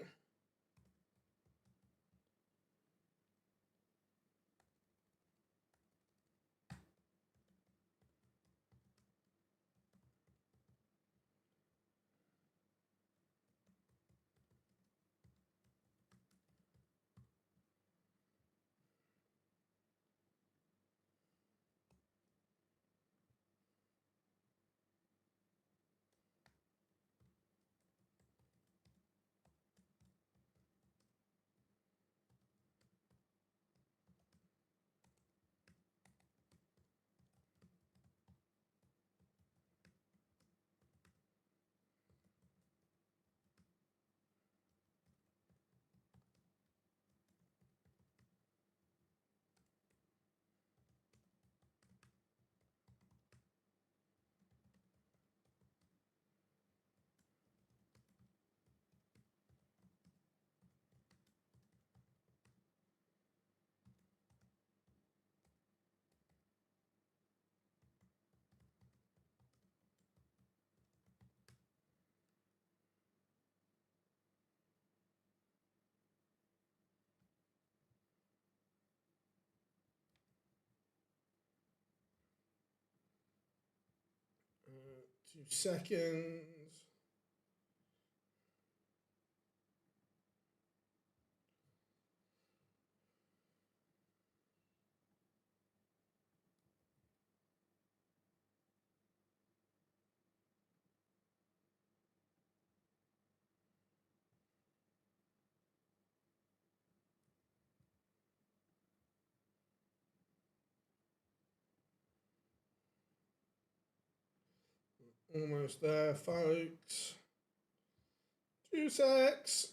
Uh, 2 seconds. Almost there, folks. 2 secs.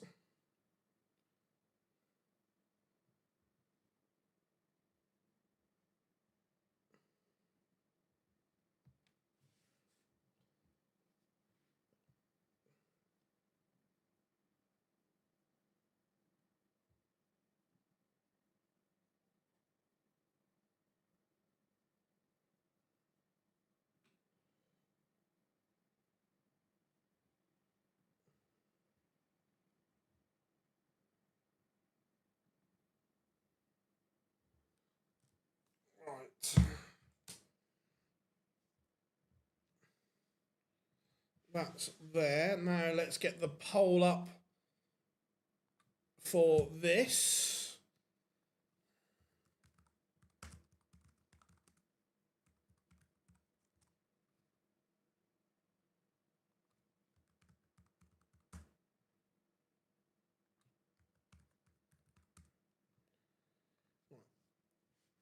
Right. That's there. Now let's get the poll up for this.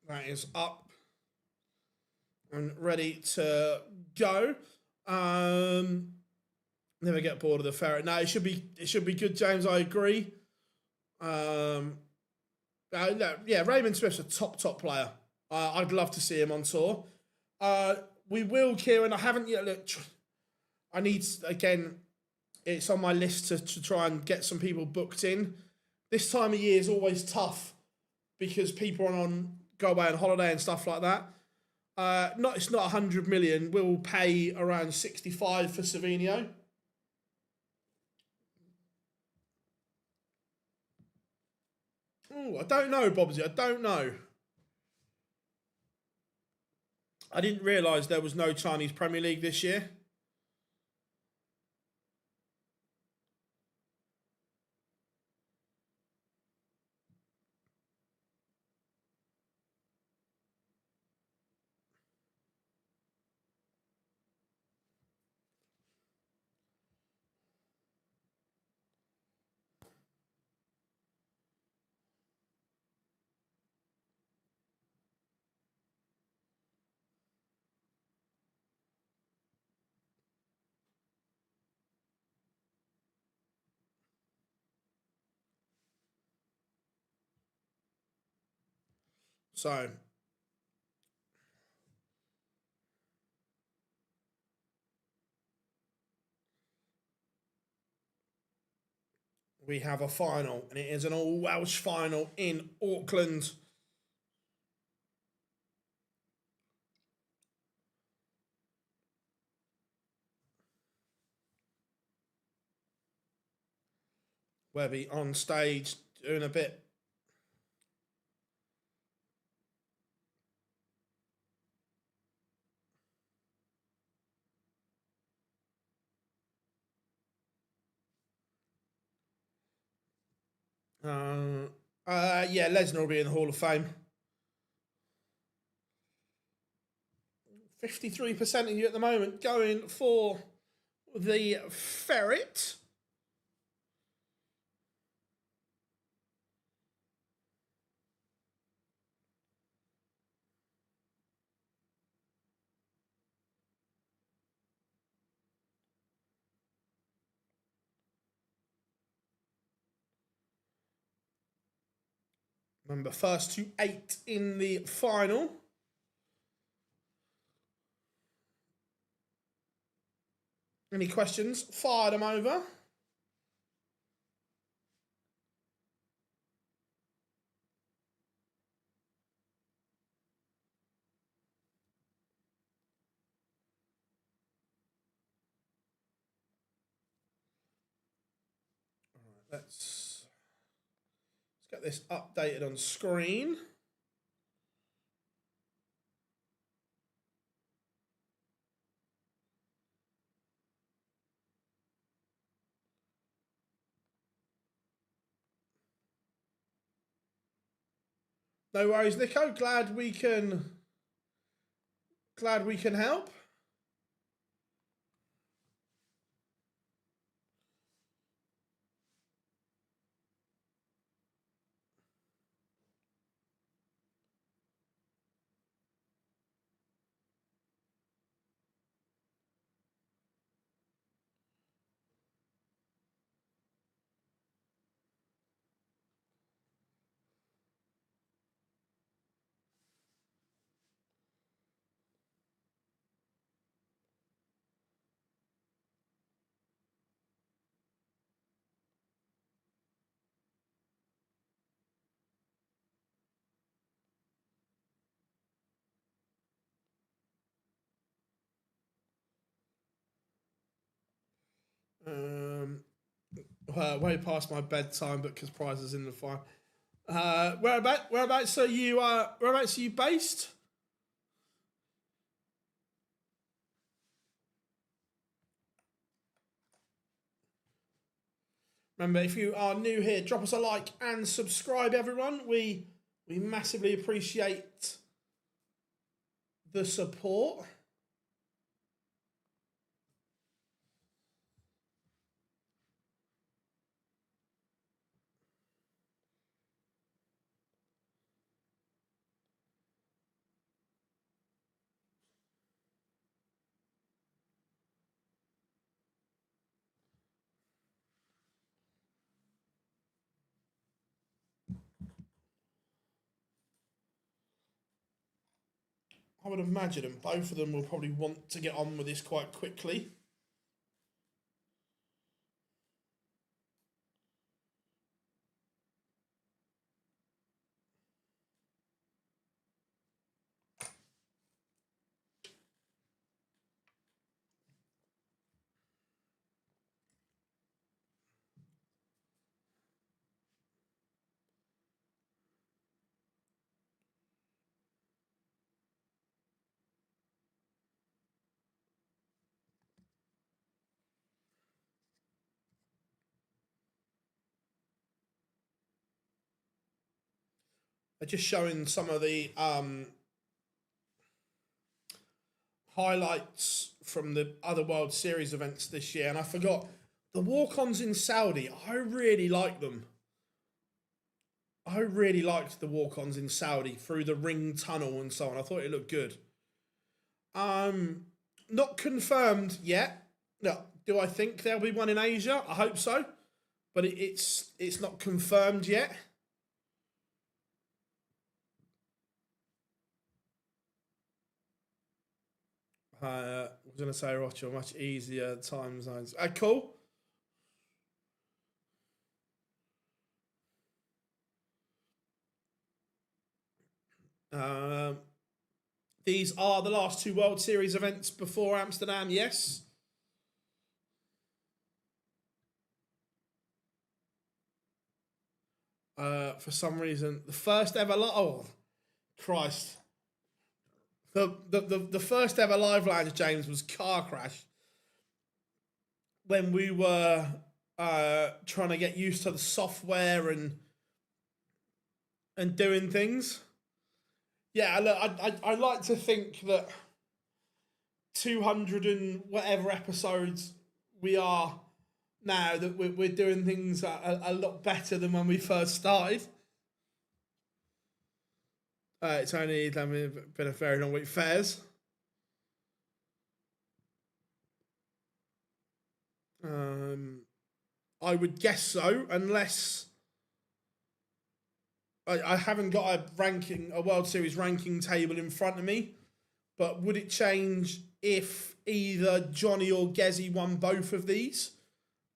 That is up and ready to go. Never get bored of the ferret. No, it should be good, James. I agree. No, yeah, Raymond Smith's a top player. I'd love to see him on tour. We will, Kieran. I haven't yet looked. I need, again, it's on my list to try and get some people booked in. This time of year is always tough because people are go away on holiday and stuff like that. It's not 100 million. We'll pay around 65 for Savinio. Oh, I don't know, Bobbsy. I don't know. I didn't realise there was no Chinese Premier League this year. So we have a final, and it is an all Welsh final in Auckland. Webby on stage doing a bit. Yeah, Lesnar will be in the Hall of Fame. 53% of you at the moment going for the ferret. Remember, first to 8 in the final. Any questions? Fire them over. Let's get this updated on screen. No worries, Nico. Glad we can help. Way past my bedtime, but because prizes in the final. Whereabouts are you? Whereabouts are you based? Remember, if you are new here, drop us a like and subscribe, everyone. We massively appreciate the support. I would imagine, and both of them will probably want to get on with this quite quickly. They're just showing some of the highlights from the other World Series events this year, and I forgot the walk-ons in Saudi. I really like them. I really liked the walk-ons in Saudi through the ring tunnel and so on. I thought it looked good. Not confirmed yet. No, do I think there'll be one in Asia? I hope so, but it's not confirmed yet. I was going to say, Roger, much easier time zones. Cool. These are the last two World Series events before Amsterdam, yes. For some reason, the first ever oh Christ. The first ever live lounge, James, was car crash. When we were trying to get used to the software and doing things. Yeah, look, I like to think that 200 and whatever episodes we are now, that we're doing things a lot better than when we first started. It's only been a very long week. Fairs. I would guess so, unless I haven't got a World Series ranking table in front of me. But would it change if either Johnny or Gezi won both of these?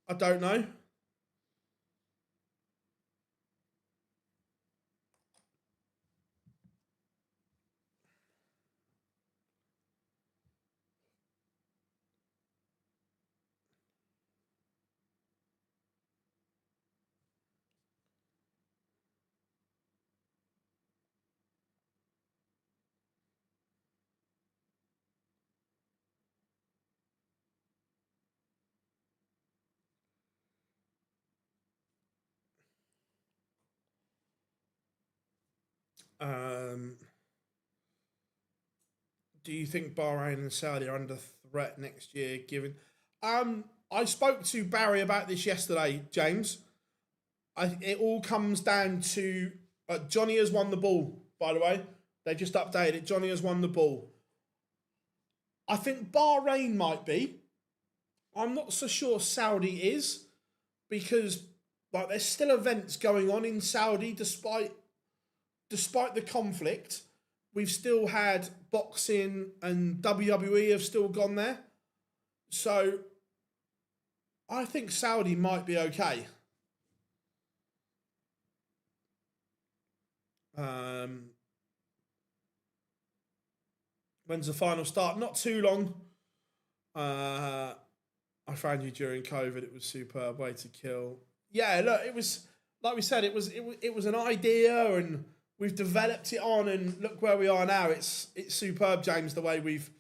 I don't know. Do you think Bahrain and Saudi are under threat next year? Given, I spoke to Barry about this yesterday, James. It all comes down to Johnny has won the ball. By the way, they just updated it. Johnny has won the ball. I think Bahrain might be. I'm not so sure Saudi is, because like there's still events going on in Saudi despite the conflict. We've still had boxing, and WWE have still gone there. So I think Saudi might be okay. When's the final start? Not too long. I found you during COVID. It was superb. Way to kill. Yeah, look, it was like we said. It was an idea, and we've developed it on, and look where we are now. It's superb, James, the way we've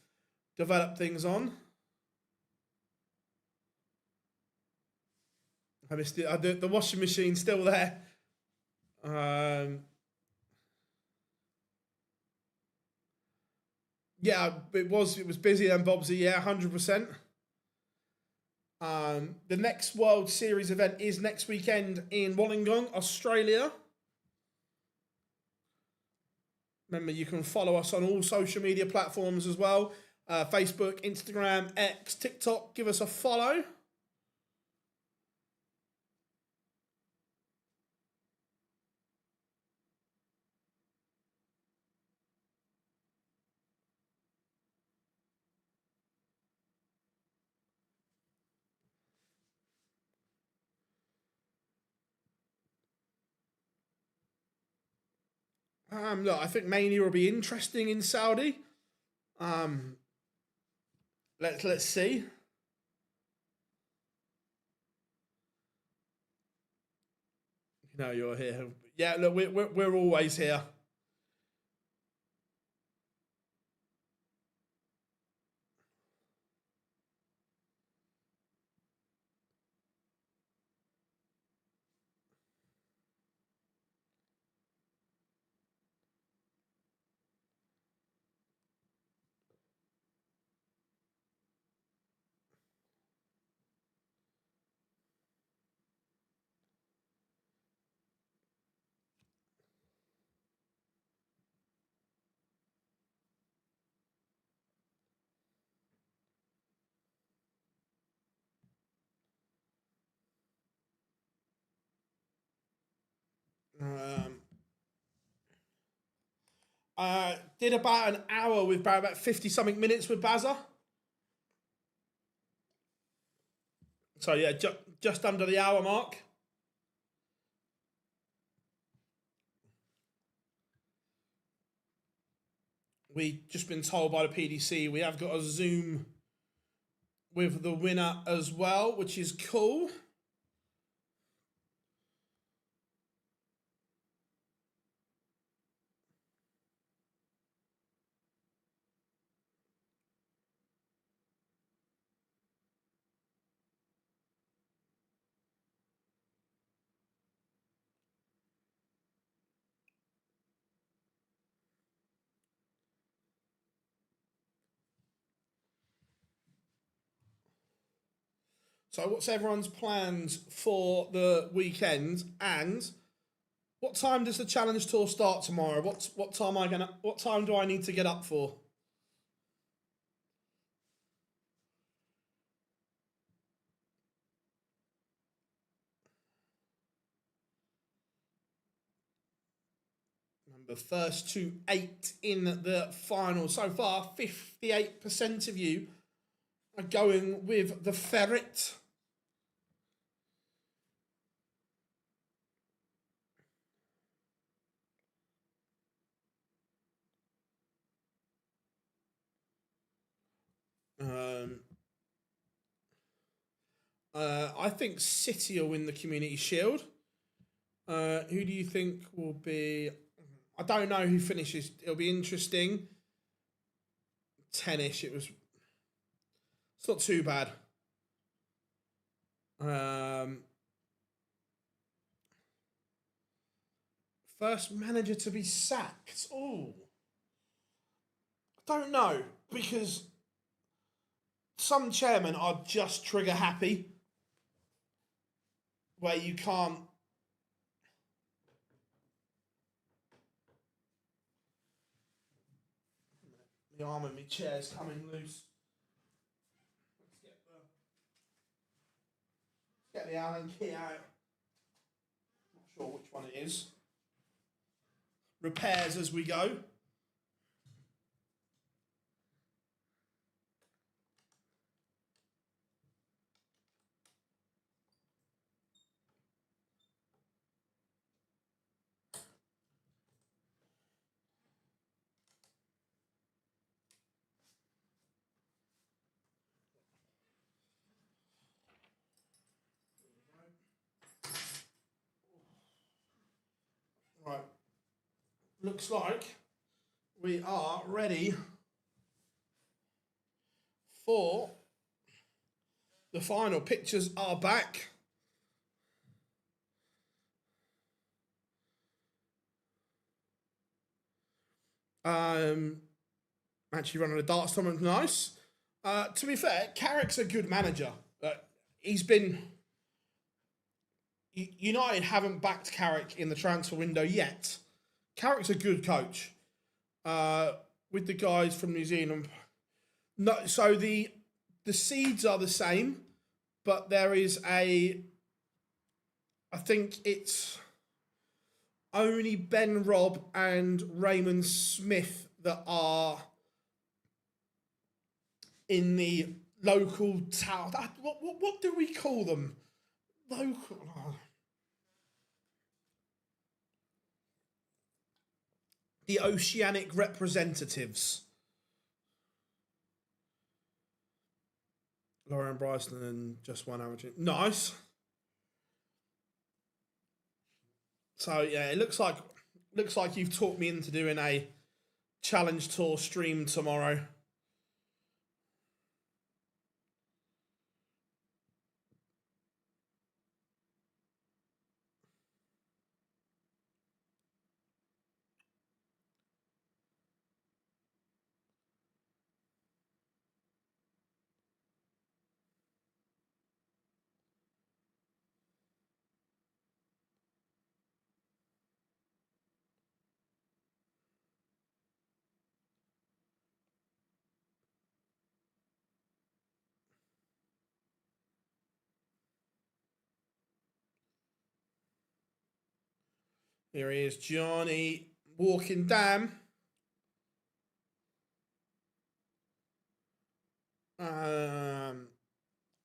developed things on. I missed it. The washing machine's still there. Yeah, it was busy then, Bobsy. Yeah, 100%. The next World Series event is next weekend in Wollongong, Australia. Remember, you can follow us on all social media platforms as well. Facebook, Instagram, X, TikTok. Give us a follow. Look, I think Mania will be interesting in Saudi. Let's see. You know you're here. Yeah, look, we're always here. Did about an hour with about 50 something minutes with Bazza. So yeah, just under the hour mark. We've just been told by the PDC we have got a Zoom with the winner as well, which is cool. So what's everyone's plans for the weekend, and what time does the challenge tour start tomorrow? What time do I need to get up for? The first to 8 in the final. So far, 58% of you are going with the ferret. I think City will win the Community Shield. Who do you think will be... I don't know who finishes. It'll be interesting. 10-ish. It's not too bad. First manager to be sacked. Oh, I don't know, because some chairmen are just trigger happy, where you can't. The arm of my chair's coming loose. Let's get the Allen key out. Not sure which one it is. Repairs as we go. Right. Looks like we are ready for the final. Pictures are back. Actually running a darts tournament, nice. To be fair, Carrick's a good manager. He's been... United haven't backed Carrick in the transfer window yet. Carrick's a good coach. With the guys from New Zealand. No, so the seeds are the same, but there is I think it's only Ben Robb and Raymond Smith that are in the local town. What do we call them? Local. The Oceanic representatives. Lauren Bryson and just one average. Nice. So yeah, it looks like you've talked me into doing a challenge tour stream tomorrow. Here he is, Johnny walking down.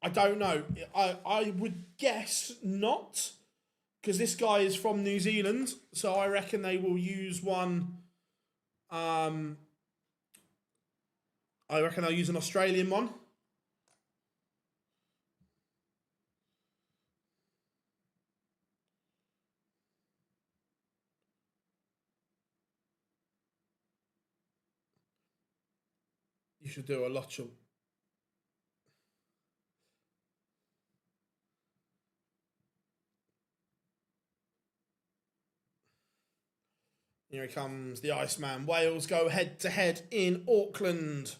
I don't know. I would guess not, because this guy is from New Zealand, so I reckon they will use one. I reckon they'll use an Australian one. You should do a lot of. Here he comes, the Iceman. Wales go head to head in Auckland.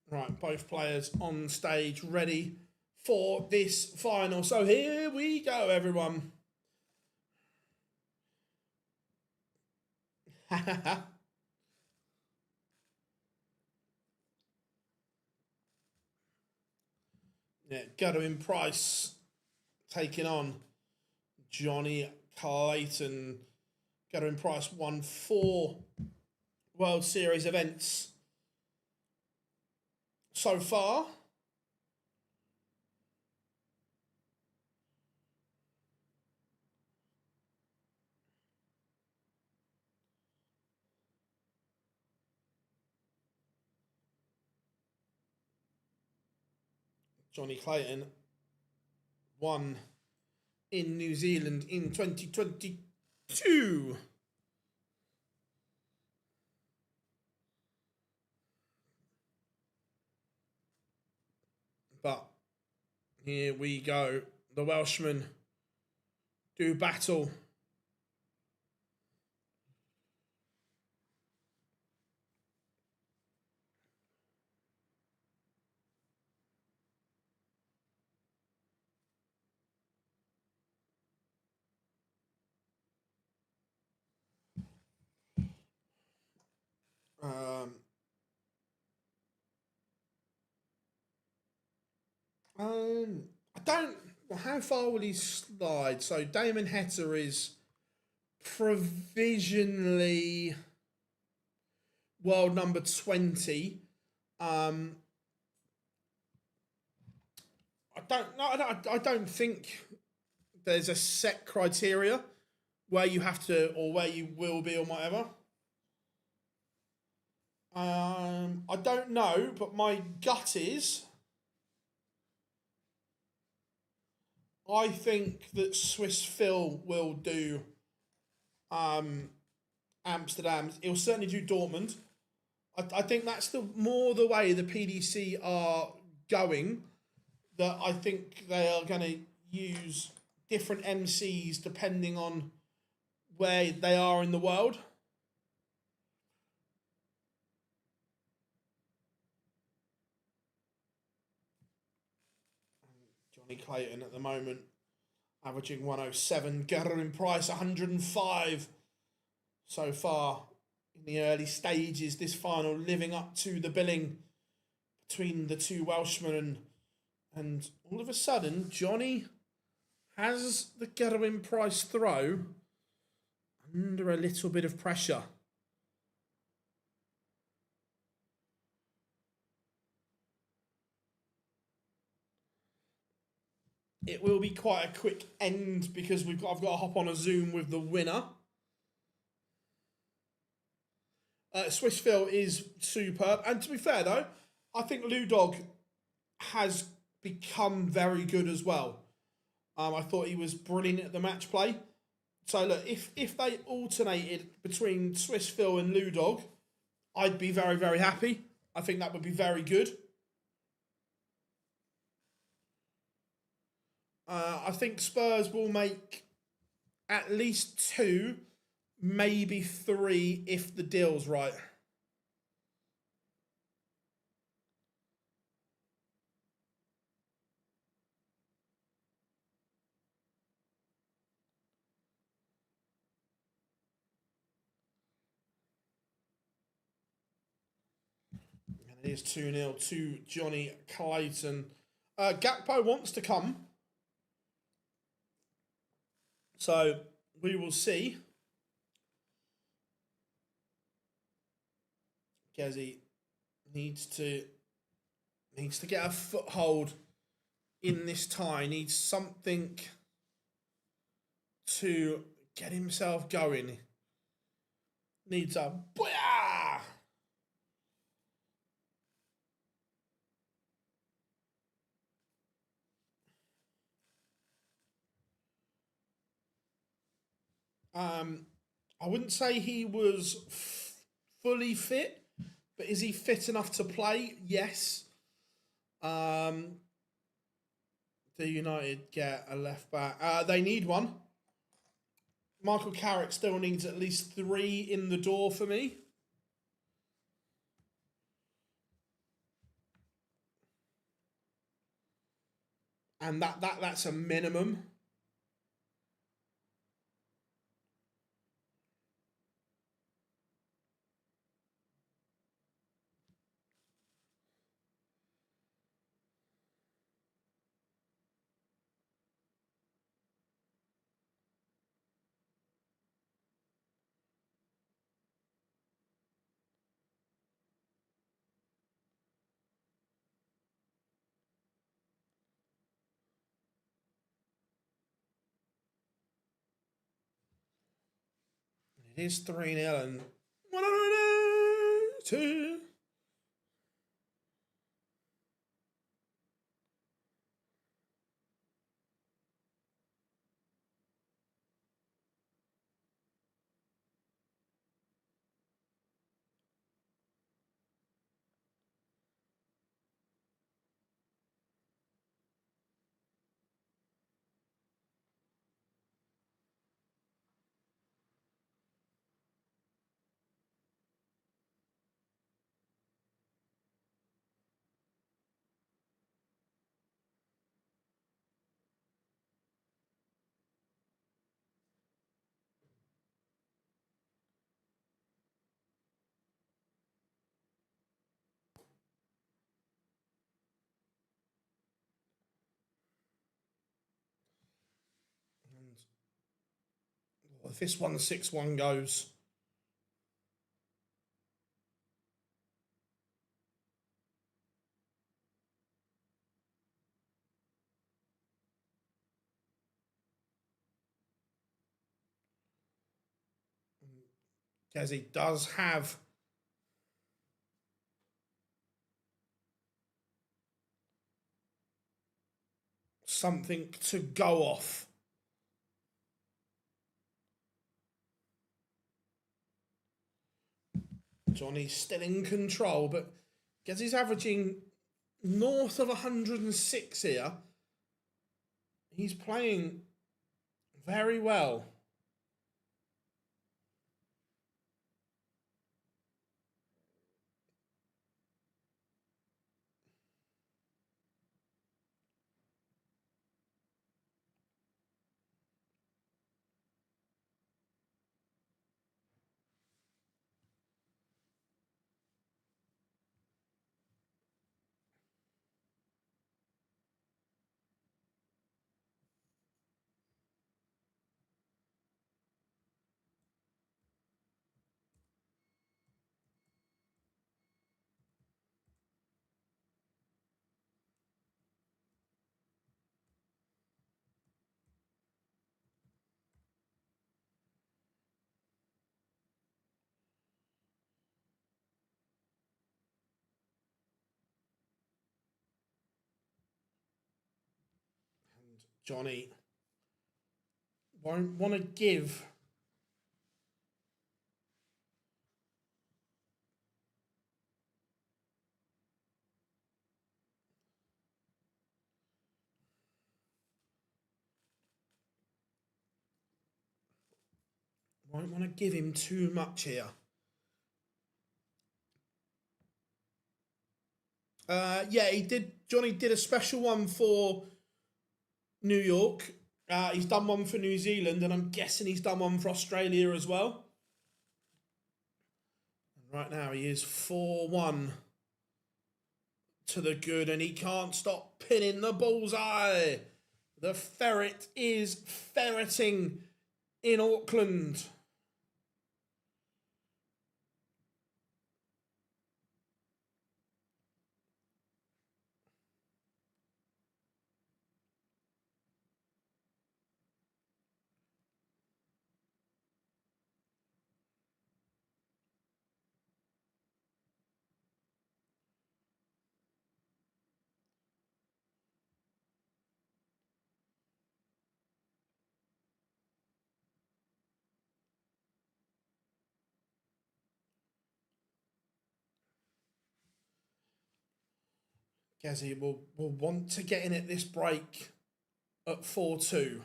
Right, both players on stage ready for this final. So here we go, everyone. Yeah, Gutterman Price taking on Johnny Clayton. Gutterman Price won 4 World Series events so far. Johnny Clayton won in New Zealand in 2022. But here we go. The Welshmen do battle. I don't. How far will he slide? So Damon Heta is provisionally world number 20. I don't think there's a set criteria where you have to or where you will be or whatever. I don't know, but my gut is I think that Swiss Phil will do Amsterdam. He'll certainly do Dortmund. I think that's the way the PDC are going. That I think they are going to use different MCs depending on where they are in the world. Johnny Clayton at the moment averaging 107. Gutterman Price 105 so far in the early stages. This final living up to the billing between the two Welshmen. And all of a sudden, Johnny has the Gutterman Price throw under a little bit of pressure. It will be quite a quick end because I've got to hop on a Zoom with the winner. Swiss Phil is superb. And to be fair, though, I think Ludog has become very good as well. I thought he was brilliant at the match play. So look, if they alternated between Swiss Phil and Ludog, I'd be very, very happy. I think that would be very good. I think Spurs will make at least 2, maybe 3 if the deal's right. And it is 2-0 to Johnny Clayton. Gakpo wants to come. So we will see. Gezi needs to get a foothold in this tie. Needs something to get himself going. Needs a booyah! I wouldn't say he was fully fit, but is he fit enough to play? Yes. Do United get a left back? They need one. Michael Carrick still needs at least 3 in the door for me. And that's a minimum. It is 3-0 and 102. If this one 6-1 goes, Gezi does have something to go off. Johnny's still in control, but Gezi's averaging north of 106 here. He's playing very well. And Johnny won't want to give him too much here. Yeah, he did. Johnny did a special one for New York. He's done one for New Zealand, and I'm guessing he's done one for Australia as well. And right now, he is 4-1 to the good, and he can't stop pinning the bullseye. The ferret is ferreting in Auckland. Gazzy will want to get in at this break at 4-2.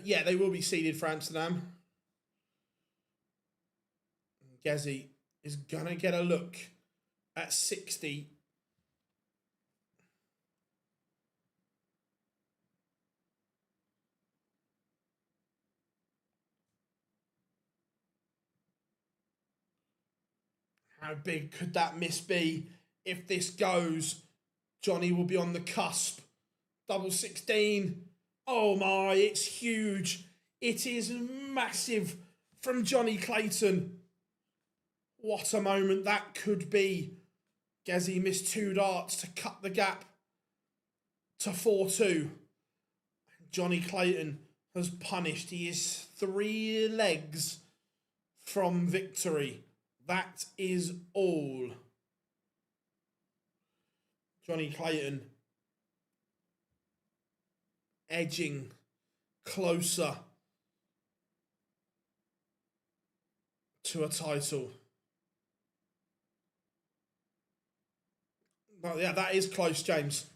Yeah, they will be seeded for Amsterdam. Gazzy is going to get a look at 60. How big could that miss be? If this goes, Johnny will be on the cusp. Double 16. Oh my, it's huge. It is massive from Johnny Clayton. What a moment that could be. Gazzy missed 2 darts to cut the gap to 4-2. Johnny Clayton has punished. He is 3 legs from victory. That is all. Johnny Clayton edging closer to a title. But yeah, that is close, James.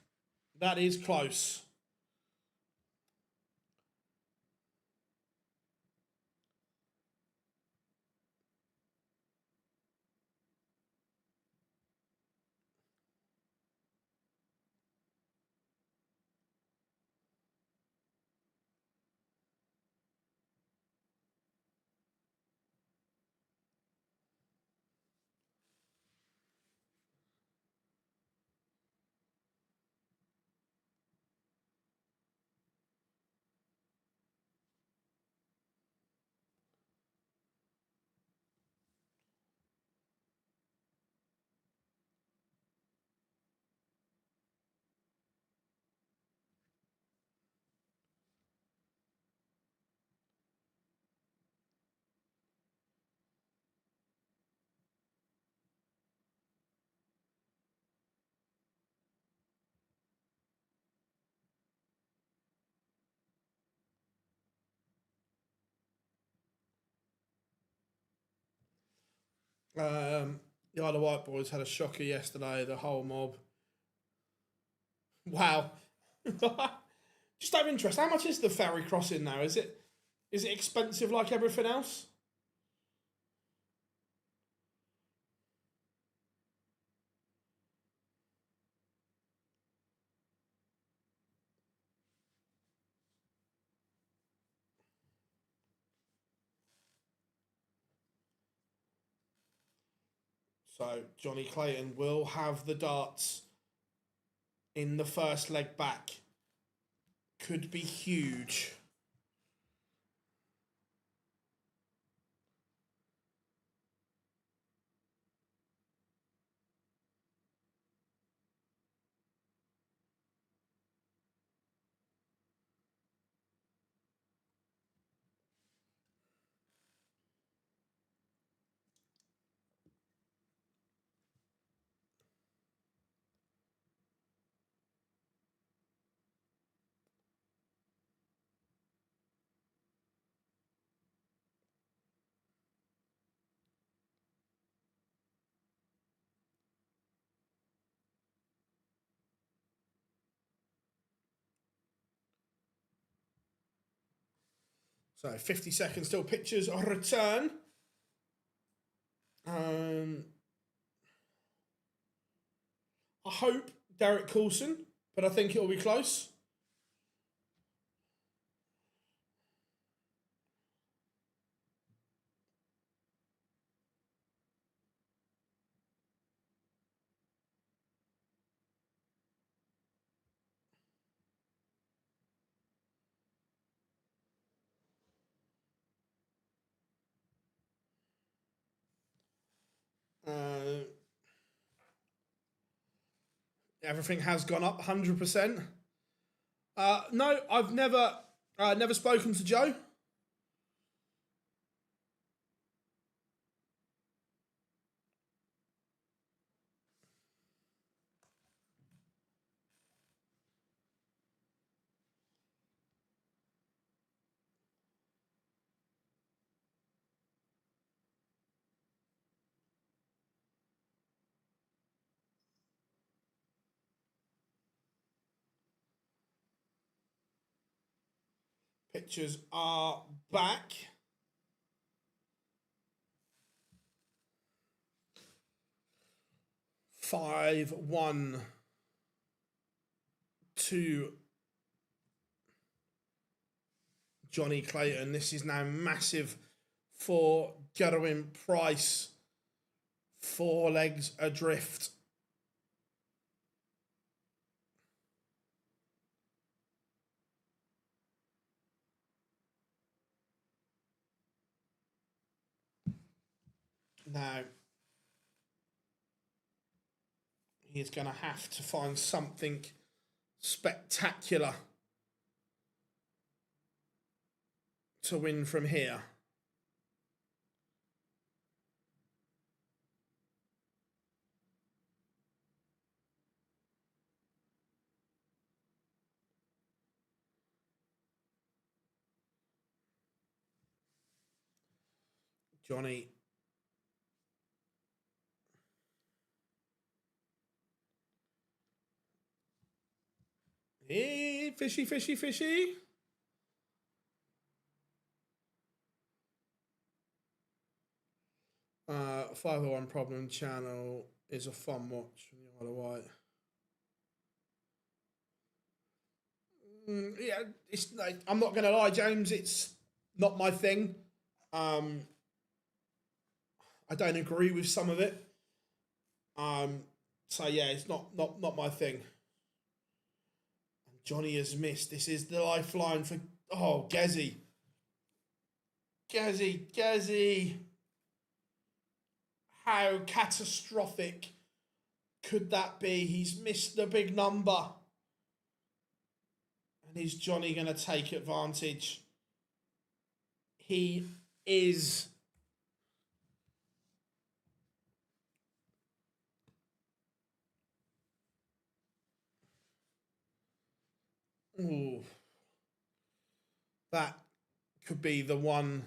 That is close. The Isle of Wight boys had a shocker yesterday, the whole mob. Wow. Just out of interest, how much is the ferry crossing now? Is it expensive like everything else? So Johnny Clayton will have the darts in the first leg back. Could be huge. So 50 seconds till pictures return. I hope Derek Coulson, but I think it'll be close. Everything has gone up 100%. No, I've never spoken to Joe. Pictures are back. Five, 1, 2. Johnny Clayton. This is now massive for Gerwin Price. 4 legs adrift. Now, he's going to have to find something spectacular to win from here. Johnny. Hey, fishy, fishy, fishy. Uh, 501 Problem Channel is a fun watch from the Isle of Wight. Yeah, it's like, I'm not gonna lie, James. It's not my thing. I don't agree with some of it. So yeah, it's not my thing. And Johnny has missed. This is the lifeline for Gezi. Gezi. How catastrophic could that be? He's missed the big number. And is Johnny going to take advantage? He is. Ooh. That could be the one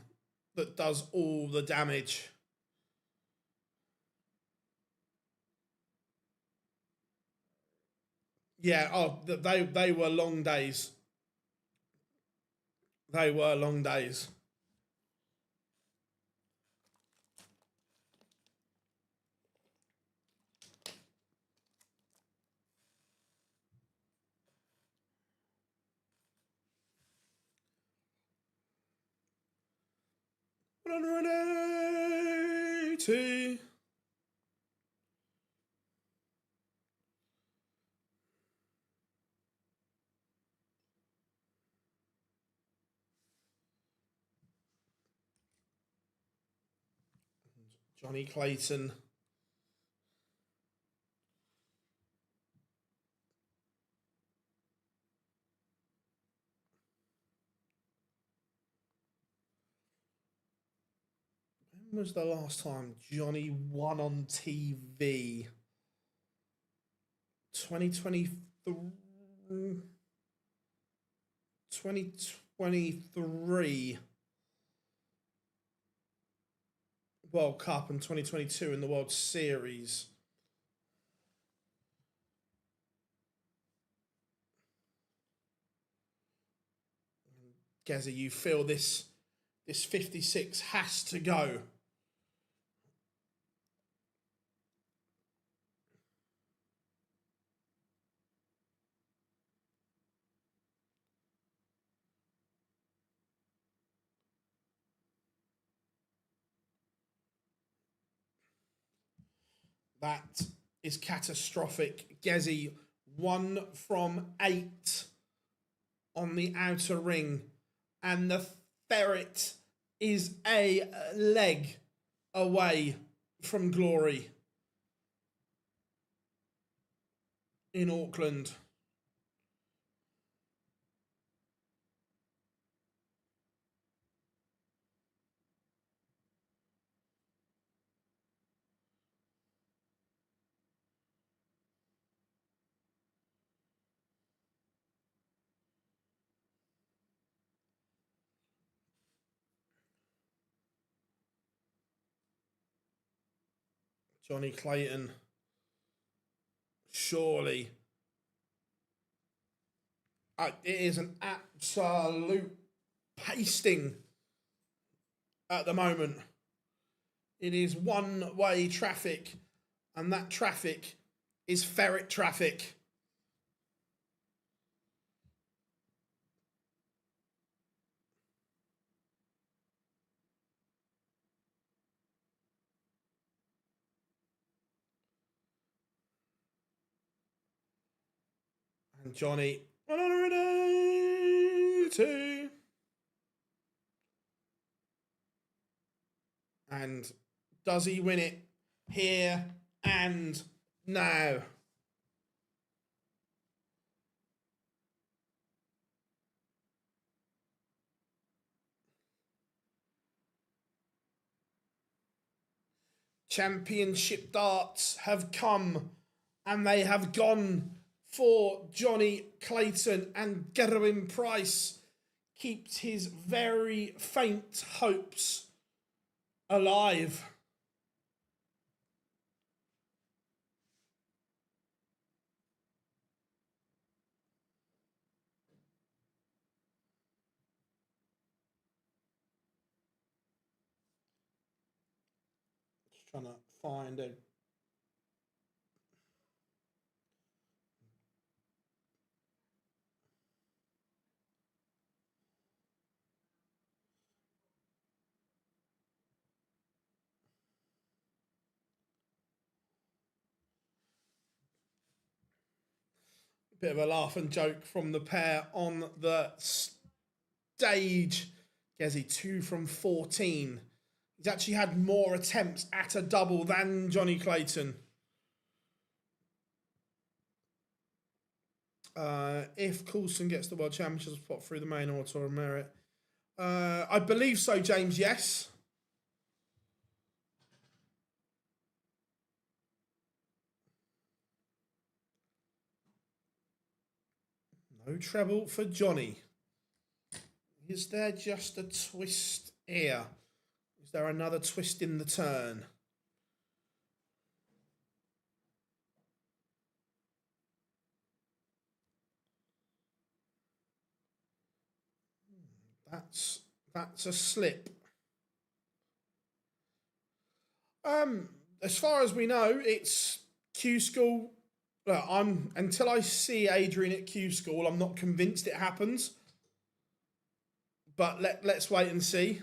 that does all the damage. Yeah, they were long days. They were long days. $180. Johnny Clayton. When was the last time Johnny won on TV? 2023 World Cup and 2022 in the World Series. Gazza, you feel this This 56 has to go. That is catastrophic. Gezi, 1 from 8 on the outer ring. And the ferret is a leg away from glory in Auckland. Johnny Clayton, surely. It is an absolute pasting at the moment. It is one-way traffic, and that traffic is ferret traffic. And Johnny, 182. And does he win it here and now? Championship darts have come and they have gone for Johnny Clayton, and Gerwin Price keeps his very faint hopes alive. Just trying to find a bit of a laugh and joke from the pair on the stage. Gezi, 2 from 14. He's actually had more attempts at a double than Johnny Clayton. If Coulson gets the World Championship spot through the main or Tour of Merit. I believe so, James, yes. No treble for Johnny. Is there just a twist here? Is there another twist in the turn? That's a slip. As far as we know, it's Q School. Until I see Adrian at Q School, I'm not convinced it happens. But let's wait and see.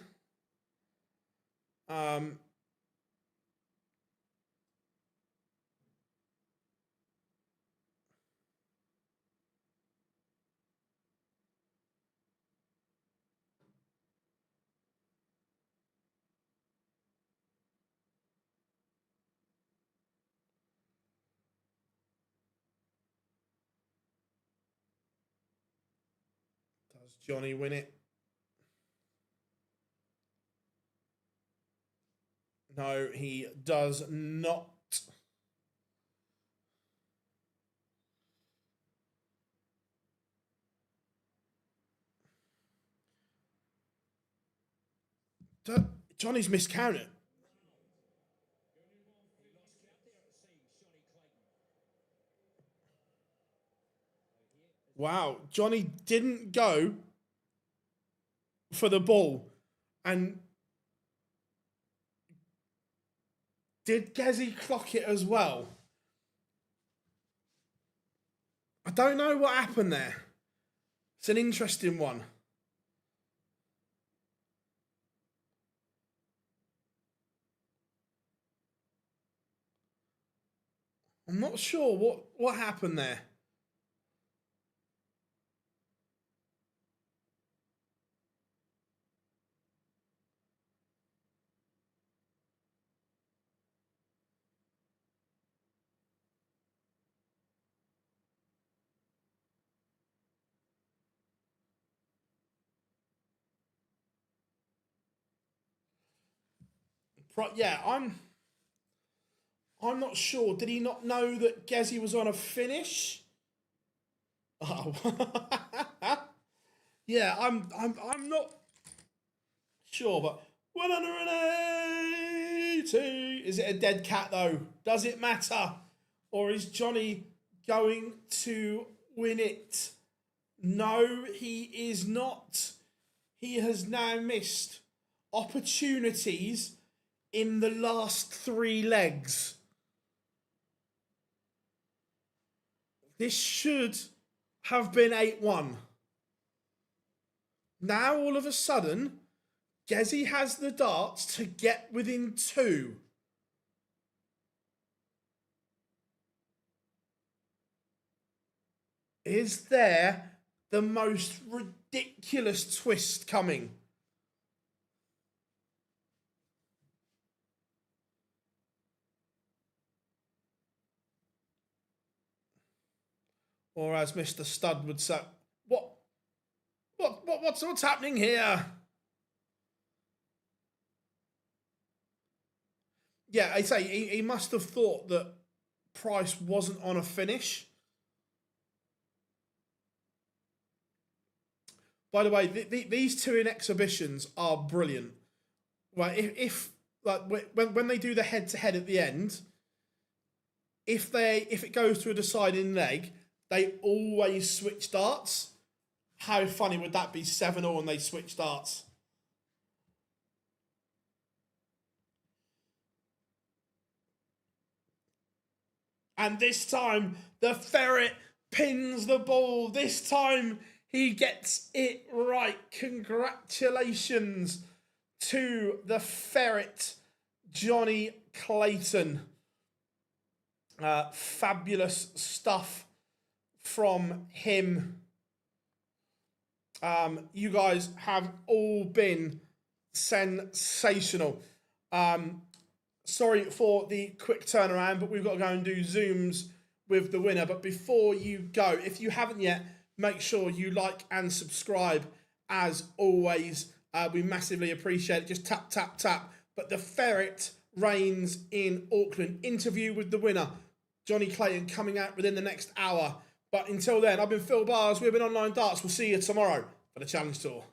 Does Johnny win it? No, he does not. Johnny's miscounted. Wow, Johnny didn't go for the ball. And did Gezi clock it as well? I don't know what happened there. It's an interesting one. I'm not sure what happened there. Yeah, I'm not sure. Did he not know that Gezi was on a finish? Oh. Yeah, I'm not sure, but 180. Is it a dead cat though? Does it matter? Or is Johnny going to win it? No, he is not. He has now missed opportunities in the last 3 legs. This should have been 8-1. Now, all of a sudden, Gezi has the darts to get within 2. Is there the most ridiculous twist coming? Or as Mr. Stud would say, what's happening here? Yeah, I say he must have thought that Price wasn't on a finish. By the way, these two in exhibitions are brilliant. Right, if like when they do the head-to-head at the end, if it goes to a deciding leg, they always switch darts. How funny would that be? 7-all and they switch darts. And this time, the ferret pins the ball. This time, he gets it right. Congratulations to the ferret, Johnny Clayton. Fabulous stuff from him. You guys have all been sensational. Sorry for the quick turnaround, but we've got to go and do Zooms with the winner. But before you go, if you haven't yet, make sure you like and subscribe. As always, we massively appreciate it. Just tap, tap, tap. But the ferret reigns in Auckland. Interview with the winner, Johnny Clayton, coming out within the next hour. But until then, I've been Phil Bars. We've been Online Darts. We'll see you tomorrow for the Challenge Tour.